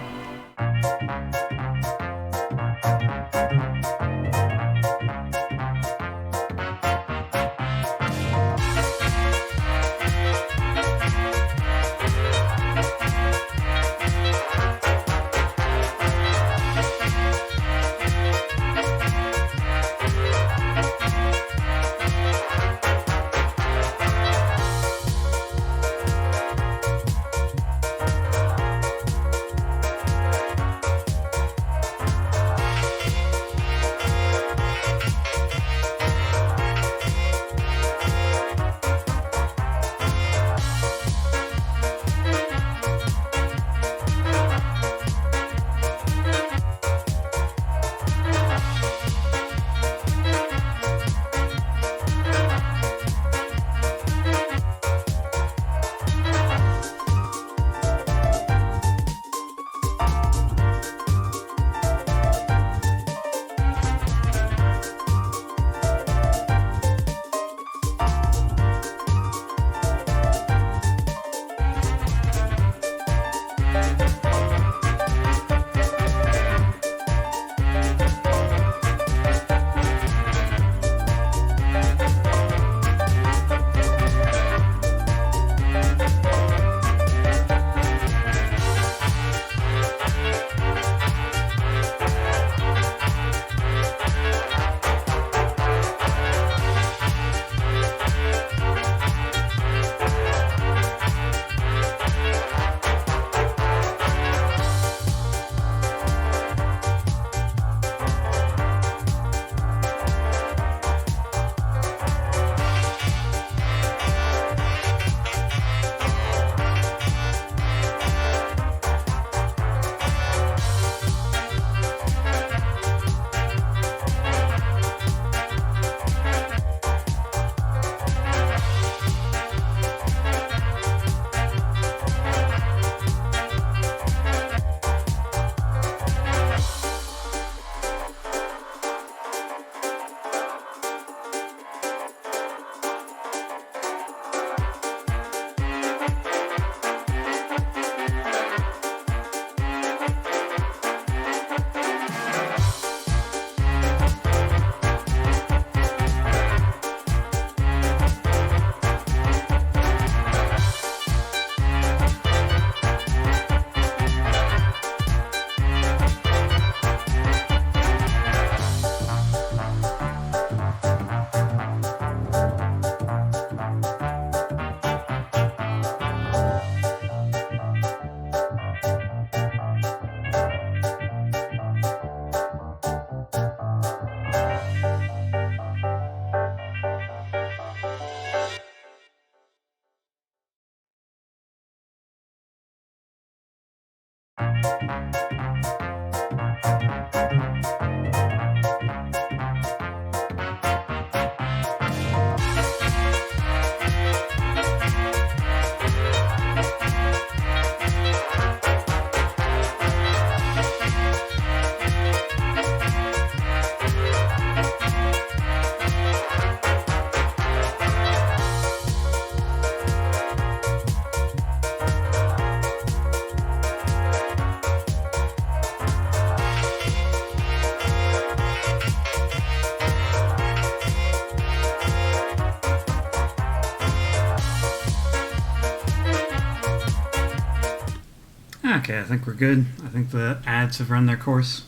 Okay, I think we're good. I think the ads have run their course.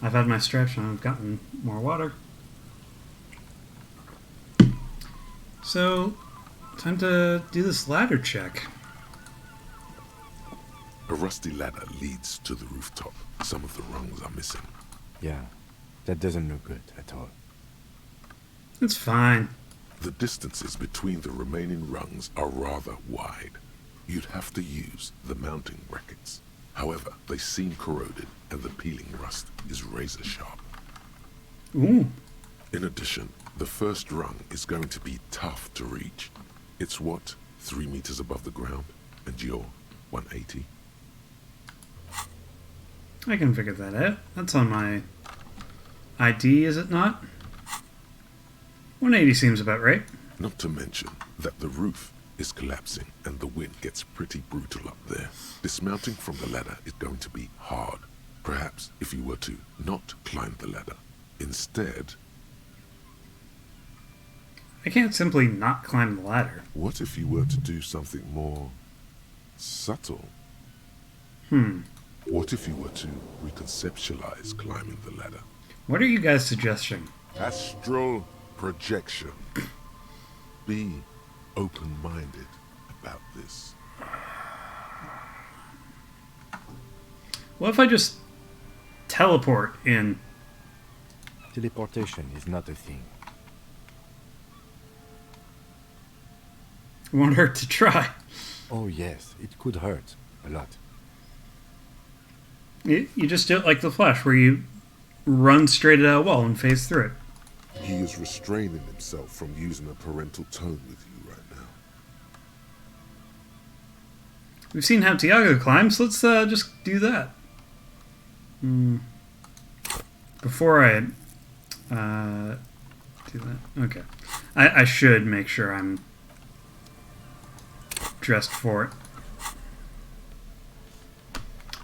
I've had my stretch and I've gotten more water. So, time to do this ladder check. A rusty ladder leads to the rooftop. Some of the rungs are missing. Yeah, that doesn't look good at all. It's fine. The distances between the remaining rungs are rather wide. You'd have to use the mounting brackets. However, they seem corroded and the peeling rust is razor sharp. Ooh. In addition, the first rung is going to be tough to reach. It's what, 3 meters above the ground, and you're 180? I can figure that out. That's on my ID, is it not? 180 seems about right. Not to mention that the roof is collapsing and the wind gets pretty brutal up there. Dismounting from the ladder is going to be hard. Perhaps if you were to not climb the ladder. Instead... I can't simply not climb the ladder. What if you were to do something more... subtle? What if you were to reconceptualize climbing the ladder? What are you guys suggesting? Astral projection. Be open-minded about this. What if I just teleport in? Teleportation is not a thing. It won't hurt to try. Oh yes, it could hurt a lot. You just do it like the Flash, where you run straight at a wall and phase through it. He is restraining himself from using a parental tone with you right now. We've seen how Tiago climbs. Let's just do that. Before I do that, okay. I should make sure I'm dressed for it.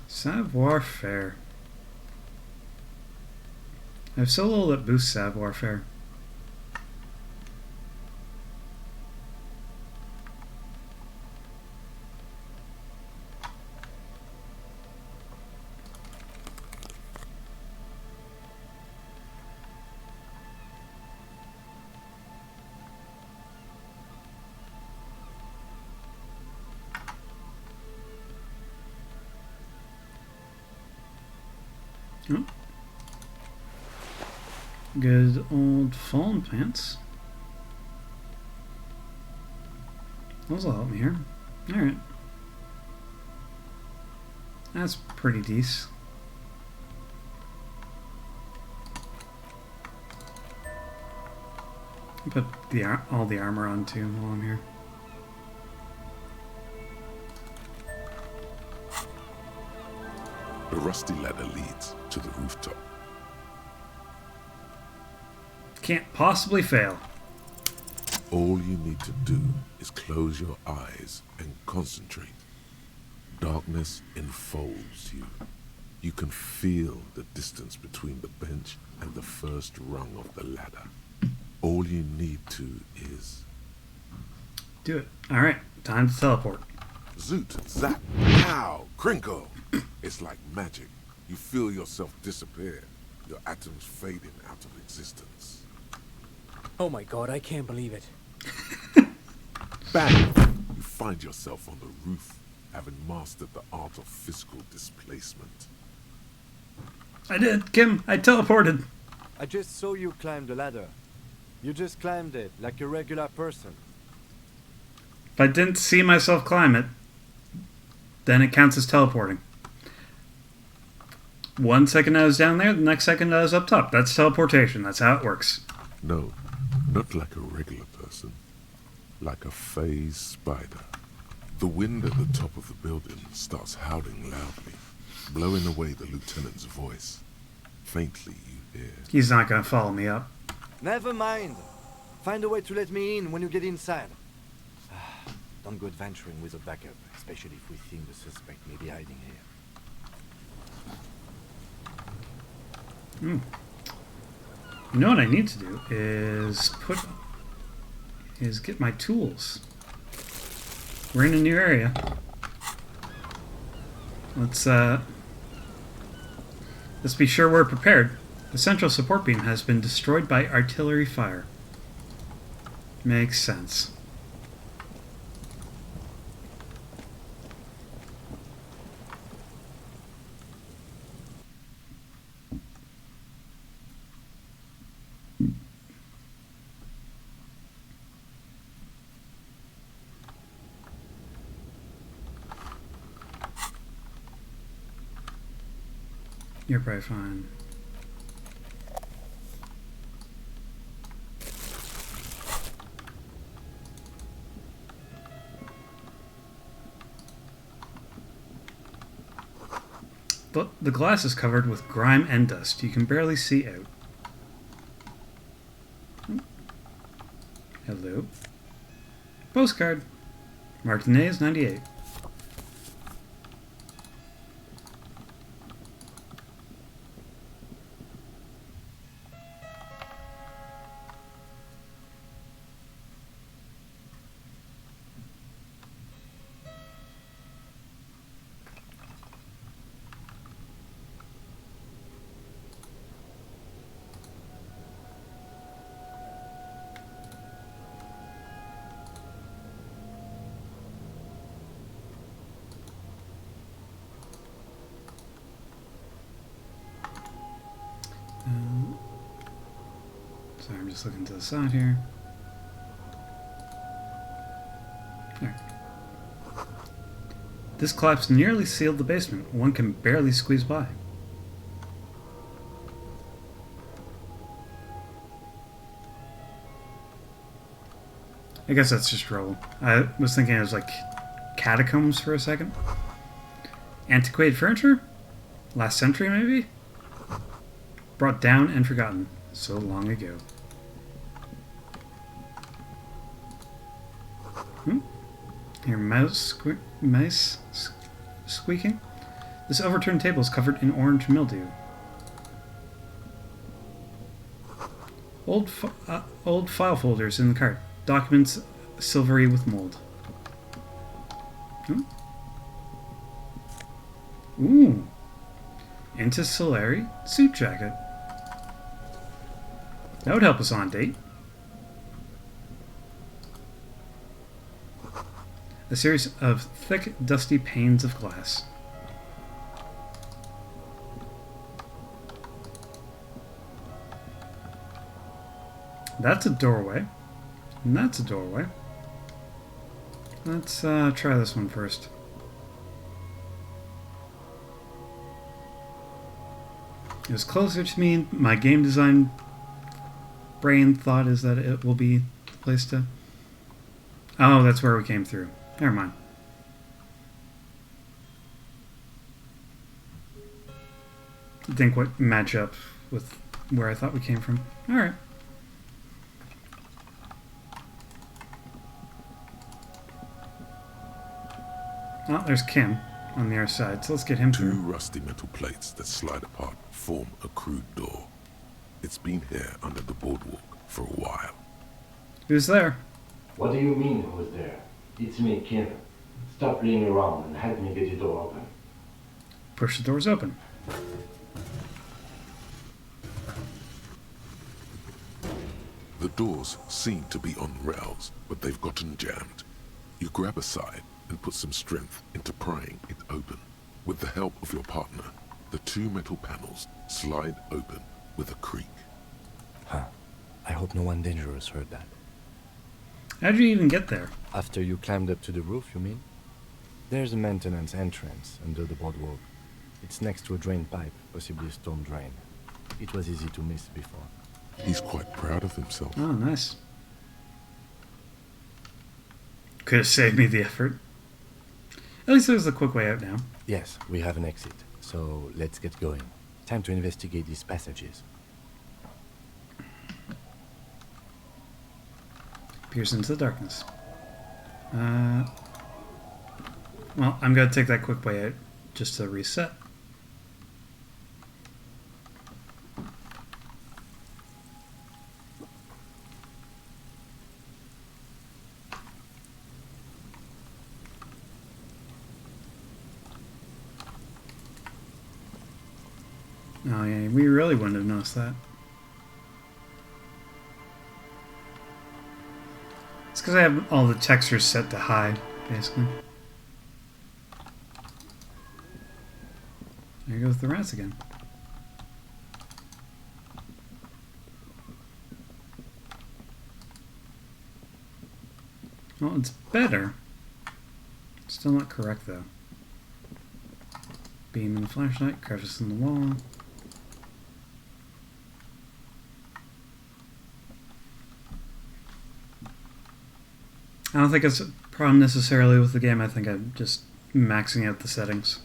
Savoir-faire. I have so little that boosts savoir-faire. Oh. Good old fallen pants. Those will help me here. Alright. That's pretty decent. Put all the armor on too while I'm here. The rusty ladder leads to the rooftop. Can't possibly fail. All you need to do is close your eyes and concentrate. Darkness enfolds you. You can feel the distance between the bench and the first rung of the ladder. All you need to is... do it. Alright, time to teleport. Zoot, zap, pow, crinkle. It's like magic. You feel yourself disappear, your atoms fading out of existence. Oh my god, I can't believe it. Bang! You find yourself on the roof, having mastered the art of physical displacement. I did, Kim. I teleported. I just saw you climb the ladder. You just climbed it like a regular person. If I didn't see myself climb it, then it counts as teleporting. 1 second I was down there, the next second I was up top. That's teleportation. That's how it works. No, not like a regular person. Like a phased spider. The wind at the top of the building starts howling loudly, blowing away the lieutenant's voice. Faintly you hear... He's not going to follow me up. Never mind. Find a way to let me in when you get inside. Don't go adventuring with a backup, especially if we think the suspect may be hiding here. You know what I need to do is get my tools. We're in a new area. let's be sure we're prepared. The central support beam has been destroyed by artillery fire. Makes sense. You're probably fine. But the glass is covered with grime and dust. You can barely see out. Hello. Postcard. Martinez 98. Sorry, I'm just looking to the side here. There. This collapse nearly sealed the basement. One can barely squeeze by. I guess that's just rubble. I was thinking it was like catacombs for a second. Antiquated furniture? Last century, maybe? Brought down and forgotten so long ago. Hear mice squeaking? This overturned table is covered in orange mildew. Old file folders in the cart. Documents silvery with mold. Ooh. Into Solari suit jacket. That would help us on a date. A series of thick, dusty panes of glass. That's a doorway. And that's a doorway. Let's try this one first. It was closer to me. My game design brain thought is that it will be the place to... Oh, that's where we came through. Never mind. I think what match up with where I thought we came from. Alright. Oh, there's Kim on the other side, so let's get him through. Two rusty metal plates that slide apart form a crude door. It's been here under the boardwalk for a while. Who's there? What do you mean, who's there? It's me, Kim. Stop playing around and help me get the door open. Push the doors open. The doors seem to be on rails, but they've gotten jammed. You grab a side and put some strength into prying it open. With the help of your partner, the two metal panels slide open with a creak. Huh. I hope no one dangerous heard that. How'd you even get there? After you climbed up to the roof, you mean? There's a maintenance entrance under the boardwalk. It's next to a drain pipe, possibly a storm drain. It was easy to miss before. He's quite proud of himself. Oh, nice. Could have saved me the effort. At least there's a quick way out now. Yes, we have an exit, so let's get going. Time to investigate these passages. Peers into the darkness. Well, I'm going to take that quick way out just to reset. Oh yeah, we really wouldn't have noticed that. It's because I have all the textures set to high, basically. There goes the rats again. Well, it's better. Still not correct, though. Beam in the flashlight, crevice in the wall. I don't think it's a problem necessarily with the game. I think I'm just maxing out the settings.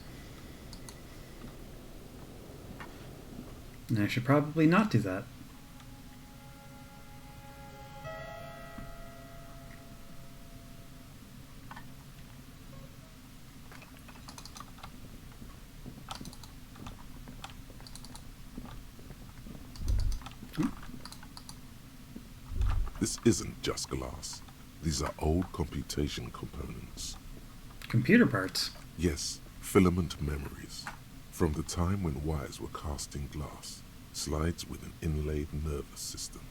And I should probably not do that. This isn't just glass. These are old computation components. Computer parts? Yes, filament memories. From the time when wires were cast in glass, slides with an inlaid nervous system.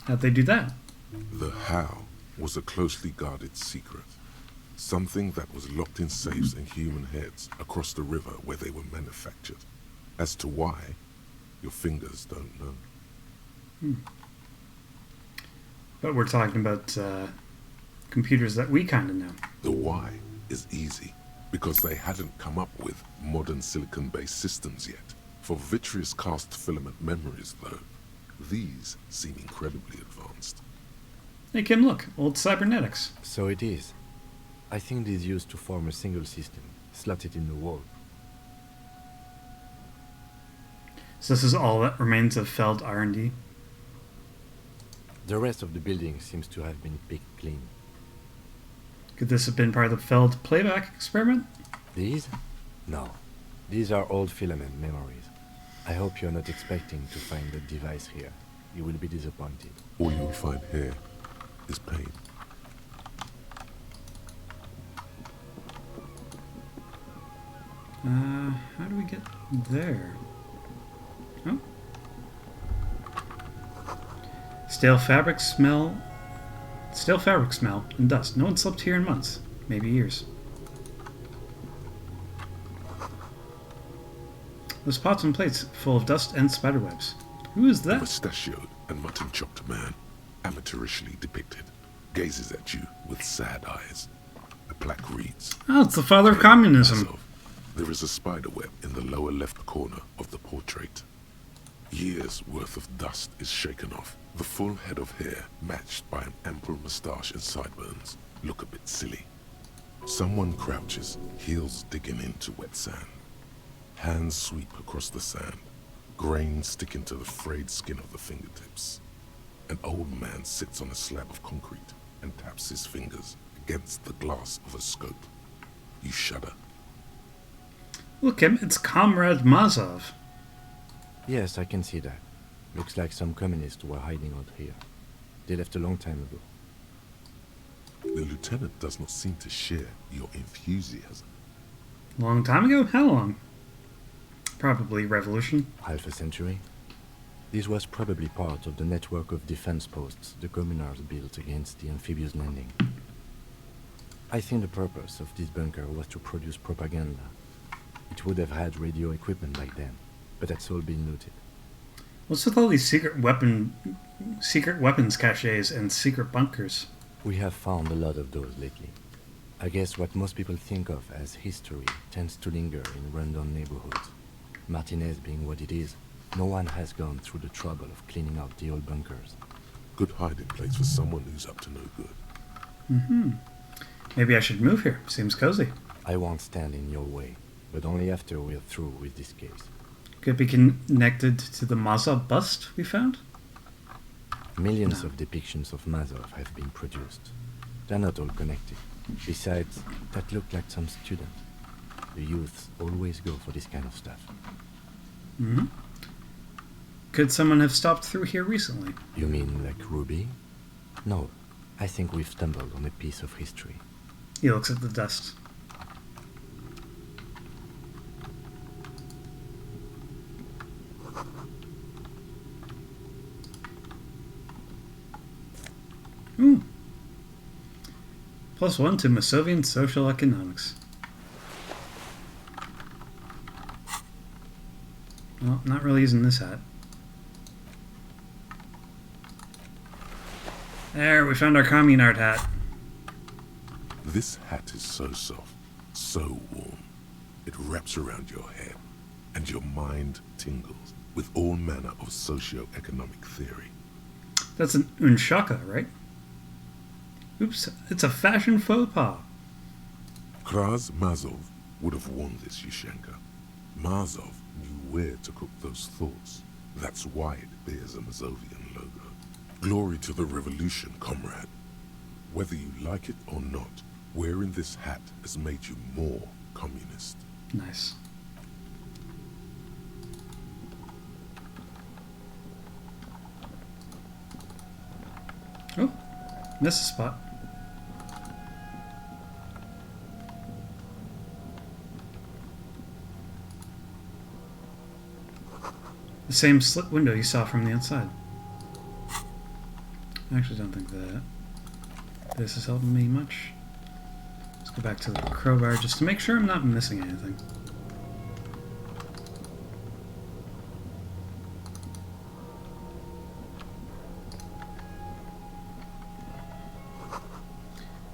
How'd they do that? The how was a closely guarded secret. Something that was locked in safes in human heads across the river where they were manufactured. As to why, your fingers don't know. But we're talking about computers that we kind of know. The why is easy, because they hadn't come up with modern silicon-based systems yet. For vitreous cast filament memories, though, these seem incredibly advanced. Hey Kim, look, old cybernetics. So it is. I think it is used to form a single system, slotted in the wall. So this is all that remains of Feld R&D? The rest of the building seems to have been picked clean. Could this have been part of the Feld playback experiment? These? No. These are old filament memories. I hope you're not expecting to find the device here. You will be disappointed. All you'll find here is pain. How do we get there? Oh. Stale fabric smell and dust. No one slept here in months, maybe years. Those pots and plates full of dust and spiderwebs. Who is A that? mustachioed and mutton-chopped man, amateurishly depicted, gazes at you with sad eyes. The plaque reads, Oh, it's the father of communism. There is a spiderweb in the lower left corner of the portrait. Years' worth of dust is shaken off. The full head of hair, matched by an ample moustache and sideburns, look a bit silly. Someone crouches, heels digging into wet sand. Hands sweep across the sand, grains sticking to the frayed skin of the fingertips. An old man sits on a slab of concrete and taps his fingers against the glass of a scope. You shudder. Look, Kim, it's Comrade Mazov. Yes, I can see that. Looks like some communists were hiding out here. They left a long time ago. The lieutenant does not seem to share your enthusiasm. Long time ago? How long? Probably revolution. Half a century? This was probably part of the network of defense posts the communards built against the amphibious landing. I think the purpose of this bunker was to produce propaganda. It would have had radio equipment back then, but that's all been looted. What's with all these secret weapons caches and secret bunkers? We have found a lot of those lately. I guess what most people think of as history tends to linger in rundown neighborhoods. Martinez being what it is, no one has gone through the trouble of cleaning out the old bunkers. Good hiding place for someone who's up to no good. Mm-hmm. Maybe I should move here. Seems cozy. I won't stand in your way, but only after we're through with this case. Could be connected to the Mazov bust we found? Millions of depictions of Mazov have been produced. They're not all connected. Besides, that looked like some student. The youths always go for this kind of stuff. Mm-hmm. Could someone have stopped through here recently? You mean like Ruby? No, I think we've stumbled on a piece of history. He looks at the dust. Ooh. +1 to Masovian social economics. Well, not really using this hat. There, we found our communard hat. This hat is so soft, so warm. It wraps around your head, and your mind tingles with all manner of socio-economic theory. That's an unshaka, right? Oops, it's a fashion faux pas. Kraz Mazov would have worn this, Yushenka. Mazov knew where to cook those thoughts. That's why it bears a Mazovian logo. Glory to the revolution, comrade. Whether you like it or not, wearing this hat has made you more communist. Nice. Oh, missed a spot. The same slit window you saw from the outside. I actually don't think that this is helping me much. Let's go back to the crowbar just to make sure I'm not missing anything.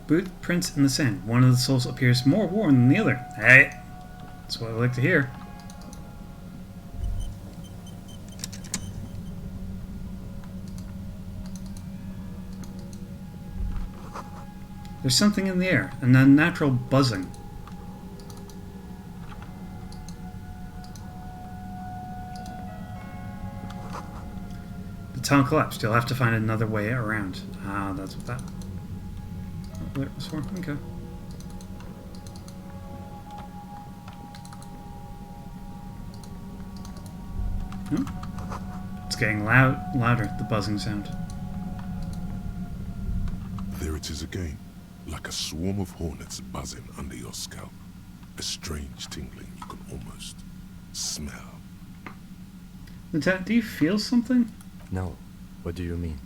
Boot prints in the sand. One of the soles appears more worn than the other. Hey, that's what I like to hear. There's something in the air, an unnatural buzzing. The tunnel collapsed. You'll have to find another way around. Ah, that's what that was for. Okay. It's getting louder, the buzzing sound. There it is again, like a swarm of hornets buzzing under your scalp. A strange tingling you can almost smell. Lieutenant, do you feel something? No. What do you mean?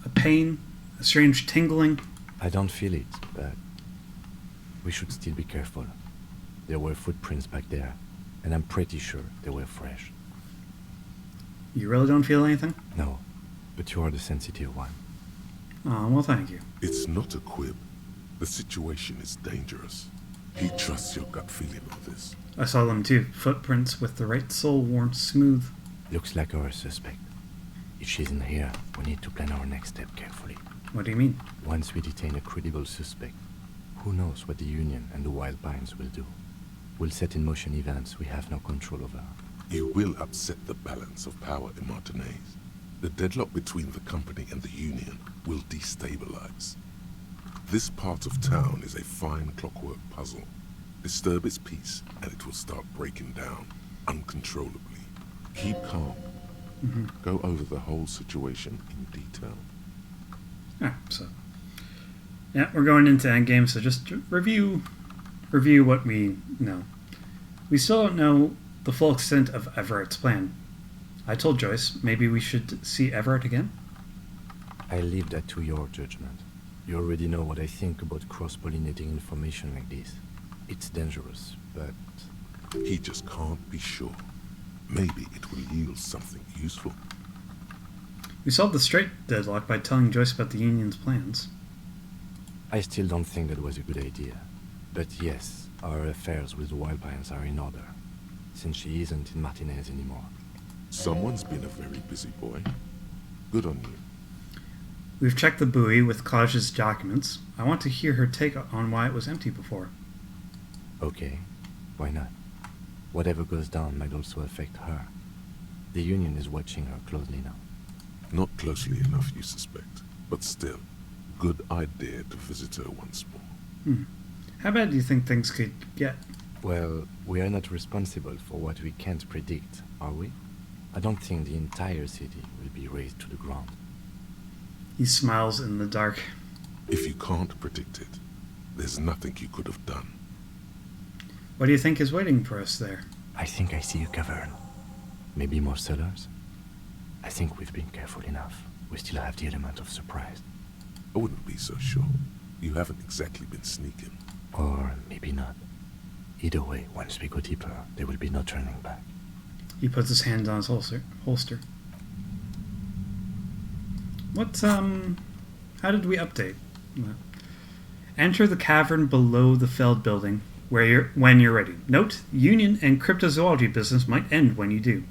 A pain? A strange tingling? I don't feel it, but we should still be careful. There were footprints back there, and I'm pretty sure they were fresh. You really don't feel anything? No, but you are the sensitive one. Oh, well, thank you. It's not a quib. The situation is dangerous. He trusts your gut feeling on this. I saw them too. Footprints with the right sole worn smooth. Looks like our suspect. If she's in here, we need to plan our next step carefully. What do you mean? Once we detain a credible suspect, who knows what the Union and the Wild Pines will do? We'll set in motion events we have no control over. You will upset the balance of power in Martinez. The deadlock between the company and the Union will destabilize. This part of town is a fine clockwork puzzle. Disturb its peace, and it will start breaking down uncontrollably. Keep calm. Go over the whole situation in detail. Yeah, we're going into endgame, so just review what we know. We still don't know the full extent of Everett's plan. I told Joyce maybe we should see Everett again. I leave that to your judgment. You already know what I think about cross-pollinating information like this. It's dangerous, but... He just can't be sure. Maybe it will yield something useful. We solved the straight deadlock by telling Joyce about the Union's plans. I still don't think that was a good idea. But yes, our affairs with the Wild Pines are in order, since she isn't in Martinez anymore. Someone's been a very busy boy. Good on you. We've checked the buoy with Collège's documents. I want to hear her take on why it was empty before. Okay, why not? Whatever goes down might also affect her. The Union is watching her closely now. Not closely enough, you suspect. But still, good idea to visit her once more. How bad do you think things could get? Well, we are not responsible for what we can't predict, are we? I don't think the entire city will be razed to the ground. He smiles in the dark. If you can't predict it, there's nothing you could have done. What do you think is waiting for us there? I think I see a cavern. Maybe more cellars? I think we've been careful enough. we still have the element of surprise. I wouldn't be so sure. You haven't exactly been sneaking. Or maybe not. Either way, once we go deeper, there will be no turning back. He puts his hand on his holster. What, how did we update? Enter the cavern below the Feld building when you're ready. Note, Union and cryptozoology business might end when you do.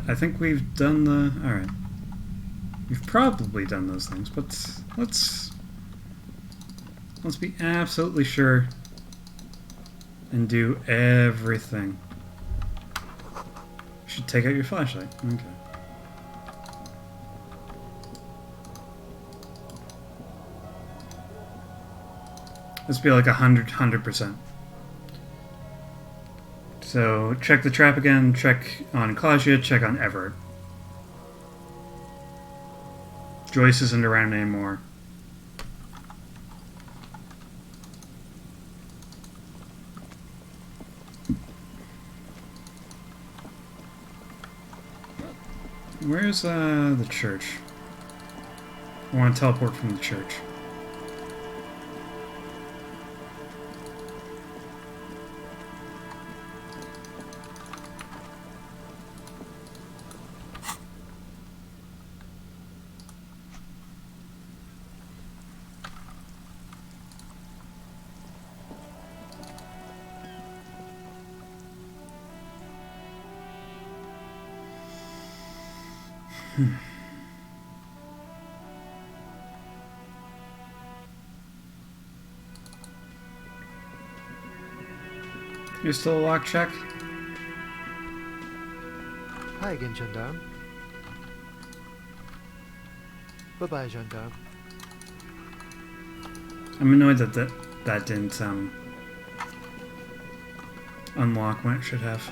I think we've done the... Alright. We've probably done those things, but let's be absolutely sure and do everything. You should take out your flashlight. Okay. Let's be like 100%. So, check the trap again, check on Claudia, check on Everett. Joyce isn't around anymore. Where's the church? I want to teleport from the church. You're still a lock check? Hi again, gendarme. Bye-bye, gendarme. I'm annoyed that that didn't unlock when it should have.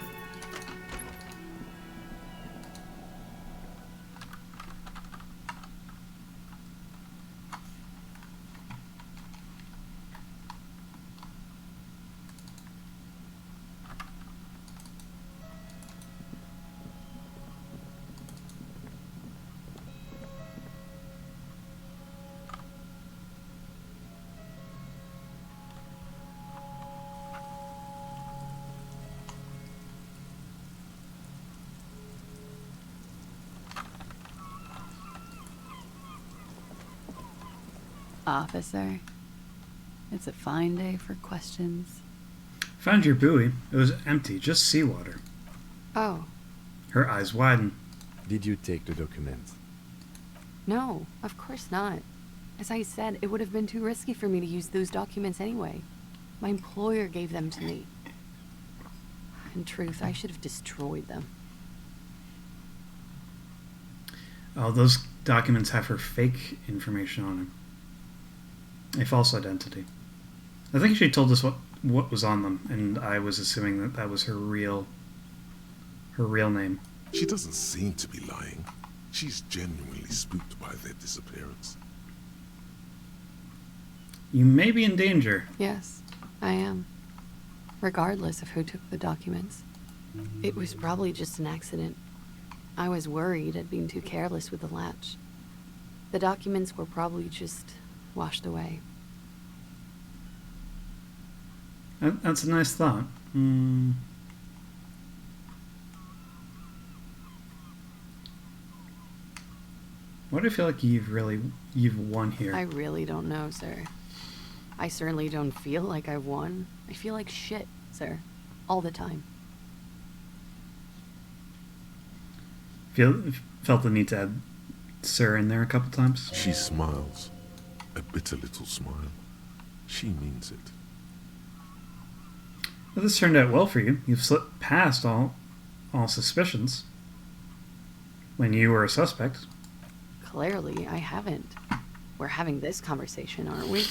Officer, it's a fine day for questions. Found your buoy. It was empty, just seawater. Oh. Her eyes widen. Did you take the documents? No, of course not. As I said, it would have been too risky for me to use those documents anyway. My employer gave them to me. In truth, I should have destroyed them. Oh, those documents have her fake information on them. A false identity. I think she told us what was on them, and I was assuming that that was her real name. She doesn't seem to be lying. She's genuinely spooked by their disappearance. You may be in danger. Yes, I am. Regardless of who took the documents. It was probably just an accident. I was worried I'd been too careless with the latch. The documents were probably just washed away. That's a nice thought. What do you feel like you've won here? I really don't know, sir. I certainly don't feel like I've won. I feel like shit, sir. All the time. Felt the need to add sir in there a couple times? She smiles. A bitter little smile. She means it. Well, this turned out well for you. You've slipped past all suspicions. When you were a suspect. Clearly, I haven't. We're having this conversation, aren't we?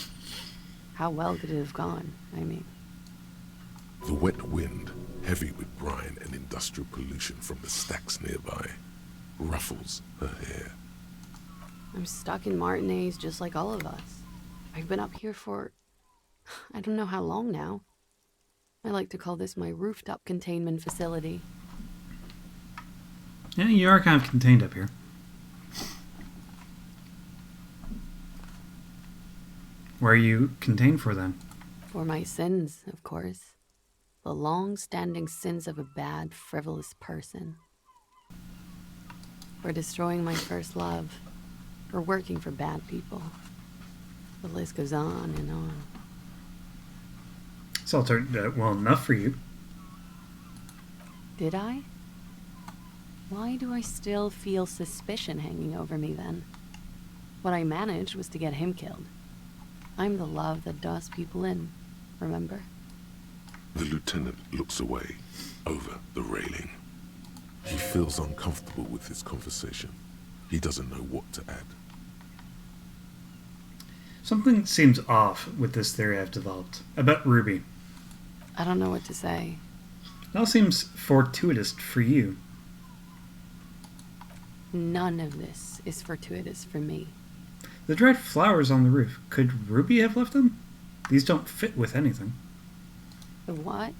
How well could it have gone, I mean? The wet wind, heavy with brine and industrial pollution from the stacks nearby, ruffles her hair. I'm stuck in Martinez just like all of us. I've been up here for... I don't know how long now. I like to call this my rooftop containment facility. Yeah, you are kind of contained up here. Where are you contained for then? For my sins, of course. The long-standing sins of a bad, frivolous person. For destroying my first love. For working for bad people. The list goes on and on. It's all turned out well enough for you. Did I? Why do I still feel suspicion hanging over me then? What I managed was to get him killed. I'm the love that does people in, remember? The lieutenant looks away, over the railing. He feels uncomfortable with this conversation. He doesn't know what to add. Something seems off with this theory I've developed about Ruby. I don't know what to say. It all seems fortuitous for you. None of this is fortuitous for me. The dried flowers on the roof. Could Ruby have left them? These don't fit with anything. The what?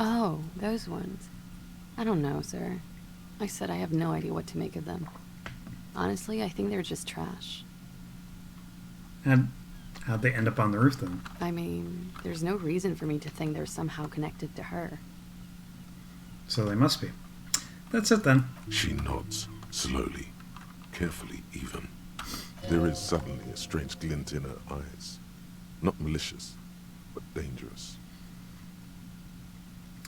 Oh, those ones. I don't know, sir. I said I have no idea what to make of them. Honestly, I think they're just trash. And how'd they end up on the roof then? I mean, there's no reason for me to think they're somehow connected to her. So they must be. That's it then. She nods, slowly, carefully even. There is suddenly a strange glint in her eyes. Not malicious, but dangerous.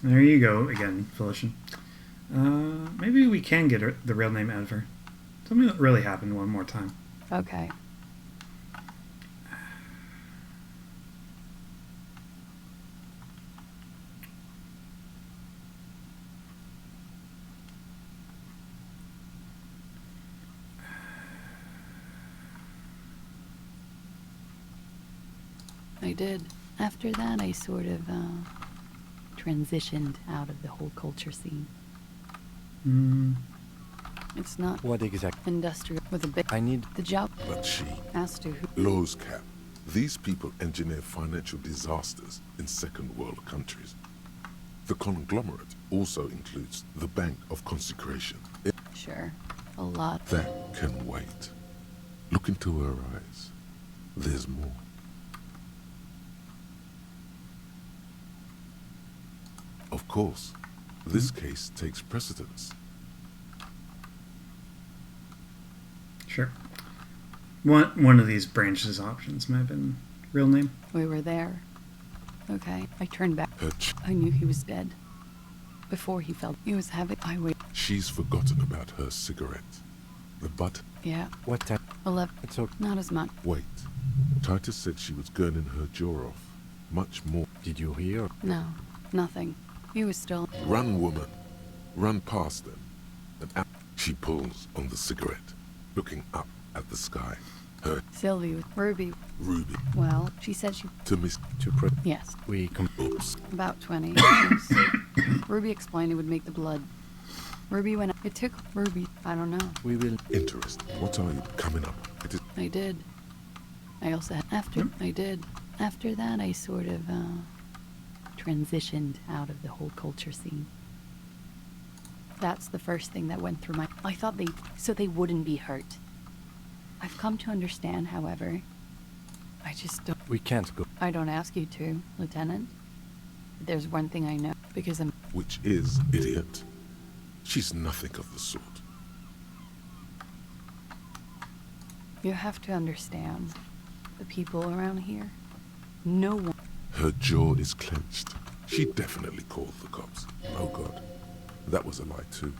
There you go again, Felician. Maybe we can get the real name out of her. Tell me what really happened one more time. Okay. I did. After that, I sort of, transitioned out of the whole culture scene. It's not What exactly? industrial with a big... I need... The job But she, as to who... Lowe's cap. These people engineer financial disasters in second world countries. The conglomerate also includes the Bank of Consecration. Sure. A lot. That can wait. Look into her eyes. There's more. Of course, this case takes precedence. Sure. One of these branches options might have been real name. We were there. Okay. I turned back. Her I knew he was dead. Before he fell. He was having... I wait. She's forgotten about her cigarette. The butt. Yeah. What time? 11. It's okay. Not as much. Wait. Titus said she was gurning her jaw off. Much more. Did you hear? No. Nothing. He was still... Run, woman. Run past them. And out. She pulls on the cigarette, looking up at the sky. Her... Sylvie. Ruby. Ruby. Well, she said she... To Miss... Yes. We come... Oops. About 20. Yes. Ruby explained it would make the blood. Ruby went... It took Ruby... I don't know. We will... Interesting. What are you coming up? It is... I did. I also had... After... I did. After that, I sort of, transitioned out of the whole culture scene. That's the first thing that went through my... I thought they... So they wouldn't be hurt. I've come to understand, however. I just don't... We can't go. I don't ask you to, Lieutenant. But there's one thing I know, because I'm... Which is, idiot. She's nothing of the sort. You have to understand. The people around here. No one... Her jaw is clenched. She definitely called the cops. Oh God. That was a lie too.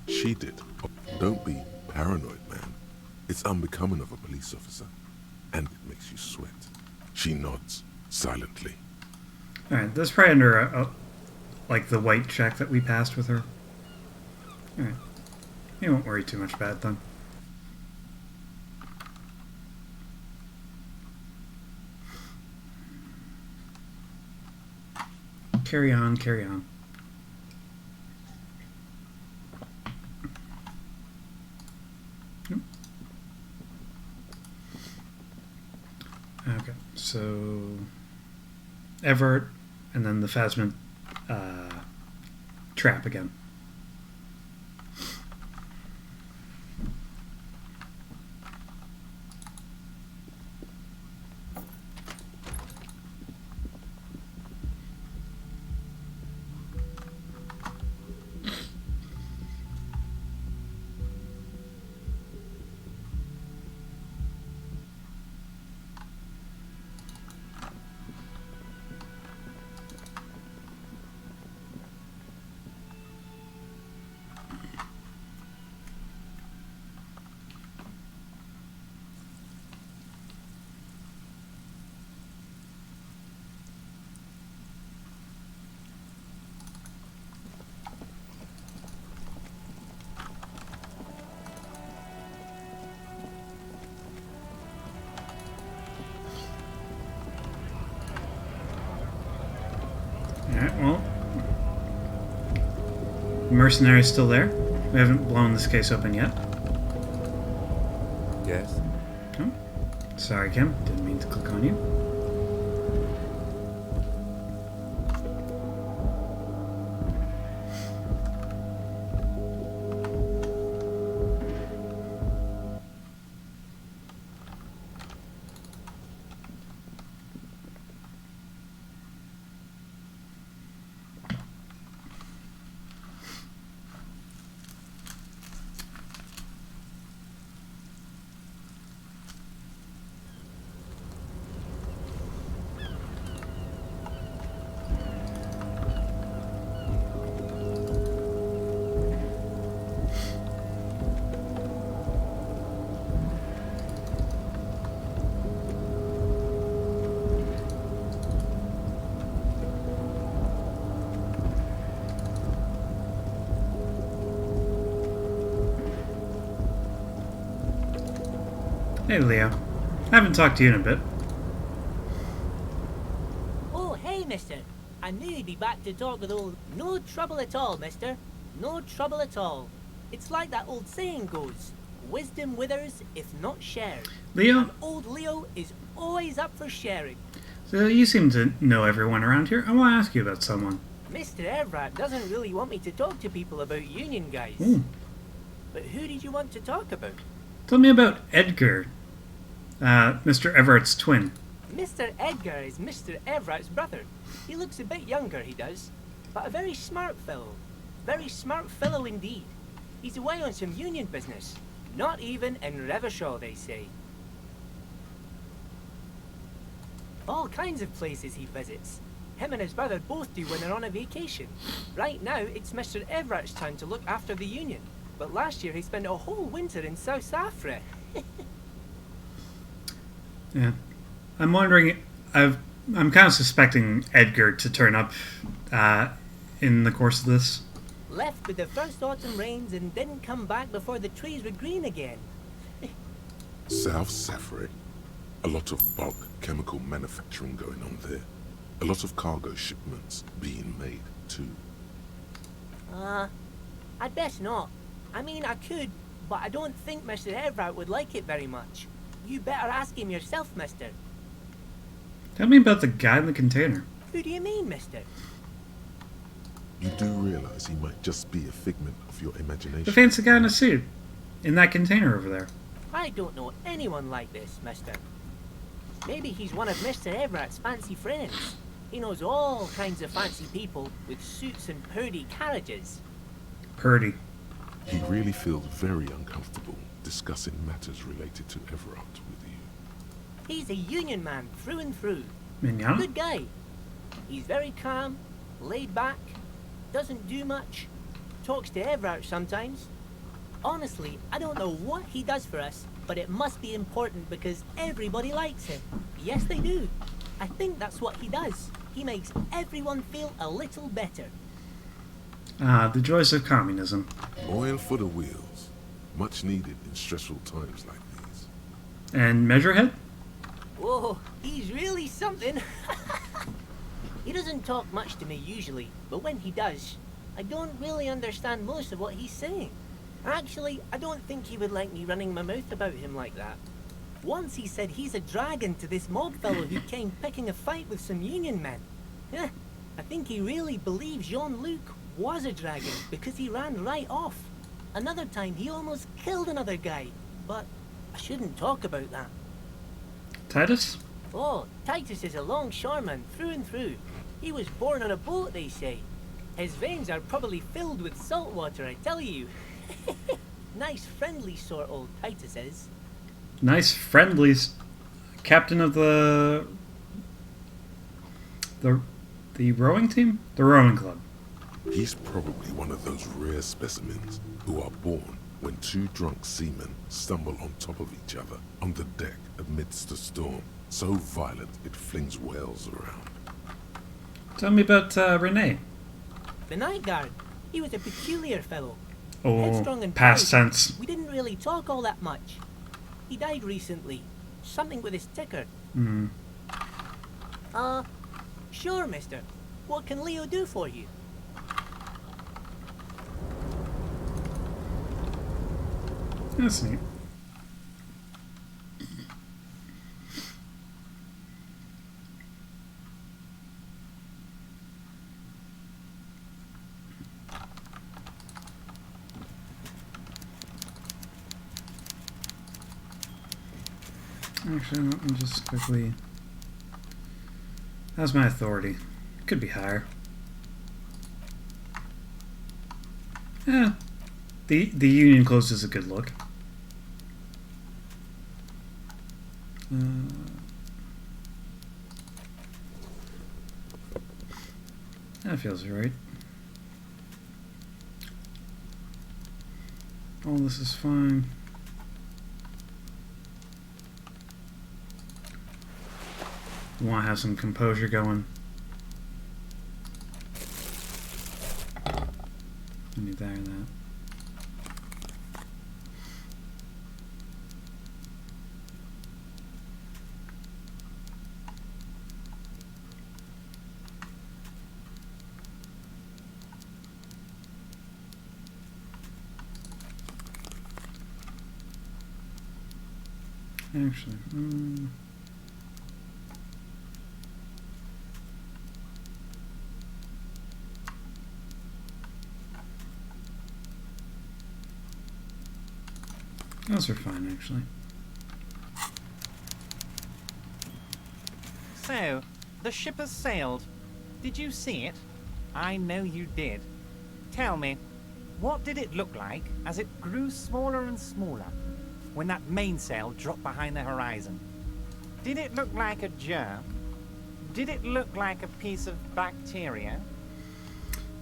She did. Oh, don't be paranoid, man. It's unbecoming of a police officer. And it makes you sweat. She nods, silently. Alright, that's probably under, like, the white check that we passed with her. Alright. You won't worry too much about it then. Carry on, carry on. Okay, so Everett and then the Phasma trap again. Alright, well. The mercenary's still there. We haven't blown this case open yet. Yes? Oh. Sorry, Kim. Didn't mean to click on you. Hey, Leo. I haven't talked to you in a bit. Oh, hey, mister. I knew you'd be back to talk with old... No trouble at all, mister. No trouble at all. It's like that old saying goes. Wisdom withers if not shared. Leo? And old Leo is always up for sharing. So you seem to know everyone around here. I want to ask you about someone. Mr. Everett doesn't really want me to talk to people about union guys. Ooh. But who did you want to talk about? Tell me about Edgar. Mr. Everett's twin. Mr. Edgar is Mr. Everett's brother. He looks a bit younger, he does. But a very smart fellow. Very smart fellow indeed. He's away on some union business. Not even in Revershaw, they say. All kinds of places he visits. Him and his brother both do when they're on a vacation. Right now, it's Mr. Everett's turn to look after the union. But last year he spent a whole winter in South Africa. Yeah. I'm wondering... I'm kind of suspecting Edgar to turn up in the course of this. Left with the first autumn rains and didn't come back before the trees were green again. South Safari. A lot of bulk chemical manufacturing going on there. A lot of cargo shipments being made, too. I'd best not. I mean, I could, but I don't think Mr. Everett would like it very much. You better ask him yourself, mister. Tell me about the guy in the container. Who do you mean, mister? You do realize he might just be a figment of your imagination. The fancy guy in a suit. In that container over there. I don't know anyone like this, mister. Maybe he's one of Mr. Everett's fancy friends. He knows all kinds of fancy people with suits and purdy carriages. Purdy. He really feels very uncomfortable discussing matters related to Everett with you. He's a union man through and through. Mignon? Good guy. He's very calm, laid back, doesn't do much, talks to Everett sometimes. Honestly, I don't know what he does for us, but it must be important because everybody likes him. Yes, they do. I think that's what he does. He makes everyone feel a little better. Ah, the joys of communism. Oil for the wheels. Much needed in stressful times like these. And Measurehead? Whoa, he's really something. He doesn't talk much to me usually, but when he does, I don't really understand most of what he's saying. Actually, I don't think he would like me running my mouth about him like that. Once he said he's a dragon to this mob fellow who came picking a fight with some union men. think he really believes Jean-Luc was a dragon because he ran right off. Another time he almost killed another guy, but I shouldn't talk about that. Titus? Oh, Titus is a longshoreman through and through. He was born on a boat, they say. His veins are probably filled with salt water, I tell you. Nice, friendly sort, old Titus is. Nice, friendly captain of the rowing team? The rowing club. He's probably one of those rare specimens who are born when two drunk seamen stumble on top of each other on the deck amidst a storm so violent it flings whales around. Tell me about Renee. The night guard. He was a peculiar fellow. Oh, Headstrong and past proud. tense. We didn't really talk all that much. He died recently. Something with his ticker. Hmm. Sure, mister. What can Leo do for you? That's neat. Actually, let me just quickly... How's my authority? Could be higher. Yeah. The Union Close is a good look. That feels right. All this is fine. Want to have some composure going. I need that and that. Actually, those are fine, actually. So, the ship has sailed. Did you see it? I know you did. Tell me, what did it look like as it grew smaller and smaller when that mainsail dropped behind the horizon? Did it look like a germ? Did it look like a piece of bacteria?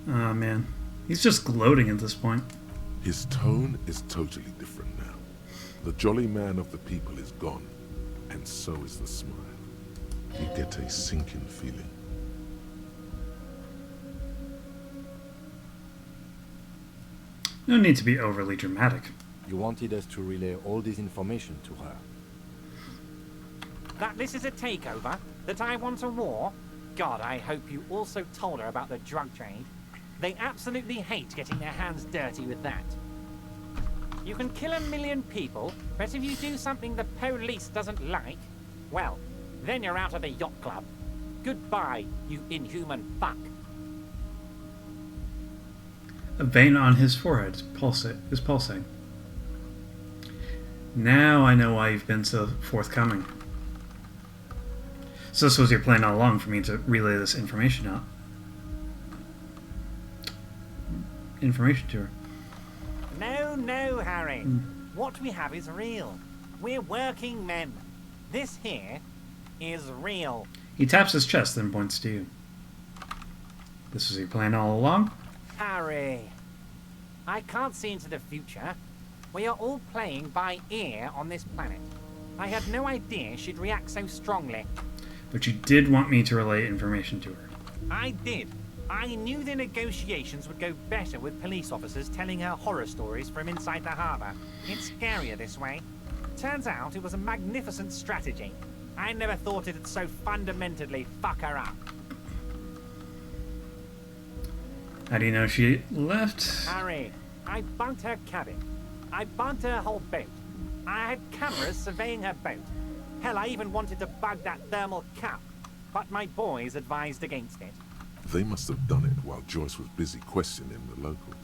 Oh man, he's just gloating at this point. His tone is totally different now. The jolly man of the people is gone, and so is the smile. You get a sinking feeling. No need to be overly dramatic. You wanted us to relay all this information to her. That this is a takeover? That I want a war? God, I hope you also told her about the drug trade. They absolutely hate getting their hands dirty with that. You can kill 1 million people, but if you do something the police doesn't like, well, then you're out of the yacht club. Goodbye, you inhuman fuck. A vein on his forehead is pulsing. Now I know why you've been so forthcoming. So this was your plan all along, for me to relay this information to her. No, Harry. What we have is real. We're working men. This here is real. He taps his chest, then points to you. This was your plan all along? Harry, I can't see into the future. We are all playing by ear on this planet. I had no idea she'd react so strongly. But you did want me to relay information to her. I did. I knew the negotiations would go better with police officers telling her horror stories from inside the harbour. It's scarier this way. Turns out it was a magnificent strategy. I never thought it'd so fundamentally fuck her up. How do you know she left? Harry, I bunked her cabin. I bunked her whole boat. I had cameras surveying her boat. Hell, I even wanted to bug that thermal cap, but my boys advised against it. They must have done it while Joyce was busy questioning the locals.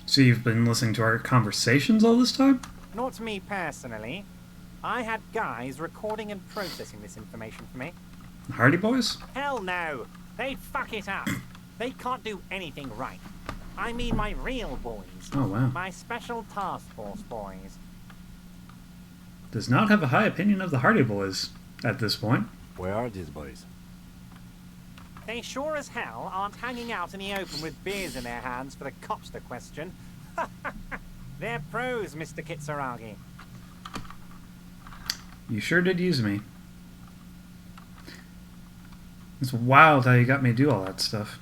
So you've been listening to our conversations all this time? Not me personally. I had guys recording and processing this information for me. Hardy Boys? Hell no! They'd fuck it up. They can't do anything right. I mean my real boys. Oh, wow. My special task force boys. Does not have a high opinion of the Hardy Boys at this point. Where are these boys? They sure as hell aren't hanging out in the open with beers in their hands for the cops to question. They're pros, Mr. Kitsuragi. You sure did use me. It's wild how you got me to do all that stuff.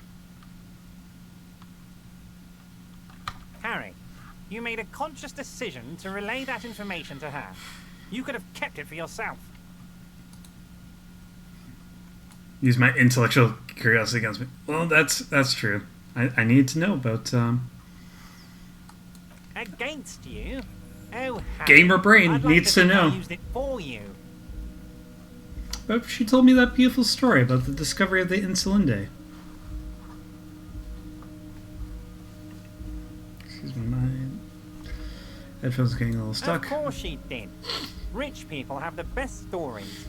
Harry, you made a conscious decision to relay that information to her. You could have kept it for yourself. Use my intellectual curiosity against me. Well, that's true. I need to know about Against you? Oh, Harry, gamer brain I'd like needs to to think I know. used it for you. But she told me that beautiful story about the discovery of the Insulinde. Excuse me, my headphones are getting a little stuck. Of course she did. Rich people have the best stories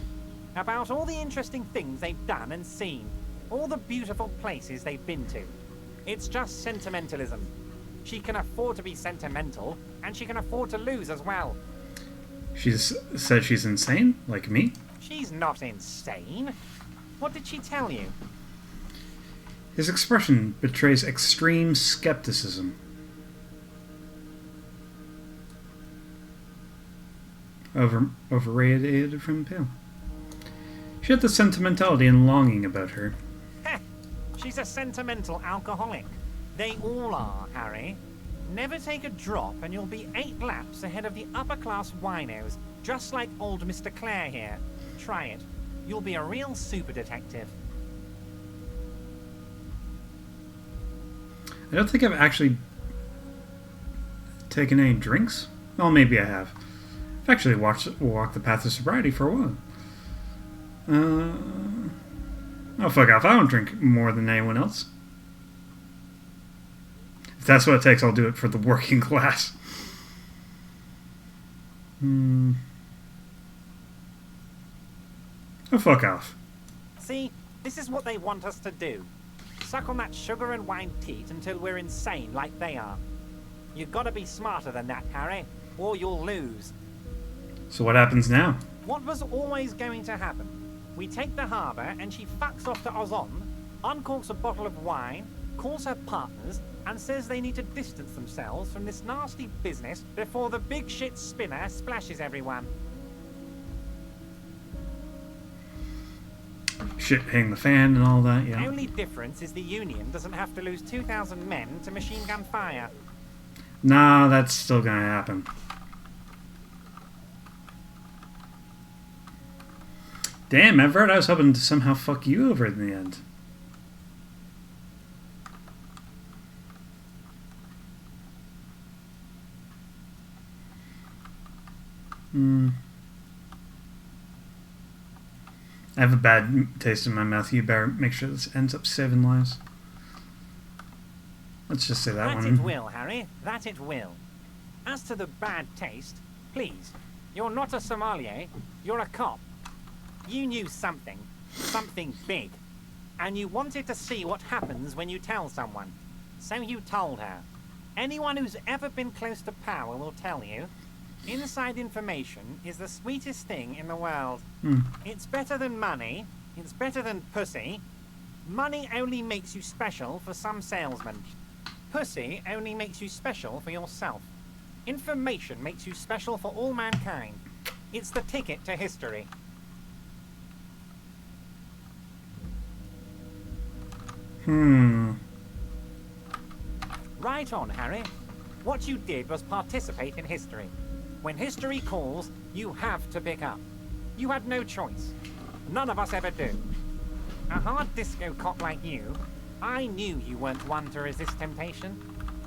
about all the interesting things they've done and seen, all the beautiful places they've been to. It's just sentimentalism. She can afford to be sentimental, and she can afford to lose as well. She's said she's insane, like me. She's not insane. What did she tell you? His expression betrays extreme skepticism. Overrated from Pale. She had the sentimentality and longing about her. Heh, she's a sentimental alcoholic. They all are, Harry. Never take a drop and you'll be 8 laps ahead of the upper-class winos, just like old Mr. Clare here. Try it. You'll be a real super detective. I don't think I've actually taken any drinks. Well, maybe I have. I've actually walked the path of sobriety for a while. Oh, fuck off. I don't drink more than anyone else. If that's what it takes, I'll do it for the working class. Oh, fuck off. See, this is what they want us to do. Suck on that sugar and wine teat until we're insane like they are. You've got to be smarter than that, Harry, or you'll lose. So what happens now? What was always going to happen? We take the harbour and she fucks off to Ozon, uncorks a bottle of wine, calls her partners, and says they need to distance themselves from this nasty business before the big shit spinner splashes everyone. Shit hitting the fan and all that, yeah. The only difference is the Union doesn't have to lose 2,000 men to machine gun fire. Nah, that's still gonna happen. Damn, Everett, I was hoping to somehow fuck you over in the end. I have a bad taste in my mouth. You better make sure this ends up 7 lives. Let's just say that one. That it will, Harry. That it will. As to the bad taste, please, you're not a sommelier. You're a cop. You knew something. Something big. And you wanted to see what happens when you tell someone. So you told her. Anyone who's ever been close to power will tell you. Inside information is the sweetest thing in the world. It's better than money. It's better than pussy. Money only makes you special for some salesmen. Pussy only makes you special for yourself. Information makes you special for all mankind. It's the ticket to history. Right on, Harry. What you did was participate in history. When history calls, you have to pick up. You had no choice. None of us ever do. A hard disco cop like you, I knew you weren't one to resist temptation.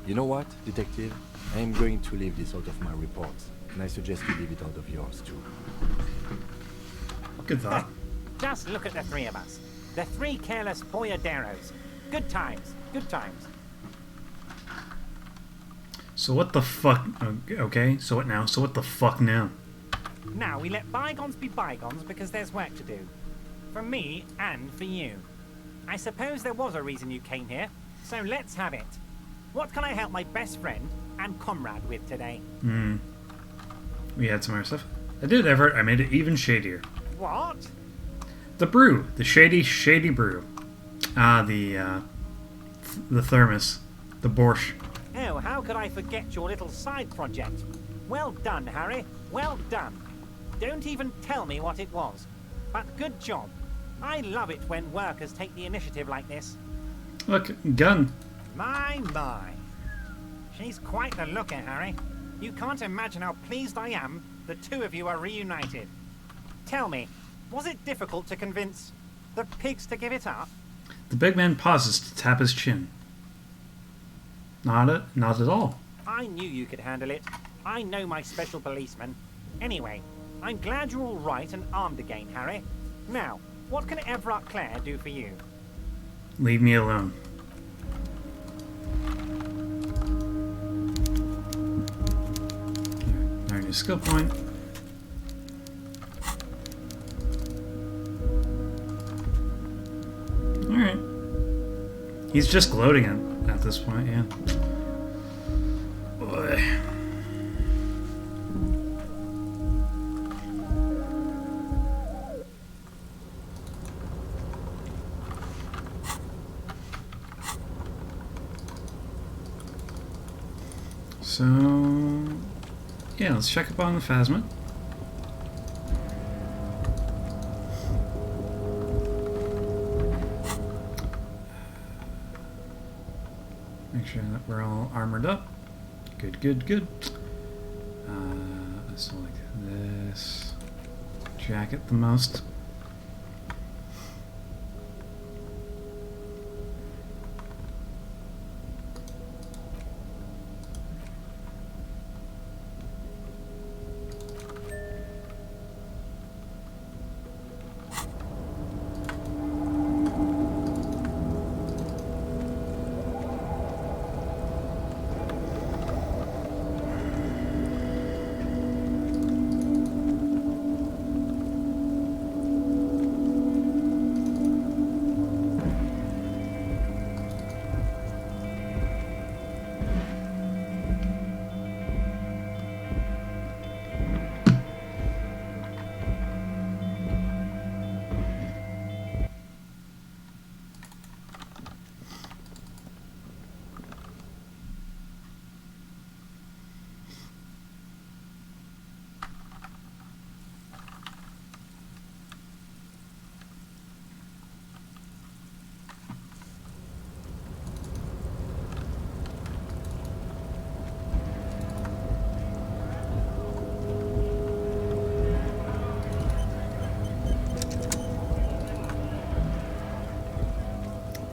You know what, detective? I am going to leave this out of my reports, and I suggest you leave it out of yours too. Good thought. Just look at the 3 of us. The 3 careless boyaderos. Good times, good times. So what the fuck? Okay, so what now? So what the fuck now? Now we let bygones be bygones because there's work to do. For me and for you. I suppose there was a reason you came here, so let's have it. What can I help my best friend and comrade with today? We had some more stuff. I did Everett. I made it even shadier. What? The brew. The shady brew. The thermos. The borscht. Oh, how could I forget your little side project? Well done, Harry. Well done. Don't even tell me what it was. But good job. I love it when workers take the initiative like this. Look, gun. My. She's quite the looker, Harry. You can't imagine how pleased I am the two of you are reunited. Tell me, was it difficult to convince the pigs to give it up? The big man pauses to tap his chin. Not at all. I knew you could handle it. I know my special policeman. Anyway, I'm glad you're all right and armed again, Harry. Now, what can Everard Clare do for you? Leave me alone. There, new skill point. Alright. He's just gloating at this point, yeah. Boy. So, yeah, let's check up on the phasma. Make sure that we're all armored up. Good. So like this. Jacket the most.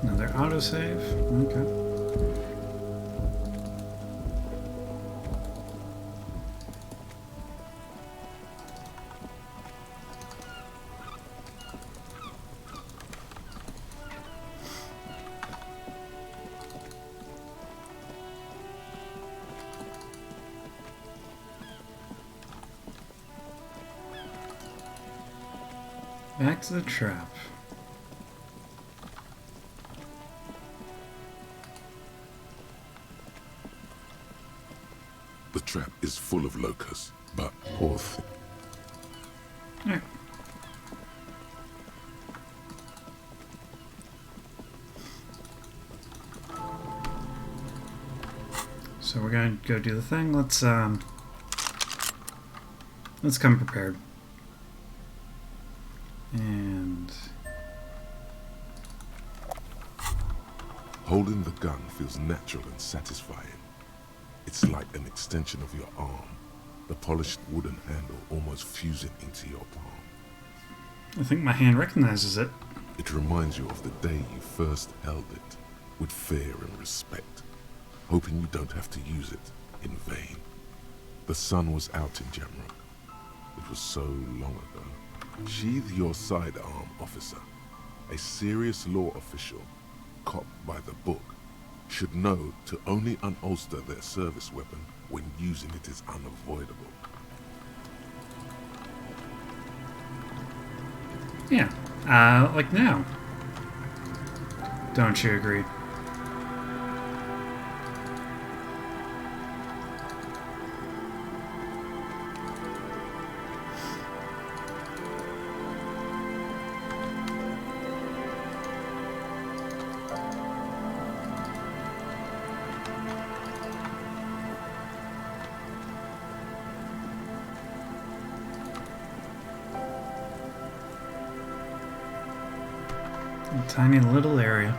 Another autosave. Okay. Back to the trap. The trap is full of locusts, but poor thing. Alright. So we're gonna go do the thing. Let's come prepared. And Holding the gun feels natural and satisfying. It's like an extension of your arm, the polished wooden handle almost fusing into your palm. I think my hand recognizes it. It reminds you of the day you first held it, with fear and respect, hoping you don't have to use it in vain. The sun was out in Jamrock. It was so long ago. Sheathe your sidearm, officer. A serious law official, cop by the book, should know to only unholster their service weapon when using it is unavoidable. Yeah, like now. Don't you agree? A tiny little area.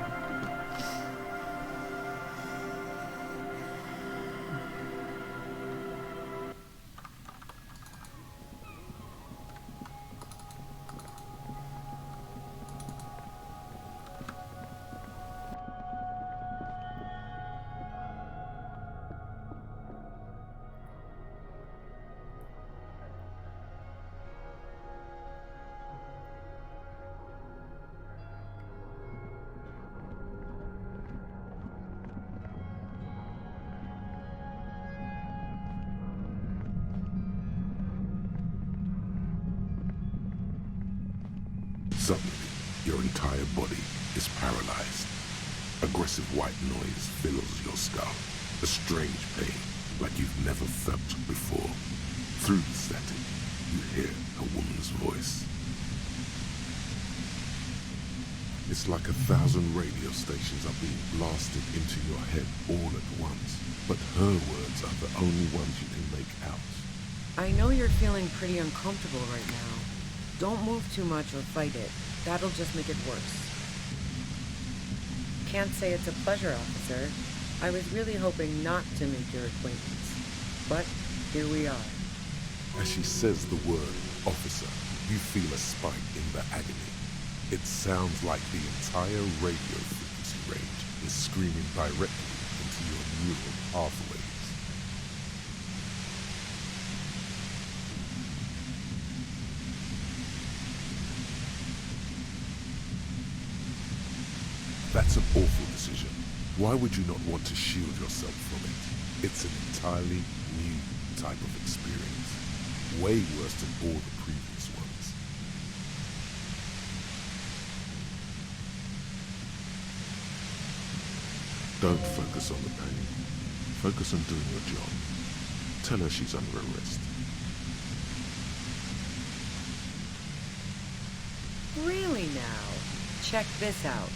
Suddenly, your entire body is paralyzed. Aggressive white noise fills your skull. A strange pain, like you've never felt before. Through the static, you hear a woman's voice. It's like 1,000 radio stations are being blasted into your head all at once. But her words are the only ones you can make out. I know you're feeling pretty uncomfortable right now. Don't move too much or fight it. That'll just make it worse. Can't say it's a pleasure, officer. I was really hoping not to make your acquaintance. But here we are. As she says the word officer, you feel a spike in the agony. It sounds like the entire radio frequency range is screaming directly into your neural pathways. That's an awful decision. Why would you not want to shield yourself from it? It's an entirely new type of experience. Way worse than all the previous ones. Don't focus on the pain. Focus on doing your job. Tell her she's under arrest. Really now? Check this out.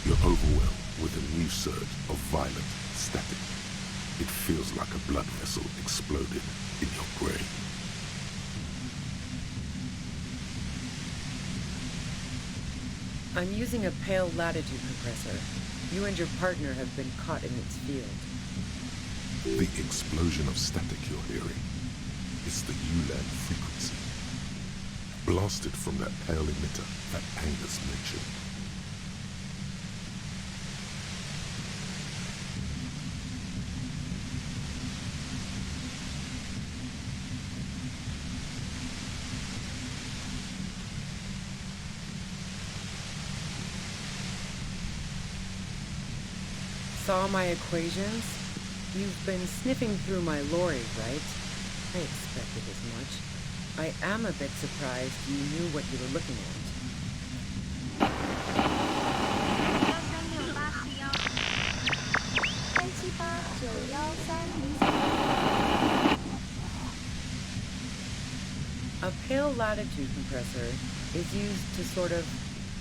You're overwhelmed with a new surge of violent static. It feels like a blood vessel exploded in your brain. I'm using a pale latitude compressor. You and your partner have been caught in its field. The explosion of static you're hearing is the ULAN frequency, blasted from that pale emitter that Angus mentioned. Saw my equations? You've been sniffing through my lorry, right? I expected as much. I am a bit surprised you knew what you were looking at. A pale latitude compressor is used to sort of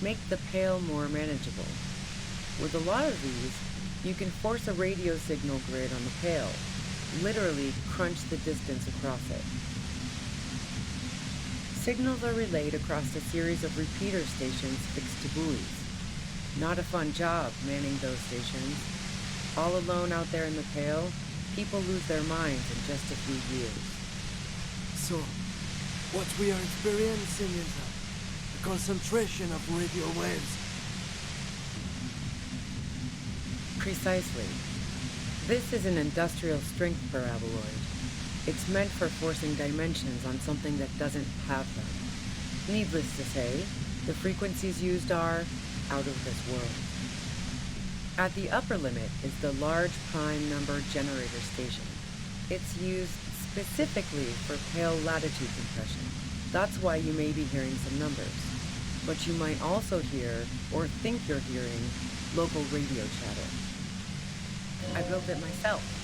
make the pale more manageable. With a lot of these, you can force a radio signal grid on the pale, literally crunch the distance across it. Signals are relayed across a series of repeater stations fixed to buoys. Not a fun job manning those stations. All alone out there in the pale, people lose their minds in just a few years. So, what we are experiencing is a concentration of radio waves. Precisely. This is an industrial strength paraboloid. It's meant for forcing dimensions on something that doesn't have them. Needless to say, the frequencies used are out of this world. At the upper limit is the large prime number generator station. It's used specifically for pale latitude compression. That's why you may be hearing some numbers. But you might also hear, or think you're hearing, local radio chatter. I built it myself.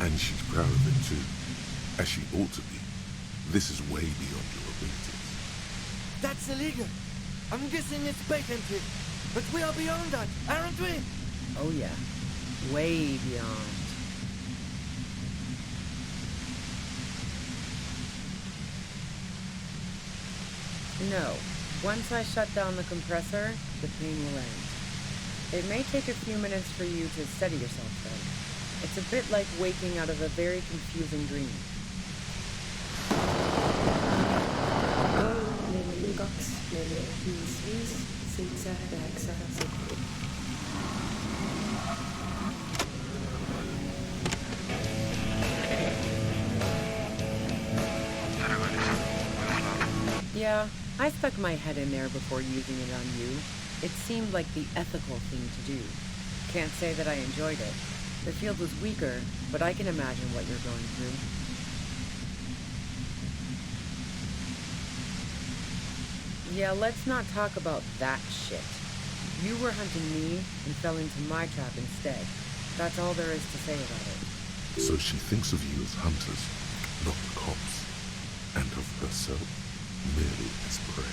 And she's proud of it too, as she ought to be. This is way beyond your abilities. That's illegal. I'm guessing it's patented. But we are beyond that, aren't we? Oh yeah, way beyond. No, once I shut down the compressor, the pain will end. It may take a few minutes for you to steady yourself though. It's a bit like waking out of a very confusing dream. Yeah, I stuck my head in there before using it on you. It seemed like the ethical thing to do. Can't say that I enjoyed it. The field was weaker, but I can imagine what you're going through. Yeah, let's not talk about that shit. You were hunting me and fell into my trap instead. That's all there is to say about it. So she thinks of you as hunters, not cops, and of herself merely as prey.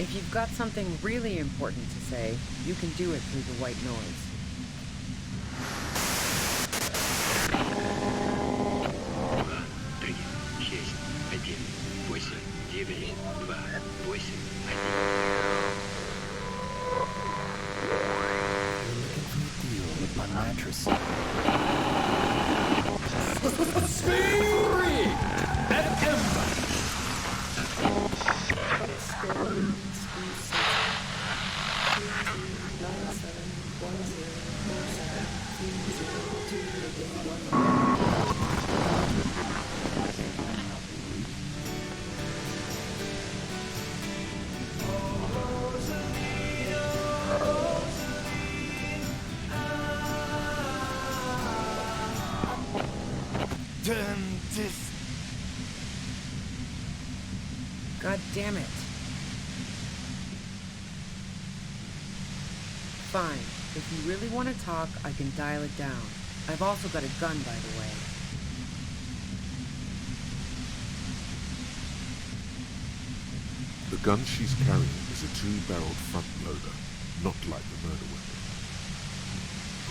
If you've got something really important to say, you can do it through the white noise. 'Turn this. God damn it. Fine. If you really want to talk, I can dial it down. I've also got a gun, by the way. The gun she's carrying is a two-barreled front loader, not like the murder weapon.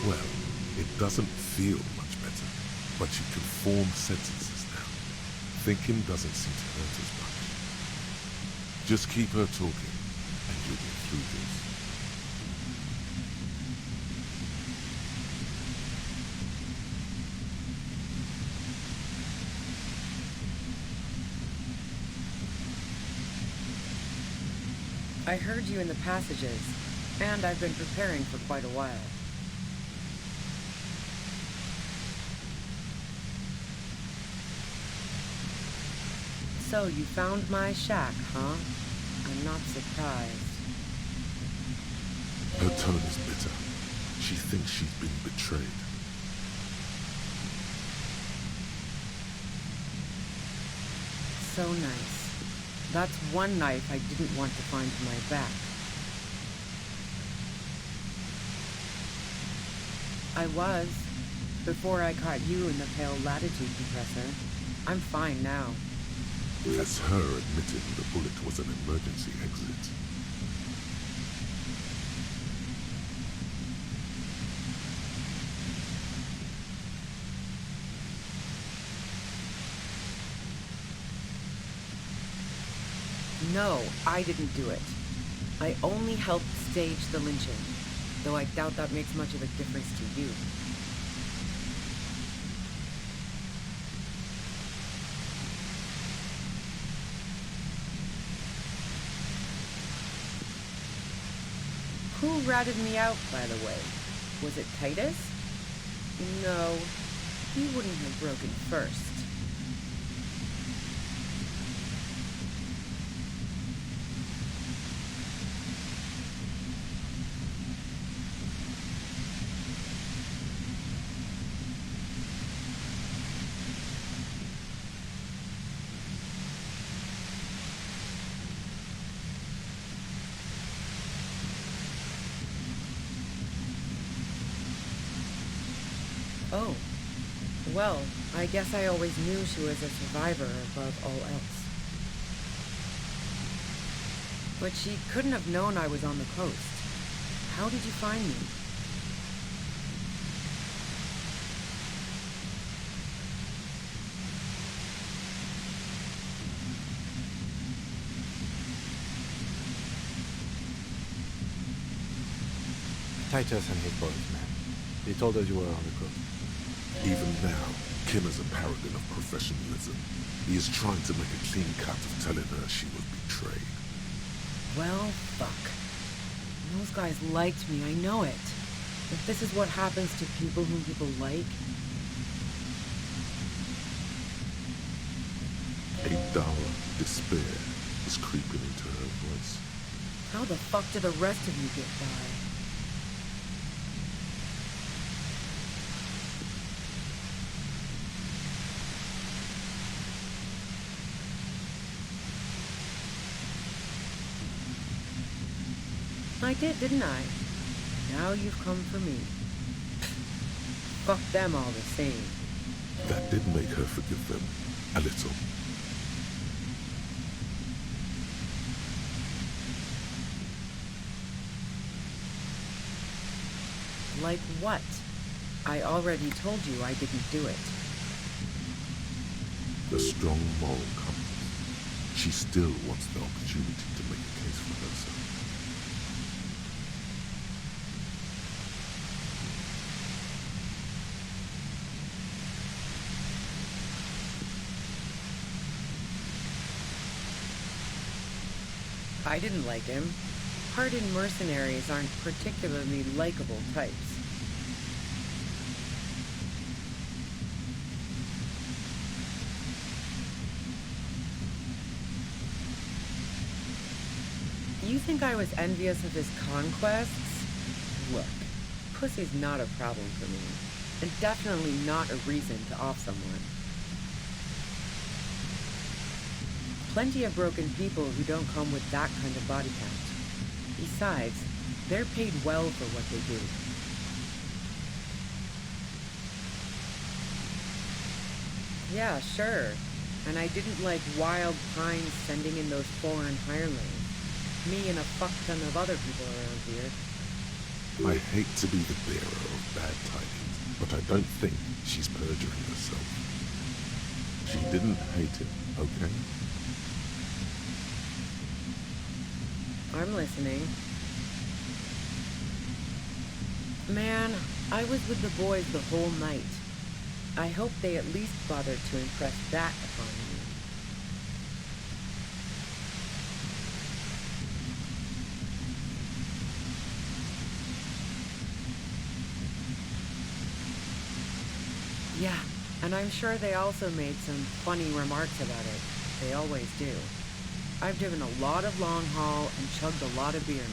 Well, it doesn't feel much better, but she can form sentences now. Thinking doesn't seem to hurt as much. Just keep her talking, and you'll get through this. I heard you in the passages, and I've been preparing for quite a while. So you found my shack, huh? I'm not surprised. Her tone is bitter. She thinks she's been betrayed. So nice. That's one knife I didn't want to find in my back. I was, before I caught you in the pale latitude compressor. I'm fine now. That's her admitting the bullet was an emergency exit. No, I didn't do it. I only helped stage the lynching, though I doubt that makes much of a difference to you. Who ratted me out, by the way? Was it Titus? No, he wouldn't have broken first. Oh. Well, I guess I always knew she was a survivor above all else. But she couldn't have known I was on the coast. How did you find me? Titus and his boys, man. They told us you were on the coast. Even now, Kim is a paragon of professionalism. He is trying to make a clean cut of telling her she was betrayed. Well, fuck. Those guys liked me, I know it. If this is what happens to people whom people like... A dour despair is creeping into her voice. How the fuck do the rest of you get by? I did, didn't I? Now you've come for me. Fuck them all the same. That did make her forgive them. A little. Like what? I already told you I didn't do it. The strong moral compass. She still wants the opportunity to make a case for herself. I didn't like him. Hardened mercenaries aren't particularly likable types. You think I was envious of his conquests? Look, pussy's not a problem for me, and definitely not a reason to off someone. Plenty of broken people who don't come with that kind of body count. Besides, they're paid well for what they do. Yeah, sure. And I didn't like Wild Pines sending in those foreign hirelings. Me and a fuck ton of other people around here. I hate to be the bearer of bad tidings, but I don't think she's perjuring herself. She didn't hate him, okay? I'm listening. Man, I was with the boys the whole night. I hope they at least bothered to impress that upon you. Yeah, and I'm sure they also made some funny remarks about it. They always do. I've driven a lot of long haul and chugged a lot of beer, man.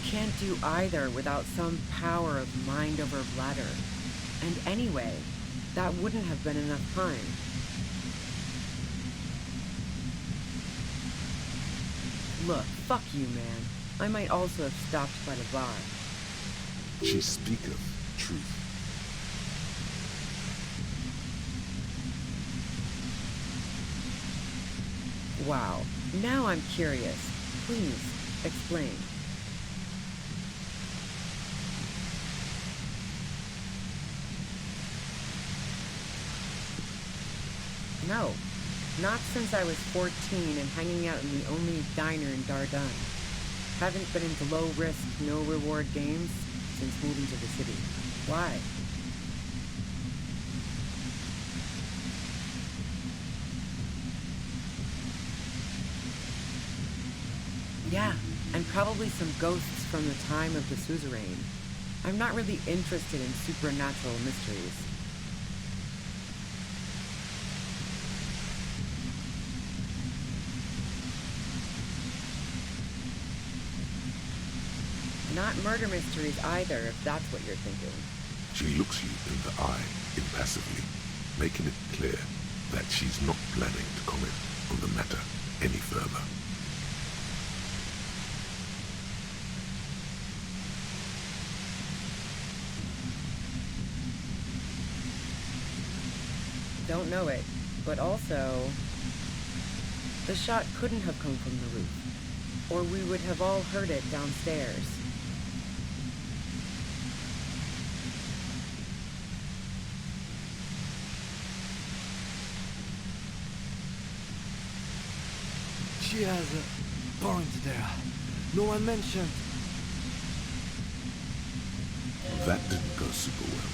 Can't do either without some power of mind over bladder. And anyway, that wouldn't have been enough time. Look, fuck you, man. I might also have stopped by the bar. She speaketh truth. Wow. Now I'm curious. Please, explain. No. Not since I was 14 and hanging out in the only diner in Dardun. Haven't been into low-risk, no-reward games since moving to the city. Why? Yeah, and probably some ghosts from the time of the suzerain. I'm not really interested in supernatural mysteries. Not murder mysteries either, if that's what you're thinking. She looks you in the eye impassively, making it clear that she's not planning to comment on the matter any further. Don't know it, but also, the shot couldn't have come from the roof, or we would have all heard it downstairs. She has a point there. No one mentioned. That didn't go super well.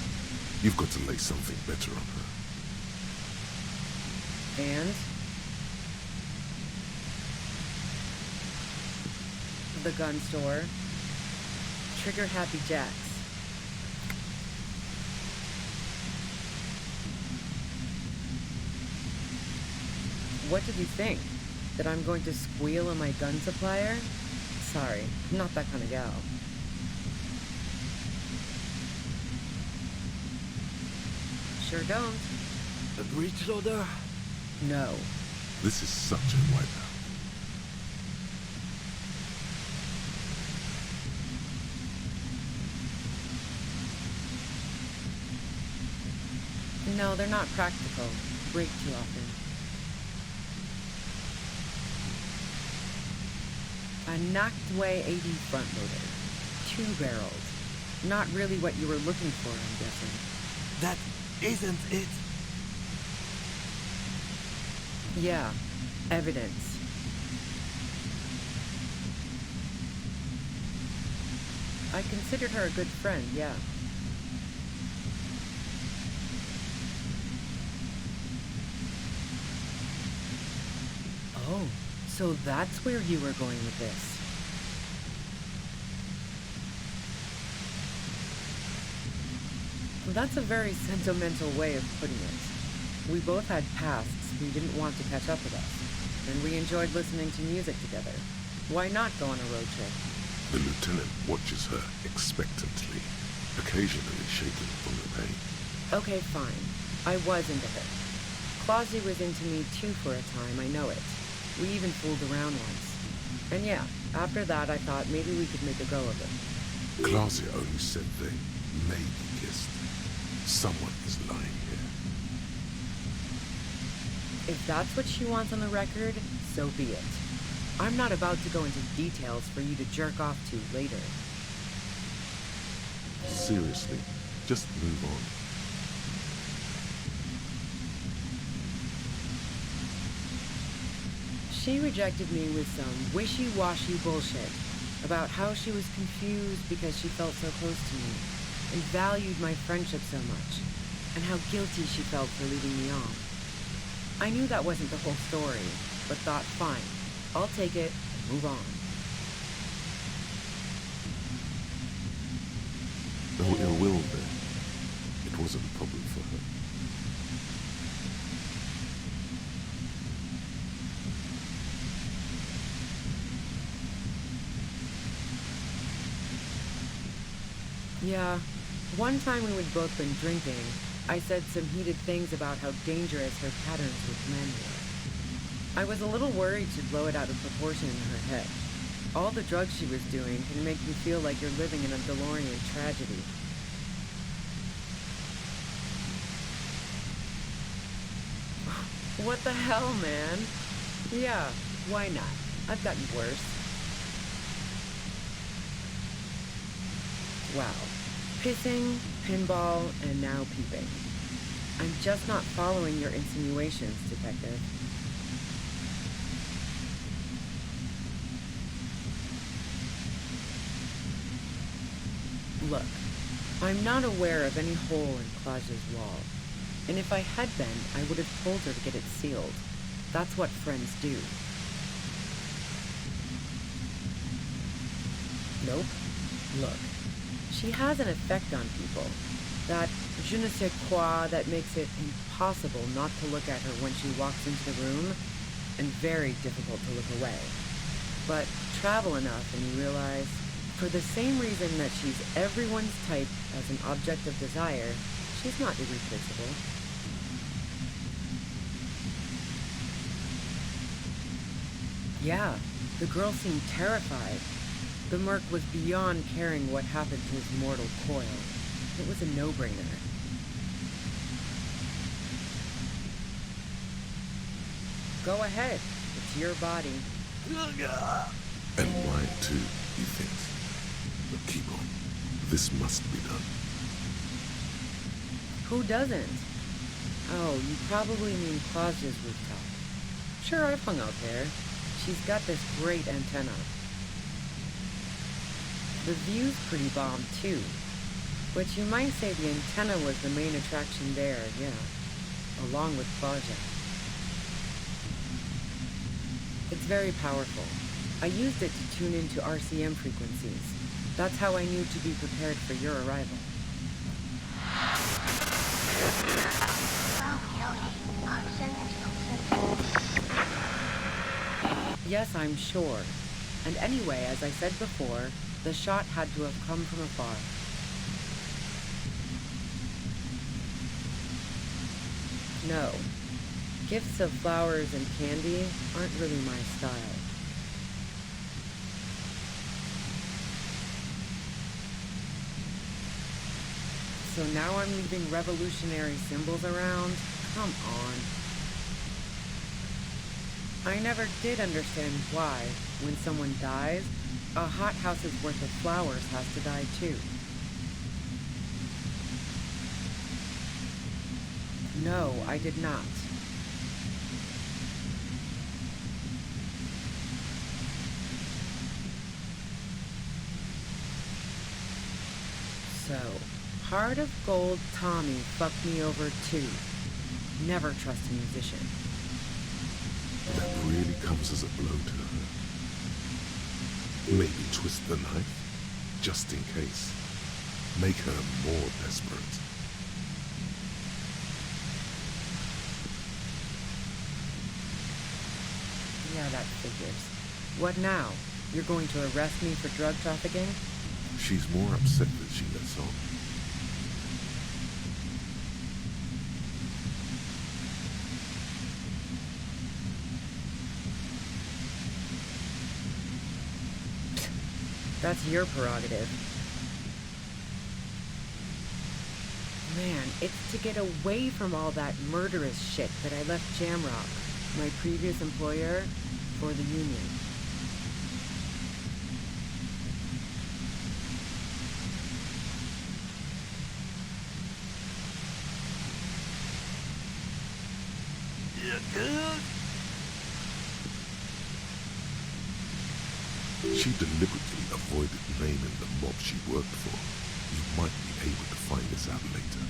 You've got to lay something better on her. And? The gun store. Trigger Happy Jacks. What did you think? That I'm going to squeal on my gun supplier? Sorry, I'm not that kind of gal. Sure don't. A breech loader? No. This is such a wipeout. No, they're not practical. Break too often. A Nachtway 80 front loader. 2-barreled. Not really what you were looking for, I'm guessing. That isn't it. Yeah, evidence. I considered her a good friend, yeah. Oh, so that's where you were going with this. That's a very sentimental way of putting it. We both had pasts who didn't want to catch up with us, and we enjoyed listening to music together. Why not go on a road trip? The lieutenant watches her expectantly, occasionally shaking from the pain. Okay, fine. I was into her. Clausy was into me too for a time, I know it. We even fooled around once. And yeah, after that I thought maybe we could make a go of it. Clausia only said they maybe kissed. Someone is lying here. If that's what she wants on the record, so be it. I'm not about to go into details for you to jerk off to later. Seriously, just move on. She rejected me with some wishy-washy bullshit about how she was confused because she felt so close to me and valued my friendship so much, and how guilty she felt for leading me on. I knew that wasn't the whole story, but thought, fine, I'll take it and move on. No ill will there. It wasn't a problem for her. Yeah, one time when we'd both been drinking, I said some heated things about how dangerous her patterns with men were. I was a little worried she'd blow it out of proportion in her head. All the drugs she was doing can make you feel like you're living in a DeLorean tragedy. What the hell, man? Yeah, why not? I've gotten worse. Wow. Pissing, pinball, and now peeping. I'm just not following your insinuations, Detective. Look, I'm not aware of any hole in Claudia's wall. And if I had been, I would have told her to get it sealed. That's what friends do. Nope. Look, she has an effect on people. That je ne sais quoi that makes it impossible not to look at her when she walks into the room, and very difficult to look away. But travel enough and you realize, for the same reason that she's everyone's type as an object of desire, she's not irreplaceable. Yeah, the girl seemed terrified. The merc was beyond caring what happened to his mortal coil. It was a no-brainer. Go ahead. It's your body. And mine too, he thinks. But keep on. This must be done. Who doesn't? Oh, you probably mean Claudia's rooftop. Sure, I've hung out there. She's got this great antenna. The view's pretty bomb, too. But you might say the antenna was the main attraction there, yeah. Along with Claudia. It's very powerful. I used it to tune into RCM frequencies. That's how I knew to be prepared for your arrival. Yes, I'm sure. And anyway, as I said before, the shot had to have come from afar. No. Gifts of flowers and candy aren't really my style. So now I'm leaving revolutionary symbols around? Come on. I never did understand why, when someone dies, a hothouse's worth of flowers has to die too. No, I did not. So, Heart of Gold Tommy fucked me over too. Never trust a musician. That really comes as a blow to her. Maybe twist the knife, just in case. Make her more desperate. Yeah, that figures. What now? You're going to arrest me for drug trafficking? She's more upset than she lets on. That's your prerogative. Man, it's to get away from all that murderous shit that I left Jamrock, my previous employer, for the union. You good? She deliberately avoided naming the mob she worked for. You might be able to find this out later.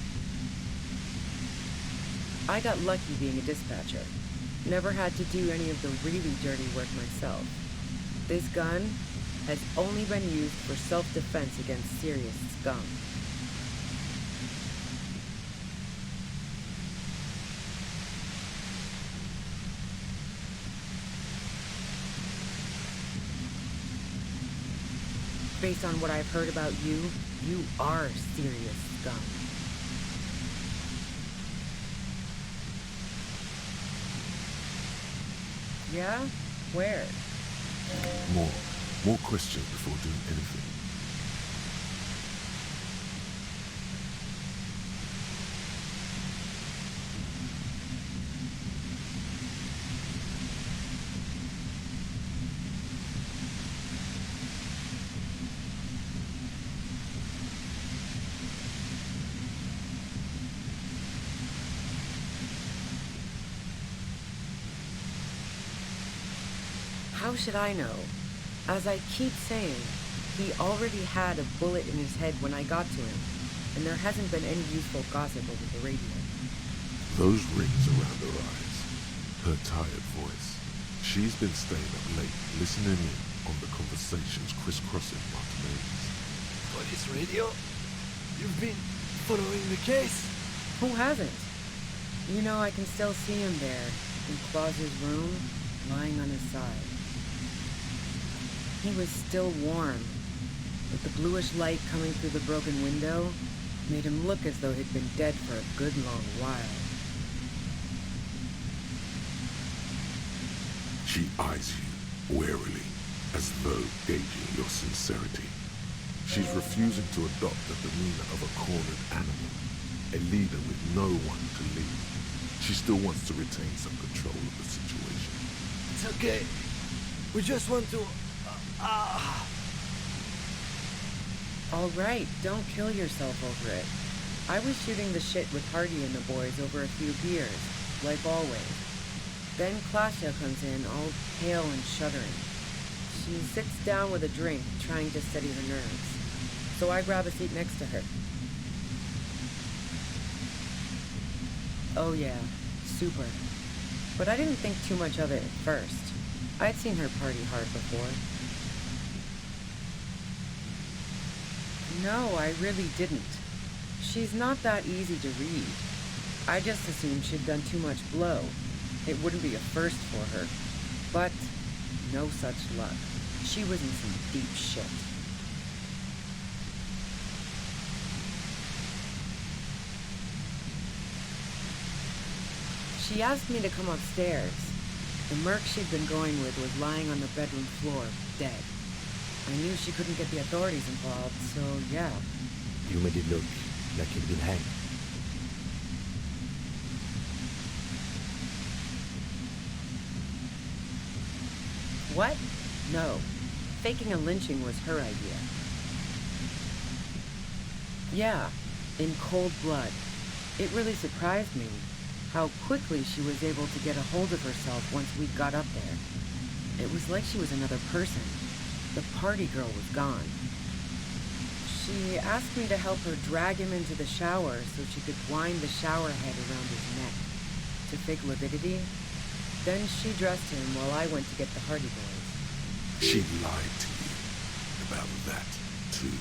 I got lucky being a dispatcher. Never had to do any of the really dirty work myself. This gun has only been used for self-defense against serious scum. Based on what I've heard about you, you are serious scum. Yeah? Where? More questions before doing anything. How should I know? As I keep saying, he already had a bullet in his head when I got to him, and there hasn't been any useful gossip over the radio. Those rings around her eyes, her tired voice. She's been staying up late, listening in on the conversations crisscrossing Martinez. Police radio? You've been following the case? Who hasn't? You know, I can still see him there, in Claus's room, lying on his side. He was still warm, but the bluish light coming through the broken window made him look as though he'd been dead for a good long while. She eyes you warily, as though gauging your sincerity. She's refusing to adopt the demeanor of a cornered animal, a leader with no one to lead. She still wants to retain some control of the situation. It's okay. We just want to... All right, don't kill yourself over it. I was shooting the shit with Hardy and the boys over a few beers, like always. Then Klasha comes in, all pale and shuddering. She sits down with a drink, trying to steady her nerves. So I grab a seat next to her. Oh yeah, super. But I didn't think too much of it at first. I'd seen her party hard before. No, I really didn't. She's not that easy to read. I just assumed she'd done too much blow. It wouldn't be a first for her. But no such luck. She was in some deep shit. She asked me to come upstairs. The merc she'd been going with was lying on the bedroom floor, dead. I knew she couldn't get the authorities involved, so yeah. You made it look like he'd been hanged. What? No. Faking a lynching was her idea. Yeah, in cold blood. It really surprised me how quickly she was able to get a hold of herself once we got up there. It was like she was another person. The party girl was gone. She asked me to help her drag him into the shower so she could wind the shower head around his neck to fake lividity. Then she dressed him while I went to get the Hardy Boys. She lied to you about that, too.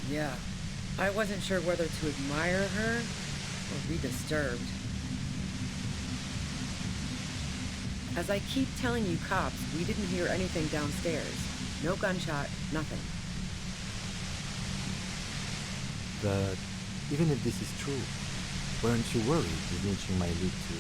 Yeah, I wasn't sure whether to admire her or be disturbed. As I keep telling you cops, we didn't hear anything downstairs. No gunshot, nothing. But even if this is true, weren't you worried the lynching might lead to...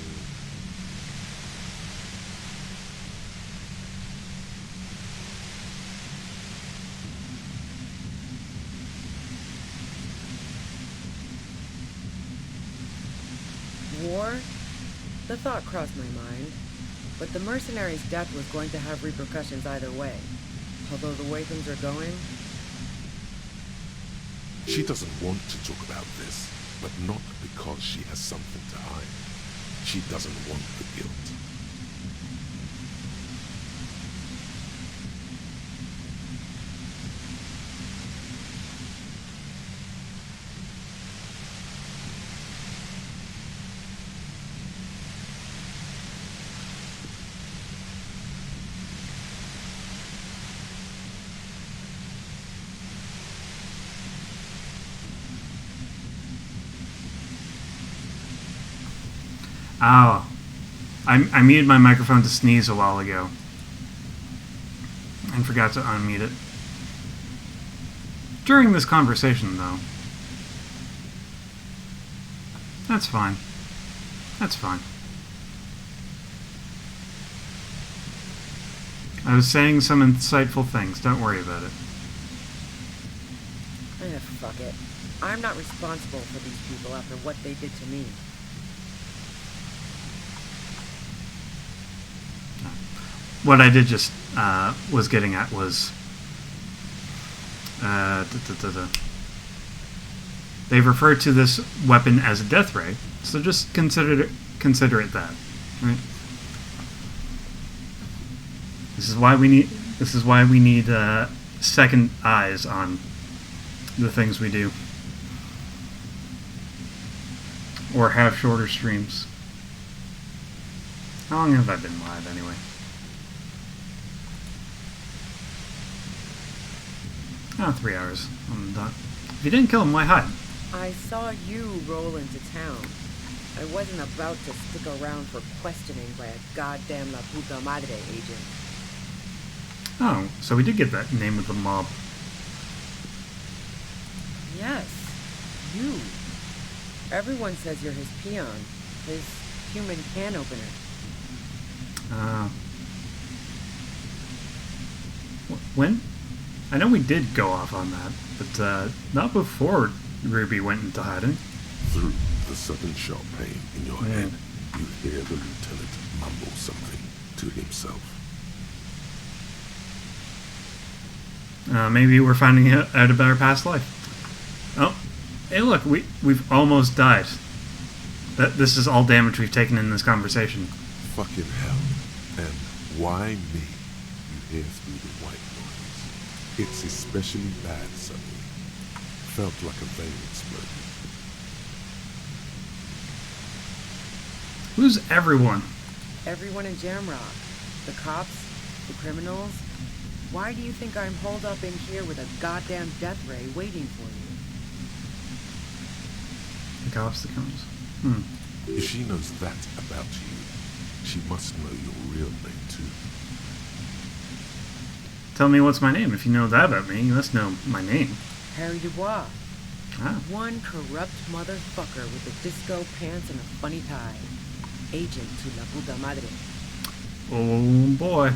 War? The thought crossed my mind. But the mercenary's death was going to have repercussions either way. Although the way things are going... She doesn't want to talk about this, but not because she has something to hide. She doesn't want the guilt. Oh. I muted my microphone to sneeze a while ago. And forgot to unmute it. During this conversation, though. That's fine. That's fine. I was saying some insightful things. Don't worry about it. Fuck it. I'm not responsible for these people after what they did to me. What I did just was getting at was they've referred to this weapon as a death ray, so just consider it that, right? This is why we need second eyes on the things we do, or have shorter streams. How long have I been live anyway? Oh, 3 hours on the dot. If you didn't kill him, why hide? I saw you roll into town. I wasn't about to stick around for questioning by a goddamn La Puta Madre agent. Oh, so we did get that name of the mob. Yes, you. Everyone says you're his peon, his human can opener. When? I know we did go off on that, but not before Ruby went into hiding. Through the sudden sharp pain in your head, you hear the lieutenant mumble something to himself. Maybe we're finding out about our past life. Oh, hey look, we've almost died. This is all damage we've taken in this conversation. Fucking hell. And why me? You hear through the white noise. It's especially bad suddenly. Felt like a vein exploded. Who's everyone? Everyone in Jamrock. The cops, the criminals. Why do you think I'm holed up in here with a goddamn death ray waiting for you? The cops, the criminals. If she knows that about you, she must know your real name too. Tell me what's my name. If you know that about me, you must know my name. Harry Dubois. Ah. One corrupt motherfucker with the disco pants and a funny tie. Agent to La Puta Madre. Oh boy.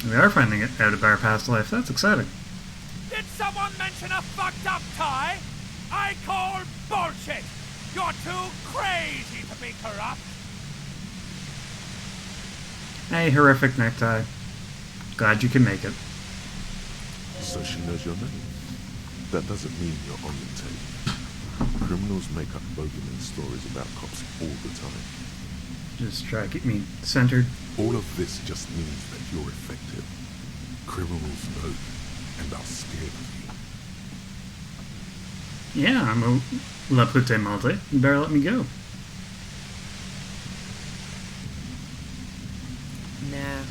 We are finding it out of our past life. That's exciting. Did someone mention a fucked up tie? I call bullshit! You're too crazy to be corrupt! Hey, horrific necktie. Glad you can make it. So she knows your name. That doesn't mean you're on the tape. Criminals make up bogeyman stories about cops all the time. Just try to keep me centered. All of this just means that you're effective. Criminals know you and are scared of you. Yeah, I'm a La Puta Madre. You better let me go. Nah.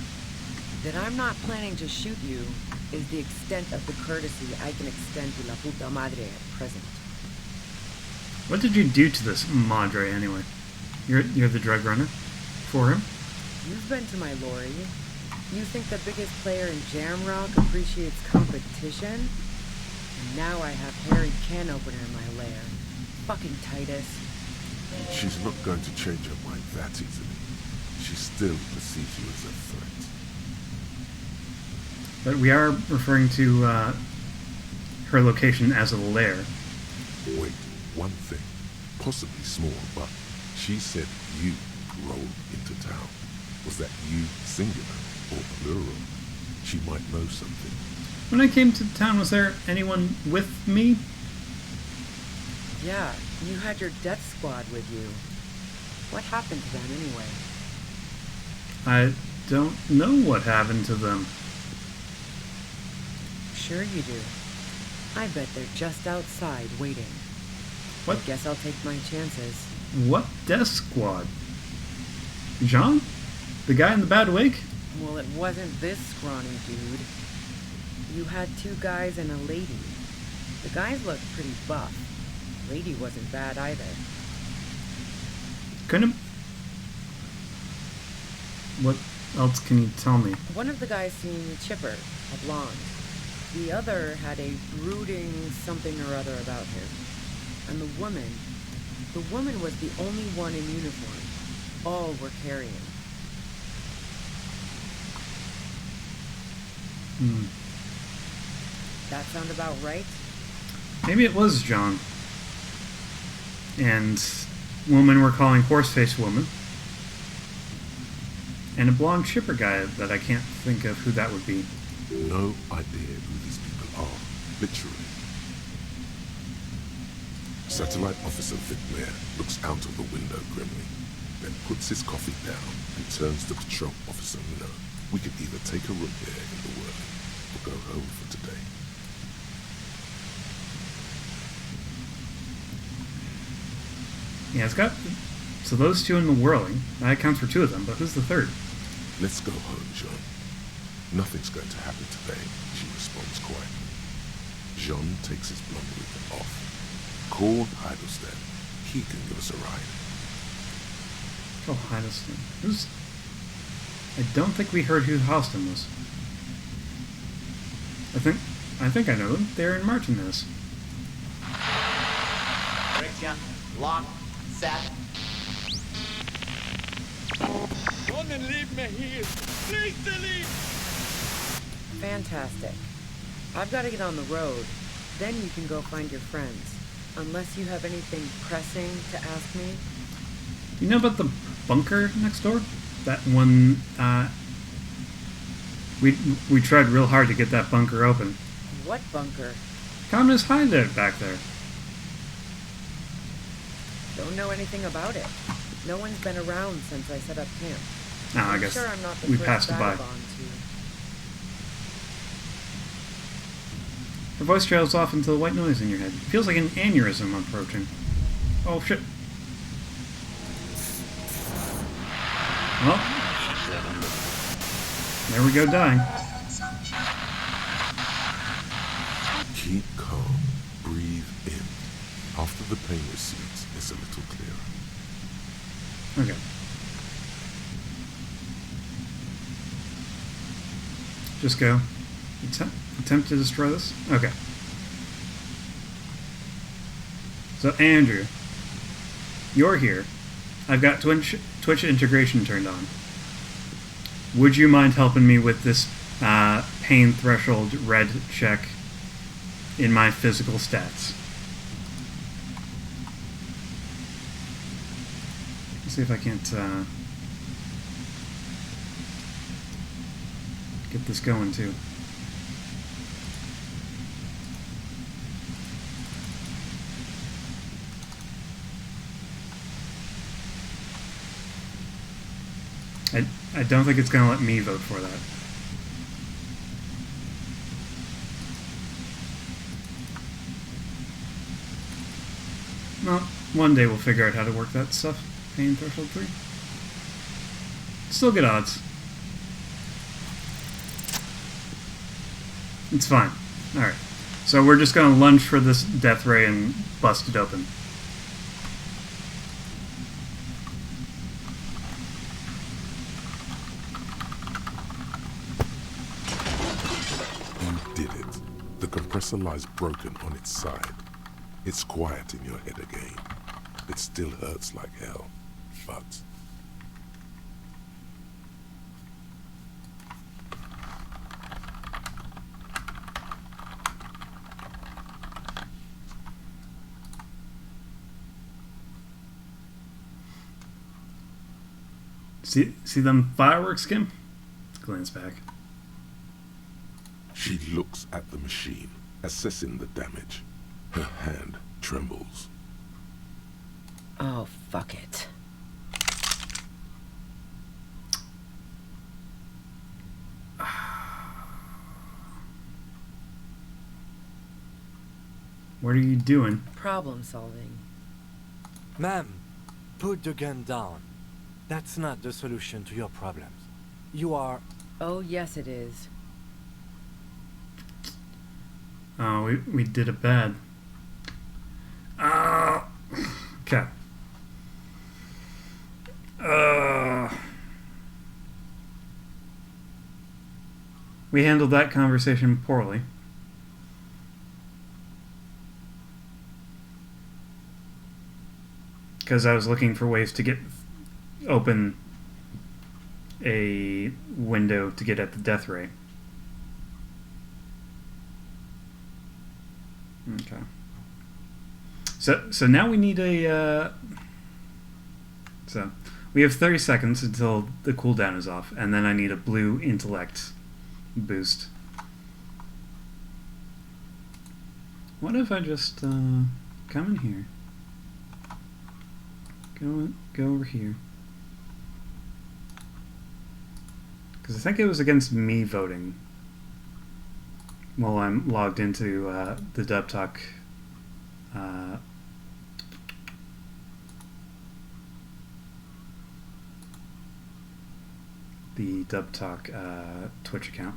That I'm not planning to shoot you is the extent of the courtesy I can extend to La Puta Madre at present. What did you do to this Madre anyway? You're the drug runner? For him? You've been to my lorry. You think the biggest player in Jamrock appreciates competition? And now I have Harry Can Opener in my lair. Fucking Titus. She's not going to change her mind that easily. She still perceives you as a threat. But we are referring to her location as a lair. Wait, one thing. Possibly small, but she said you rolled into town. Was that you singular or plural? She might know something. When I came to town, was there anyone with me? Yeah, you had your death squad with you. What happened to them anyway? I don't know what happened to them. Sure you do. I bet they're just outside waiting. What? I guess I'll take my chances. What death squad? Jean? The guy in the bad wig? Well, it wasn't this scrawny dude. You had two guys and a lady. The guys looked pretty buff. The lady wasn't bad either. Couldn't... What else can you tell me? One of the guys seemed chipper, a blonde. The other had a brooding something or other about him. And the woman was the only one in uniform. All were carrying. That sound about right? Maybe it was John. And woman we're calling Horseface Woman. And a blonde shipper guy that I can't think of who that would be. No idea who these people are, literally. Satellite Officer Vicmere looks out of the window grimly, then puts his coffee down and turns to Patrol Officer Minnow. We could either take a room here in the world or go home for today. Yeah, it's got... So those two in the whirling, that accounts for two of them, but who's the third? Let's go home, Jean. Nothing's going to happen today, she responds quietly. Jean takes his blonde wig off. Call Hiddleston. He can give us a ride. Oh, Hiddleston. Who's... I don't think we heard who Hiddleston was. I think I know them. They're in Martinez. Friction, lock, set. Don't leave me here. Please delete. Fantastic. I've got to get on the road. Then you can go find your friends. Unless you have anything pressing to ask me. You know about the bunker next door? That one, we tried real hard to get that bunker open. What bunker? Communist hideout back there. Don't know anything about it. No one's been around since I set up camp. No, I I'm guess sure I'm not the we first passed it by. vagabond Her voice trails off into the white noise in your head. Feels like an aneurysm approaching. Oh shit. Well, there we go, dying. Keep calm. Breathe in. After the pain recedes, it's a little clearer. Okay. Just go. Attempt to destroy this? Okay. So, Andrew, you're here. I've got Twitch integration turned on. Would you mind helping me with this pain threshold red check in my physical stats? Let's see if I can't get this going too. I don't think it's going to let me vote for that. Well, one day we'll figure out how to work that stuff. Pain threshold 3. Still good odds. It's fine. Alright. So we're just going to lunge for this death ray and bust it open. compressor lies broken on its side. It's quiet in your head again. It still hurts like hell, but... See them fireworks, Kim? Glance back. She looks at the machine, assessing the damage. Her hand trembles. Oh, fuck it. What are you doing? Problem solving. Ma'am, put the gun down. That's not the solution to your problems. You are... Oh, yes it is. Oh, we did it bad. Okay. We handled that conversation poorly. Because I was looking for ways to get open a window to get at the death ray. Okay. So now we need a. So we have 30 seconds until the cooldown is off, and then I need a blue intellect boost. What if I just come in here? Go over here. Because I think it was against me voting while I'm logged into the DubTalk. The DubTalk Twitch account,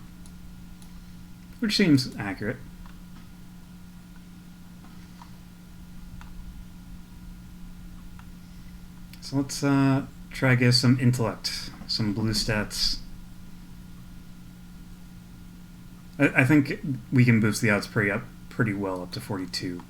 which seems accurate. So let's try to get some intellect, some blue stats. I think we can boost the odds pretty well up to 42.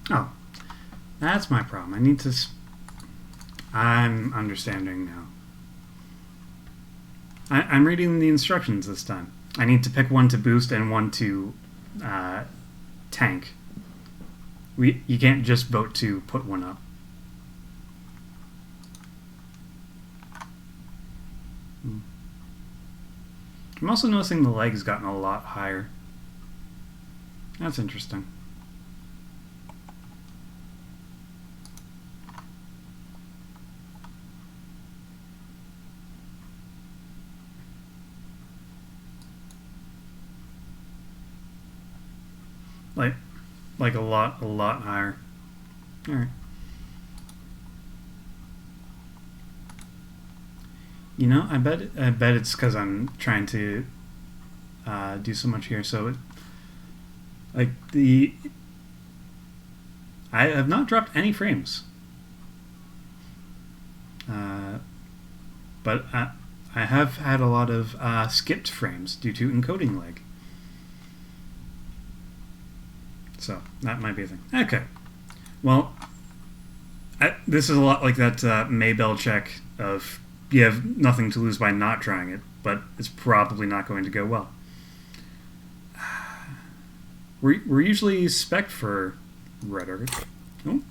Oh, that's my problem. I need to... I'm understanding now. I'm reading the instructions this time. I need to pick one to boost and one to tank. You can't just vote to put one up. I'm also noticing the leg has gotten a lot higher. That's interesting. Like a lot higher. All right. You know, I bet it's because I'm trying to do so much here. So, I have not dropped any frames, but I have had a lot of skipped frames due to encoding lag. So that might be a thing. Okay. Well, this is a lot like that Maybell check of you have nothing to lose by not trying it, but it's probably not going to go well. We're usually spec'd for red orchid. Oh.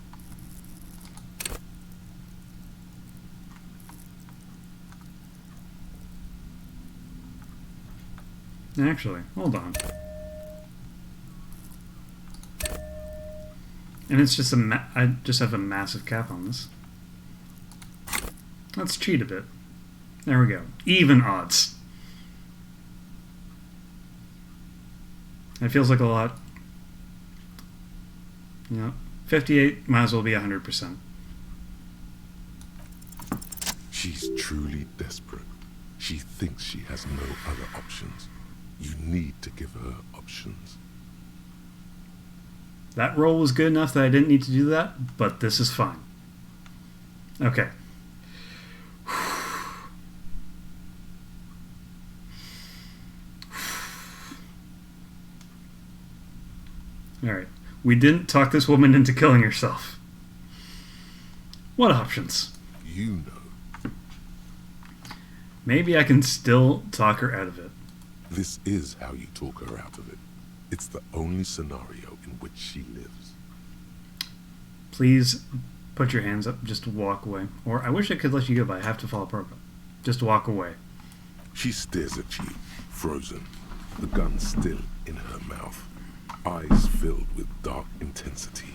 Actually, hold on. And it's just I just have a massive cap on this. Let's cheat a bit. There we go. Even odds. It feels like a lot. You know, 58 might as well be 100%. She's truly desperate. She thinks she has no other options. You need to give her options. That roll was good enough that I didn't need to do that, but this is fine. Okay. Alright. We didn't talk this woman into killing herself. What options? You know. Maybe I can still talk her out of it. This is how you talk her out of it. It's the only scenario in which she lives. Please put your hands up. Just walk away. Or I wish I could let you go, but I have to follow protocol. Just walk away. She stares at you, frozen, the gun still in her mouth, eyes filled with dark intensity.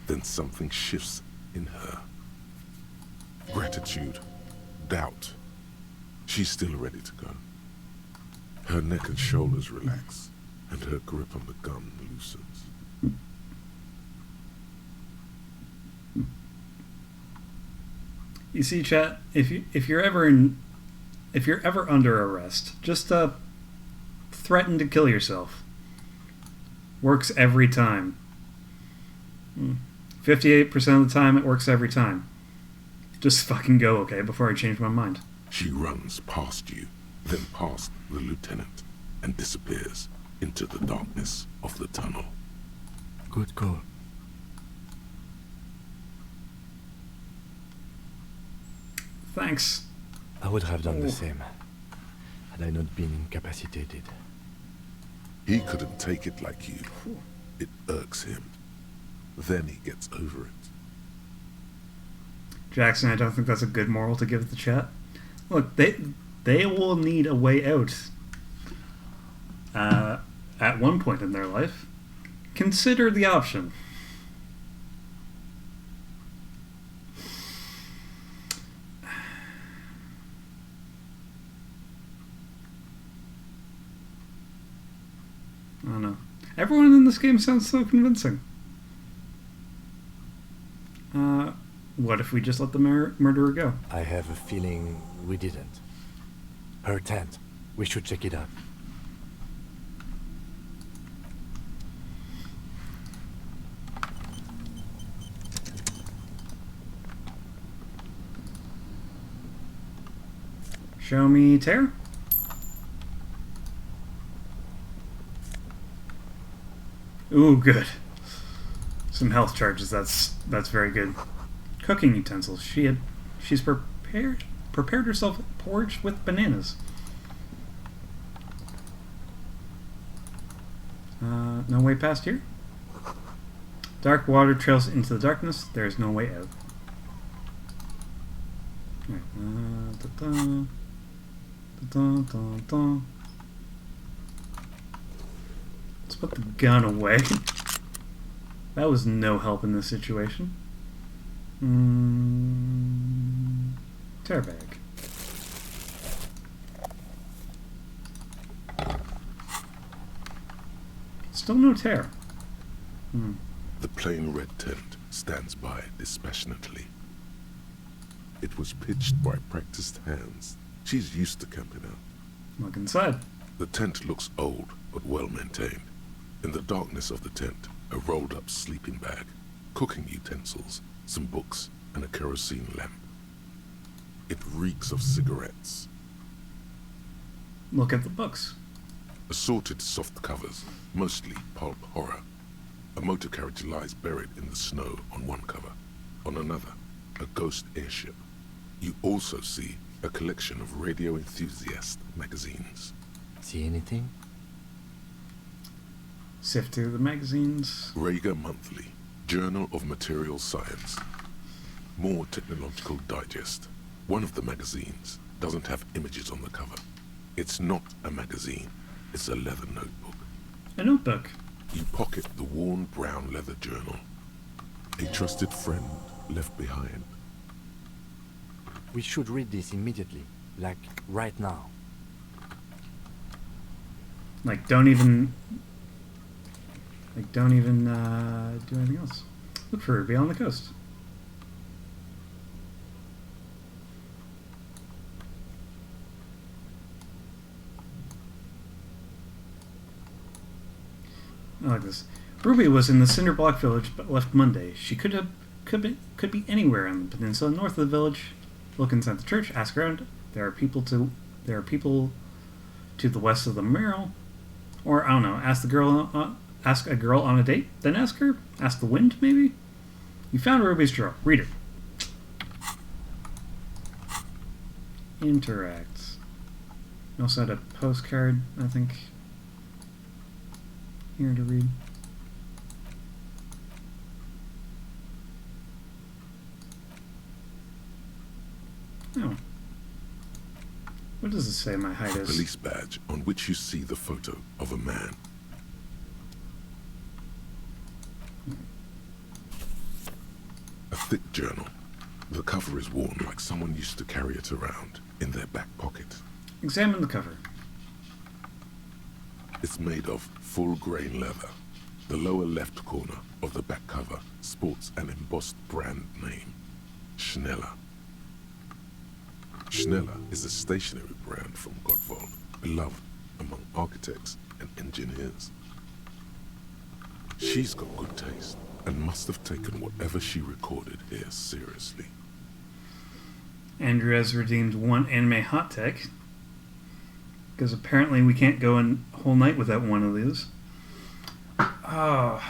Then something shifts in her. Gratitude, doubt. She's still ready to go. Her neck and shoulders relax, and her grip on the gun loosens. You see, chat, if you're ever under arrest, just threaten to kill yourself. Works every time. 58% of the time, it works every time. Just fucking go, okay, before I change my mind. She runs past you, then past the lieutenant, and disappears into the darkness of the tunnel. Good call. Thanks. I would have done Ooh. the same had I not been incapacitated. He couldn't take it like you. It irks him. Then he gets over it. Jackson, I don't think that's a good moral to give the chat. Look, they will need a way out at one point in their life. Consider the option. I don't know. Everyone in this game sounds so convincing. What if we just let the murderer go? I have a feeling we didn't. Her tent. We should check it out. Show me tear. Ooh, good. Some health charges. That's very good. Cooking utensils. She's prepared herself porridge with bananas. No way past here. Dark water trails into the darkness. There is no way out. Let's put the gun away. That was no help in this situation. Tear bag. Still no tear. The plain red tent stands by dispassionately. It was pitched by practiced hands. She's used to camping out. Look inside. The tent looks old, but well maintained. In the darkness of the tent, a rolled-up sleeping bag, cooking utensils, some books, and a kerosene lamp. It reeks of cigarettes. Look at the books. Assorted soft covers, mostly pulp horror. A motor carriage lies buried in the snow on one cover. On another, a ghost airship. You also see a collection of radio enthusiast magazines. See anything? Sift through the magazines. Rager Monthly, Journal of Material Science. More Technological Digest. One of the magazines doesn't have images on the cover. It's not a magazine, it's a leather notebook. A notebook? You pocket the worn brown leather journal. A trusted friend left behind. We should read this immediately, like right now. Like, don't even do anything else. Look for her beyond the coast. I like this. Ruby was in the Cinderblock village but left Monday. She could be anywhere on the peninsula north of the village. Look inside the church, ask around. There are people to the west of the Merrill. Or I don't know, ask a girl on a date, then ask her. Ask the wind, maybe? You found Ruby's drawer. Read it. Interact. You also had a postcard, I think, here to read. Oh. What does it say my height is? Police badge on which you see the photo of a man. A thick journal. The cover is worn like someone used to carry it around in their back pocket. Examine the cover. It's made of full-grain leather. The lower left corner of the back cover sports an embossed brand name, Schneller. Schneller is a stationery brand from Gottwald, beloved among architects and engineers. She's got good taste and must have taken whatever she recorded here seriously. Andrew has redeemed one anime hot tech, because apparently we can't go a whole night without one of these. Oh.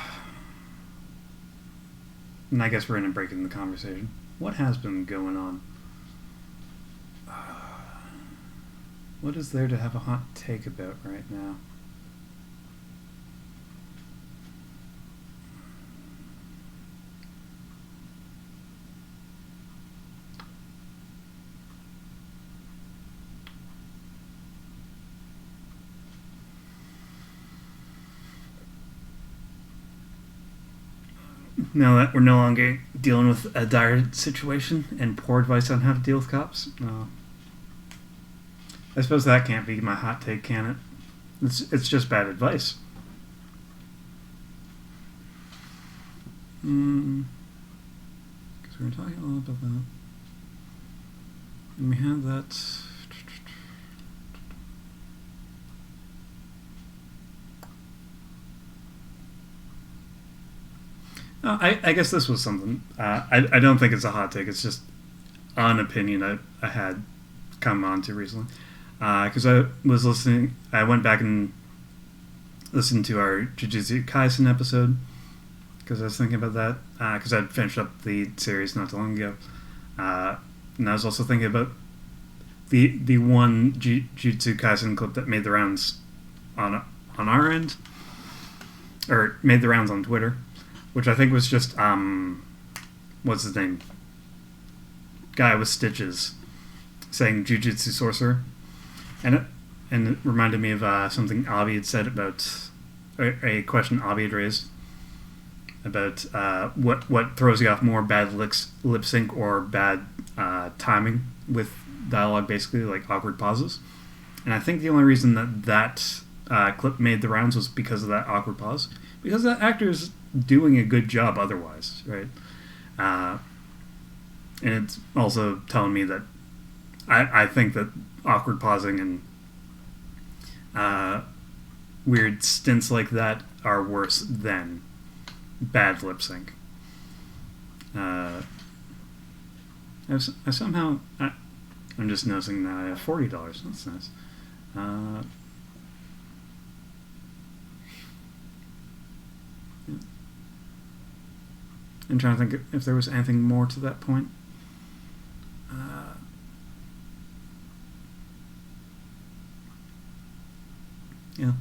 And I guess we're going to break in the conversation. What has been going on? What is there to have a hot take about right now? Now that we're no longer dealing with a dire situation and poor advice on how to deal with cops, I suppose that can't be my hot take, can it? It's just bad advice. Because we were talking a lot about that. And we had that. I guess this was something. I don't think it's a hot take. It's just an opinion I had come on to recently. Because I was listening. I went back and listened to our Jujutsu Kaisen episode. Because I was thinking about that. Because I'd finished up the series not too long ago. And I was also thinking about the one Jujutsu Kaisen clip that made the rounds on our end. Or made the rounds on Twitter. Which I think was just, what's his name? Guy with stitches saying Jujutsu Sorcerer. And it reminded me of something Avi had said about, a question Avi had raised about what throws you off more, bad lip sync or bad timing with dialogue, basically, like awkward pauses. And I think the only reason that clip made the rounds was because of that awkward pause. Because that actor's doing a good job otherwise, right? And it's also telling me that I think that awkward pausing and weird stints like that are worse than bad lip sync. I somehow... I'm just noticing that I have $40. That's nice. I'm trying to think if there was anything more to that point. Yeah.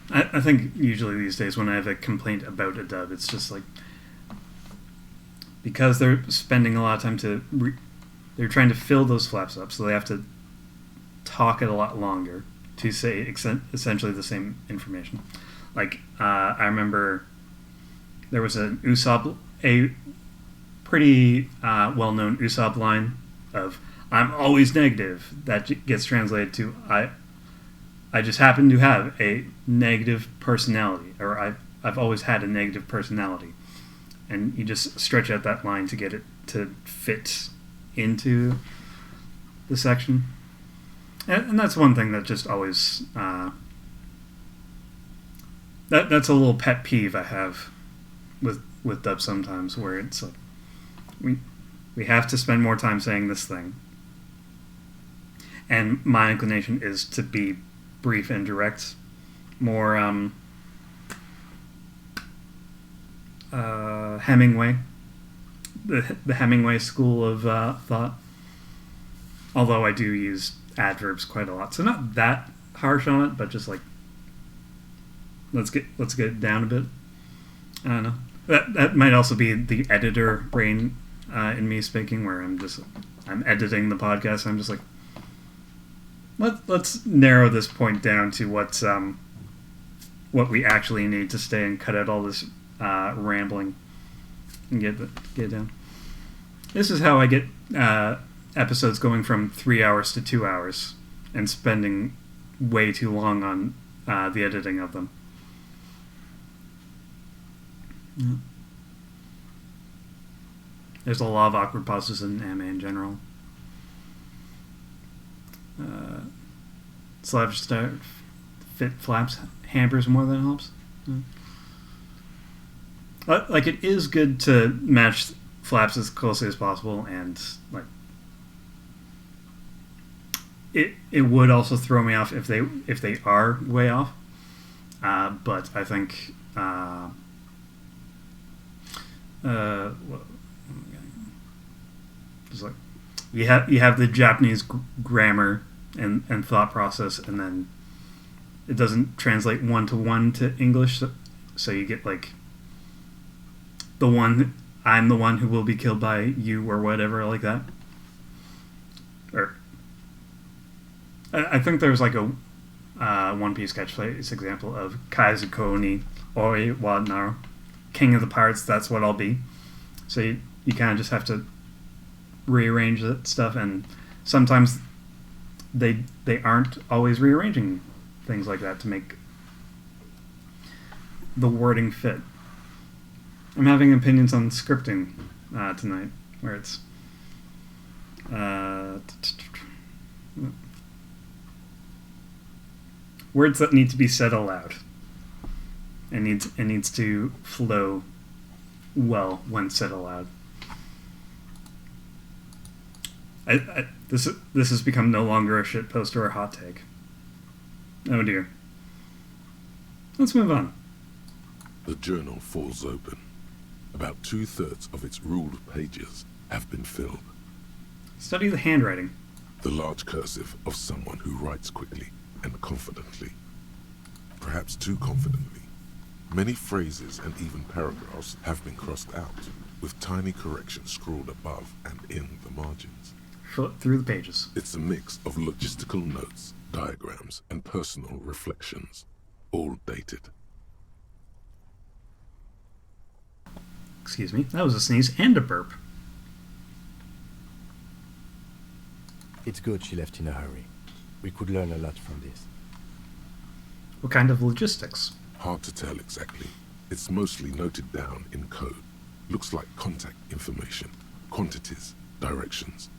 I think usually these days when I have a complaint about a dub, it's just like... Because they're spending a lot of time they're trying to fill those flaps up, so they have to talk it a lot longer to say essentially the same information. Like, I remember there was a pretty well-known Usopp line of "I'm always negative" that gets translated to I just happen to have a negative personality, or I've always had a negative personality, and you just stretch out that line to get it to fit into the section, and that's one thing that just always that's a little pet peeve I have with dub sometimes, where it's like we have to spend more time saying this thing, and my inclination is to be brief and direct, more Hemingway, the Hemingway school of thought. Although I do use adverbs quite a lot, so not that harsh on it, but just like let's get it down a bit. I don't know. That might also be the editor brain in me speaking, where I'm editing the podcast. I'm just like, let's narrow this point down to what we actually need to stay and cut out all this rambling and get it down. This is how I get episodes going from 3 hours to 2 hours and spending way too long on the editing of them. Yeah. There's a lot of awkward pauses in anime in general. Slash start fit flaps hampers more than it helps. Like, it is good to match flaps as closely as possible, and like it would also throw me off if they are way off. But I think just like you have the Japanese grammar and thought process, and then it doesn't translate one-to-one to English, so you get like I'm the one who will be killed by you, or whatever, like that. Or I think there's like a One Piece catchphrase example of Kaizuko ni Oi wa Naru, King of the Pirates, that's what I'll be. So you kind of just have to rearrange that stuff, and sometimes they aren't always rearranging things like that to make the wording fit. I'm having opinions on scripting tonight, where it's words that need to be said aloud. It needs to flow well when said aloud. This has become no longer a shit post or a hot take. Oh dear. Let's move on. The journal falls open. About 2/3 of its ruled pages have been filled. Study the handwriting. The large cursive of someone who writes quickly and confidently. Perhaps too confidently. Many phrases and even paragraphs have been crossed out, with tiny corrections scrawled above and in the margins. Flip through the pages. It's a mix of logistical notes, diagrams, and personal reflections, all dated. Excuse me, that was a sneeze and a burp. It's good she left in a hurry. We could learn a lot from this. What kind of logistics? Hard to tell exactly. It's mostly noted down in code. Looks like contact information, quantities, directions.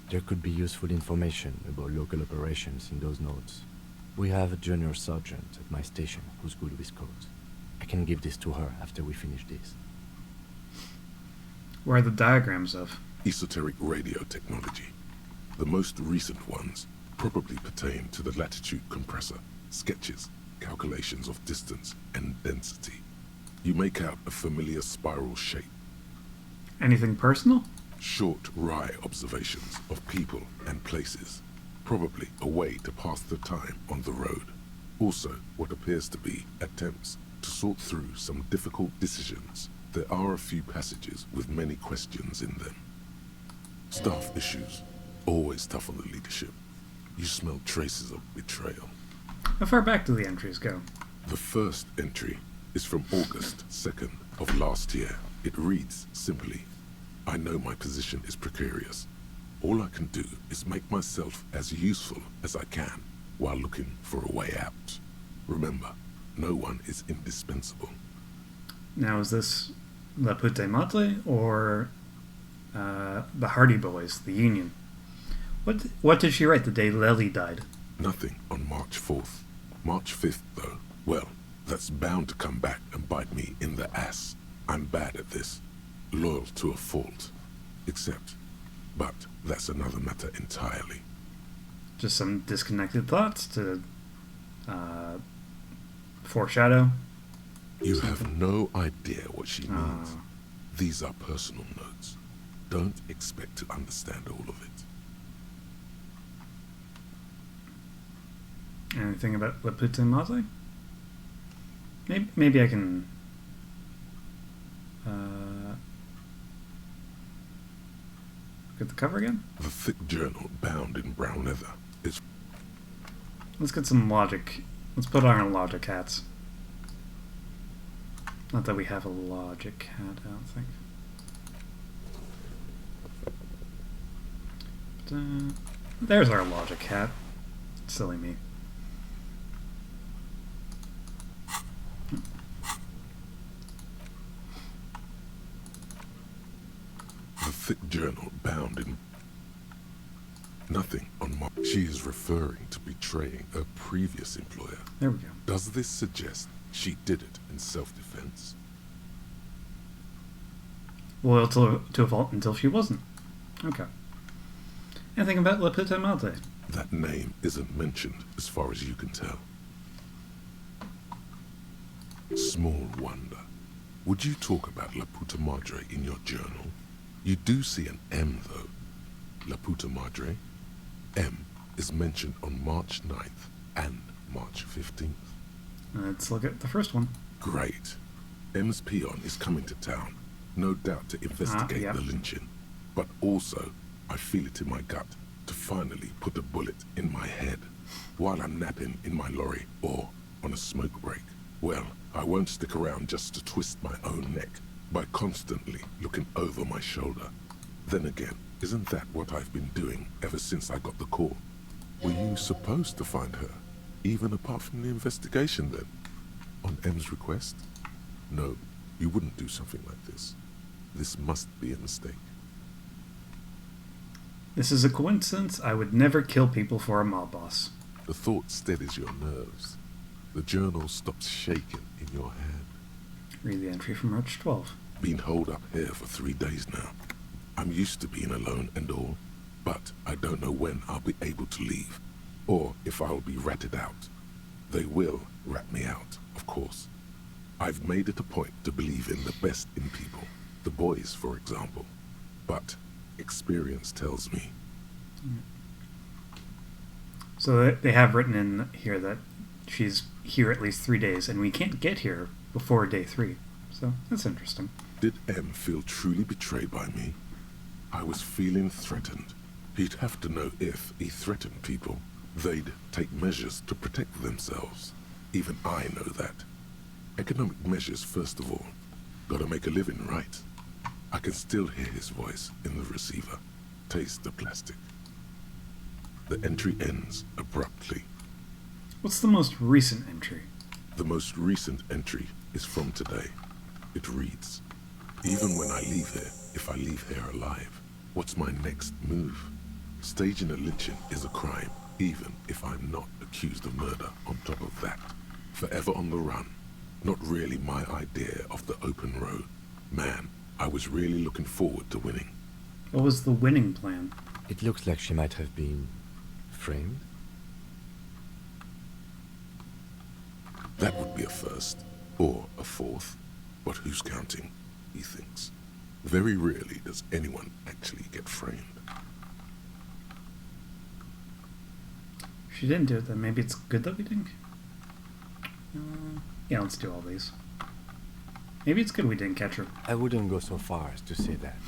There could be useful information about local operations in those notes. We have a junior sergeant at my station who's good with codes. I can give this to her after we finish this. Where are the diagrams of? Esoteric radio technology. The most recent ones probably pertain to the latitude compressor, sketches, calculations of distance and density. You make out a familiar spiral shape. Anything personal? Short, wry observations of people and places. Probably a way to pass the time on the road. Also, what appears to be attempts to sort through some difficult decisions. There are a few passages with many questions in them. Staff issues. Always tough on the leadership. You smell traces of betrayal. How far back do the entries go? The first entry is from August 2nd of last year. It reads simply, I know my position is precarious. All I can do is make myself as useful as I can while looking for a way out. Remember, no one is indispensable. Now, is this La Pute Mate or the Hardy Boys, the Union? What did she write the day Lely died? Nothing on March 4th. March 5th, though. Well, that's bound to come back and bite me in the ass. I'm bad at this. Loyal to a fault. But that's another matter entirely. Just some disconnected thoughts to foreshadow? You have no idea what she means. These are personal notes. Don't expect to understand all of it. Anything about La Pute Mate? Maybe I can... get the cover again? The thick journal bound in brown leather is... Let's get some logic. Let's put on our logic hats. Not that we have a logic hat, I don't think. But, there's our logic hat. Silly me. The thick journal bound in... Nothing on my... She is referring to betraying her previous employer. There we go. Does this suggest she did it in self-defense? Loyal to a fault until she wasn't. Okay. Anything about La Pute Mate? That name isn't mentioned as far as you can tell. Small wonder. Would you talk about La Puta Madre in your journal? You do see an M, though. La Puta Madre. M is mentioned on March 9th and March 15th. Let's look at the first one. Great. M's peon is coming to town, no doubt to investigate yep. the lynching. But also, I feel it in my gut to finally put a bullet in my head while I'm napping in my lorry or on a smoke break. Well, I won't stick around just to twist my own neck by constantly looking over my shoulder. Then again, isn't that what I've been doing ever since I got the call? Were you supposed to find her, even apart from the investigation then? On M's request? No, you wouldn't do something like this. This must be a mistake. This is a coincidence. I would never kill people for a mob boss. The thought steadies your nerves. The journal stops shaking in your hand. Read the entry from March 12. Been holed up here for 3 days now. I'm used to being alone and all, but I don't know when I'll be able to leave, or if I'll be ratted out. They will rat me out, of course. I've made it a point to believe in the best in people, the boys, for example. But experience tells me. So they have written in here that she's here at least 3 days, and we can't get here before day 3. So that's interesting. Did M feel truly betrayed by me? I was feeling threatened. He'd have to know if he threatened people, they'd take measures to protect themselves. Even I know that. Economic measures first of all. Gotta make a living, right? I can still hear his voice in the receiver. Taste the plastic. The entry ends abruptly. What's the most recent entry? The most recent entry is from today. It reads, even when I leave here, if I leave here alive, what's my next move? Staging a lynching is a crime, even if I'm not accused of murder on top of that. Forever on the run. Not really my idea of the open road. Man, I was really looking forward to winning. What was the winning plan? It looks like she might have been framed. That would be a first, or a fourth. But who's counting, he thinks. Very rarely does anyone actually get framed. If she didn't do it, then maybe it's good that we didn't. Yeah, let's do all these. Maybe it's good we didn't catch her. I wouldn't go so far as to say that.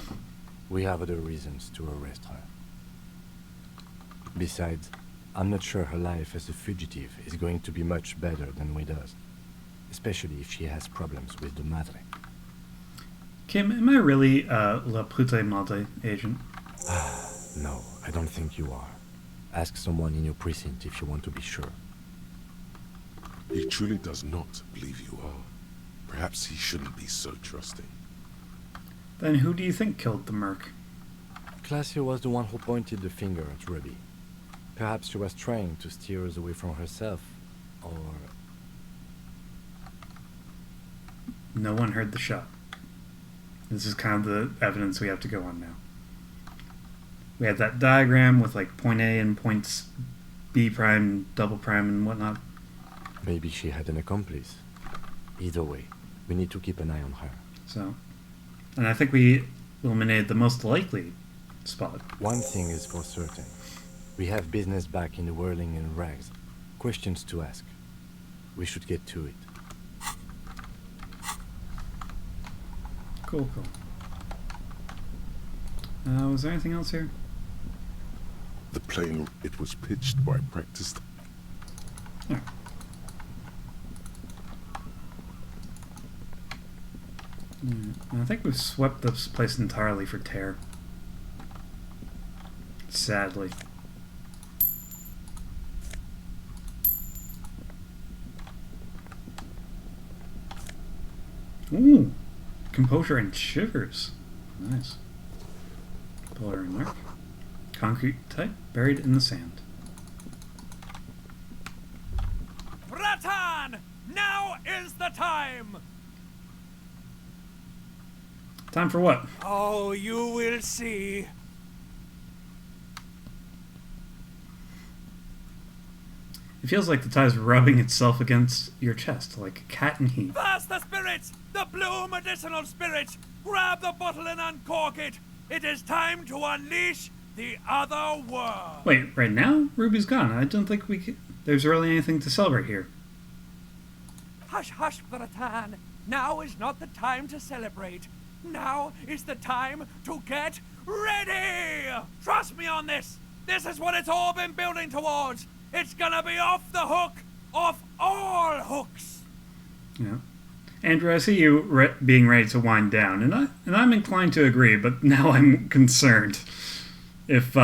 We have other reasons to arrest her. Besides, I'm not sure her life as a fugitive is going to be much better than we does. Especially if she has problems with the Madre. Kim, am I really La Pute Madre agent? No, I don't think you are. Ask someone in your precinct if you want to be sure. He truly does not believe you are. Perhaps he shouldn't be so trusting. Then who do you think killed the merc? Classio was the one who pointed the finger at Ruby. Perhaps she was trying to steer us away from herself, or... No one heard the shot. This is kind of the evidence we have to go on now. We had that diagram with like point A and points B prime, double prime, and whatnot. Maybe she had an accomplice. Either way, we need to keep an eye on her. So, and I think we eliminated the most likely spot. One thing is for certain. We have business back in the whirling and rags. Questions to ask. We should get to it. Cool. Was there anything else here? The plane, it was pitched by practiced. Yeah. I think we've swept this place entirely for tear. Sadly. Ooh! Composure and shivers. Nice. Pillar and mark. Concrete type, buried in the sand. Ratan! Now is the time! Time for what? Oh, you will see. It feels like the tie's rubbing itself against your chest, like a cat in heat. Fast the spirits! The blue medicinal spirits! Grab the bottle and uncork it! It is time to unleash the other world. Wait, right now? Ruby's gone. I don't think there's really anything to celebrate here. Hush, hush, Bratan. Now is not the time to celebrate. Now is the time to get ready! Trust me on this! This is what it's all been building towards! It's gonna be off the hook! Off all hooks! Yeah. Andrew, I see you being ready to wind down, and I'm inclined to agree, but now I'm concerned. If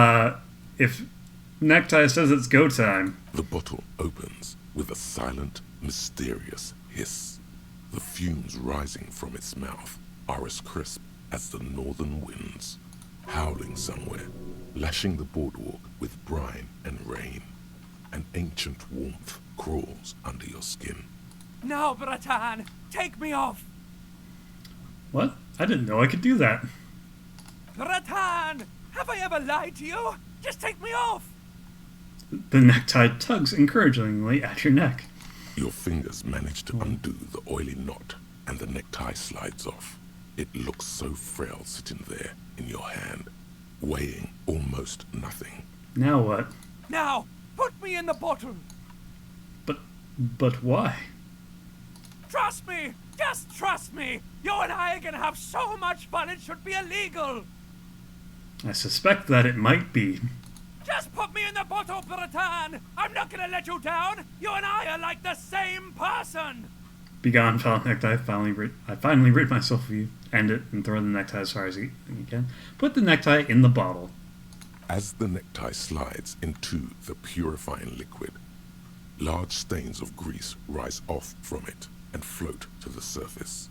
Necktie says it's go time... The bottle opens with a silent, mysterious hiss. The fumes rising from its mouth are as crisp as the northern winds, howling somewhere, lashing the boardwalk with brine and rain. An ancient warmth crawls under your skin. Now, Bratan, take me off! What? I didn't know I could do that. Bratan! Have I ever lied to you? Just take me off! The necktie tugs encouragingly at your neck. Your fingers manage to undo the oily knot, and the necktie slides off. It looks so frail sitting there in your hand, weighing almost nothing. Now what? Now, put me in the bottle! But why? Trust me! Just trust me! You and I are gonna have so much fun it should be illegal! I suspect that it might be. Just put me in the bottle, Bratan! I'm not gonna let you down! You and I are like the same person! Begone, foul necktie. I finally rid myself of you. End it and throw the necktie as far as you can. Put the necktie in the bottle. As the necktie slides into the purifying liquid, large stains of grease rise off from it and float to the surface.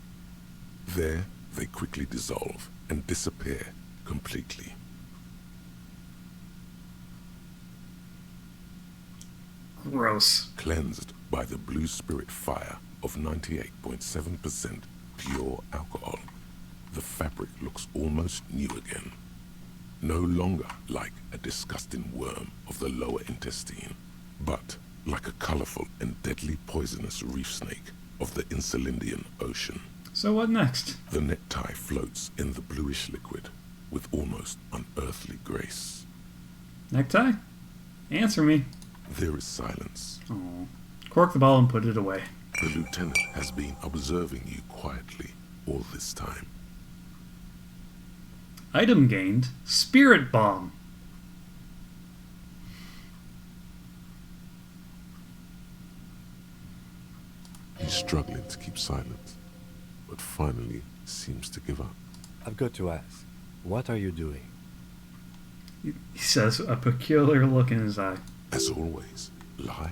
There, they quickly dissolve and disappear completely. Gross. Cleansed by the blue spirit fire of 98.7% pure alcohol, the fabric looks almost new again. No longer like a disgusting worm of the lower intestine, but like a colorful and deadly poisonous reef snake of the Insulindian Ocean. So what next? The necktie floats in the bluish liquid with almost unearthly grace. Necktie? Answer me. There is silence. Oh. Cork the bottle and put it away. The lieutenant has been observing you quietly all this time. Item gained. Spirit bomb. He's struggling to keep silent, but finally seems to give up. I've got to ask, what are you doing? He says, a peculiar look in his eye. As always, lie.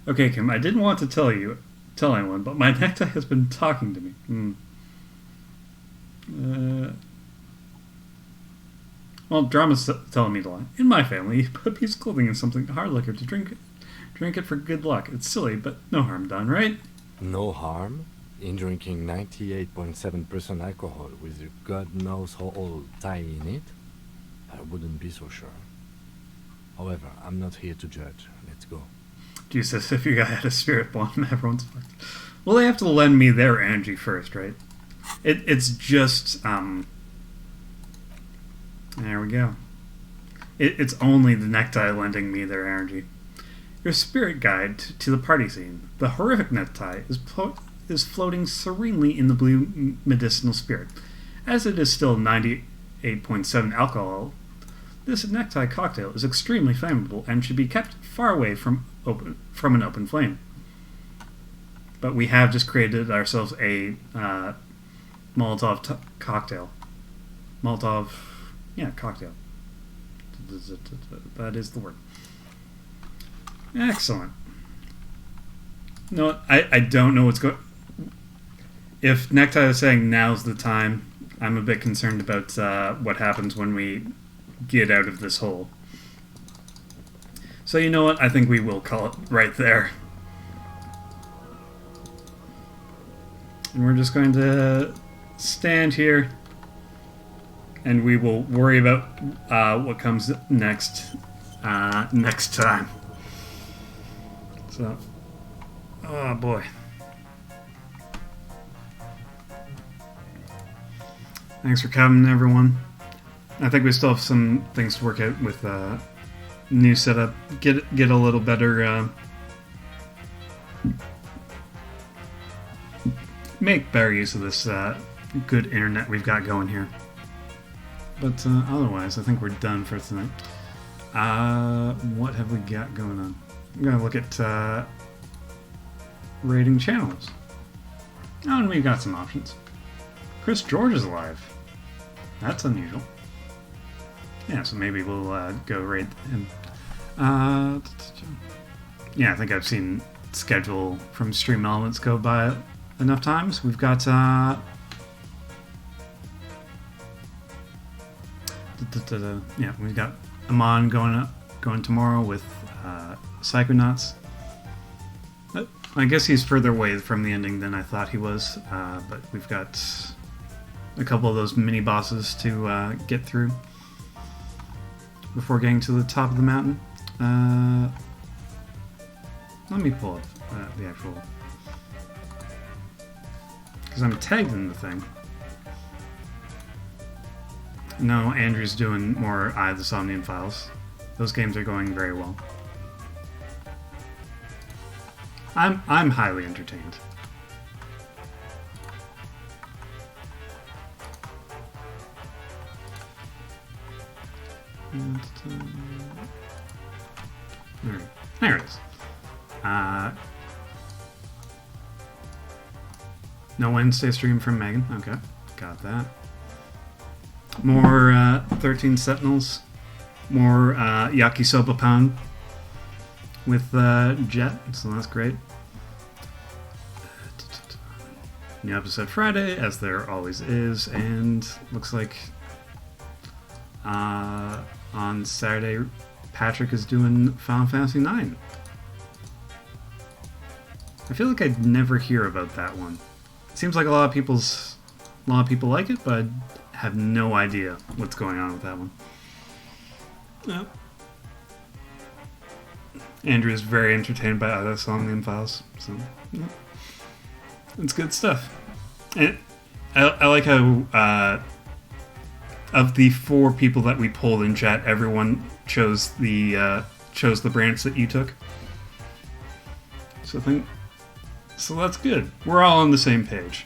Okay, Kim, I didn't want to tell anyone, but my necktie has been talking to me. Well, Drama's telling me to lie. In my family, you put a piece of clothing in something hard liquor to drink it for good luck. It's silly, but no harm done, right? No harm in drinking 98.7% alcohol with God knows how old tie in it? I wouldn't be so sure. However, I'm not here to judge. Let's go. Jesus, if you guy had a spirit bomb, everyone's fucked. Well, they have to lend me their energy first, right? It's just, there we go. It's only the necktie lending me their energy. Your spirit guide to the party scene. The horrific necktie is floating serenely in the blue medicinal spirit. As it is still 98.7 alcohol, this necktie cocktail is extremely flammable and should be kept far away from an open flame. But we have just created ourselves a Molotov cocktail. Molotov, yeah, cocktail. That is the word. Excellent. No, I don't know what's going. If Necktie is saying now's the time, I'm a bit concerned about what happens when we get out of this hole. So you know what? I think we will call it right there. And we're just going to stand here, and we will worry about what comes next next time. So, oh boy. Thanks for coming, everyone. I think we still have some things to work out with new setup. Get a little better. Make better use of this good internet we've got going here. But otherwise, I think we're done for tonight. What have we got going on? I'm gonna look at rating channels. Oh, and we've got some options. Chris George is alive. That's unusual. Yeah, so maybe we'll go raid him. Yeah, I think I've seen schedule from Stream Elements go by enough times. We've got yeah, we've got Amon going tomorrow with Psychonauts. I guess he's further away from the ending than I thought he was, but we've got a couple of those mini bosses to get through before getting to the top of the mountain. Let me pull up the actual, because I'm tagged in the thing. No, Andrew's doing more Eye of the Somnium Files. Those games are going very well. I'm highly entertained. There it is. No Wednesday stream from Megan. Okay, got that. More 13 Sentinels. More Yakisoba Pan with Jet, so that's great. New episode Friday, as there always is, and looks like on Saturday Patrick is doing Final Fantasy IX. I feel like I'd never hear about that one. It seems like a lot of people like it, but I have no idea what's going on with that one. Yep. Andrew is very entertained by other Somnium Files, so yeah. It's good stuff. And I like how of the 4 people that we pulled in chat, everyone chose the branch that you took. So that's good. We're all on the same page,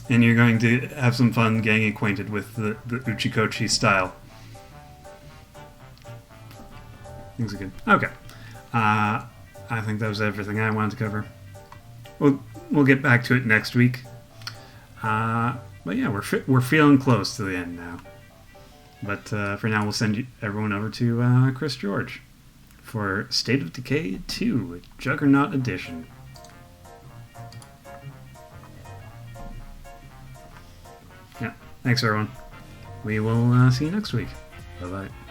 and you're going to have some fun getting acquainted with the Uchikochi style. Things are good. Okay. I think that was everything I wanted to cover. We'll get back to it next week. But yeah, we're feeling close to the end now. But for now, we'll send everyone over to Chris George for State of Decay 2, Juggernaut Edition. Yeah, thanks everyone. We will see you next week. Bye-bye.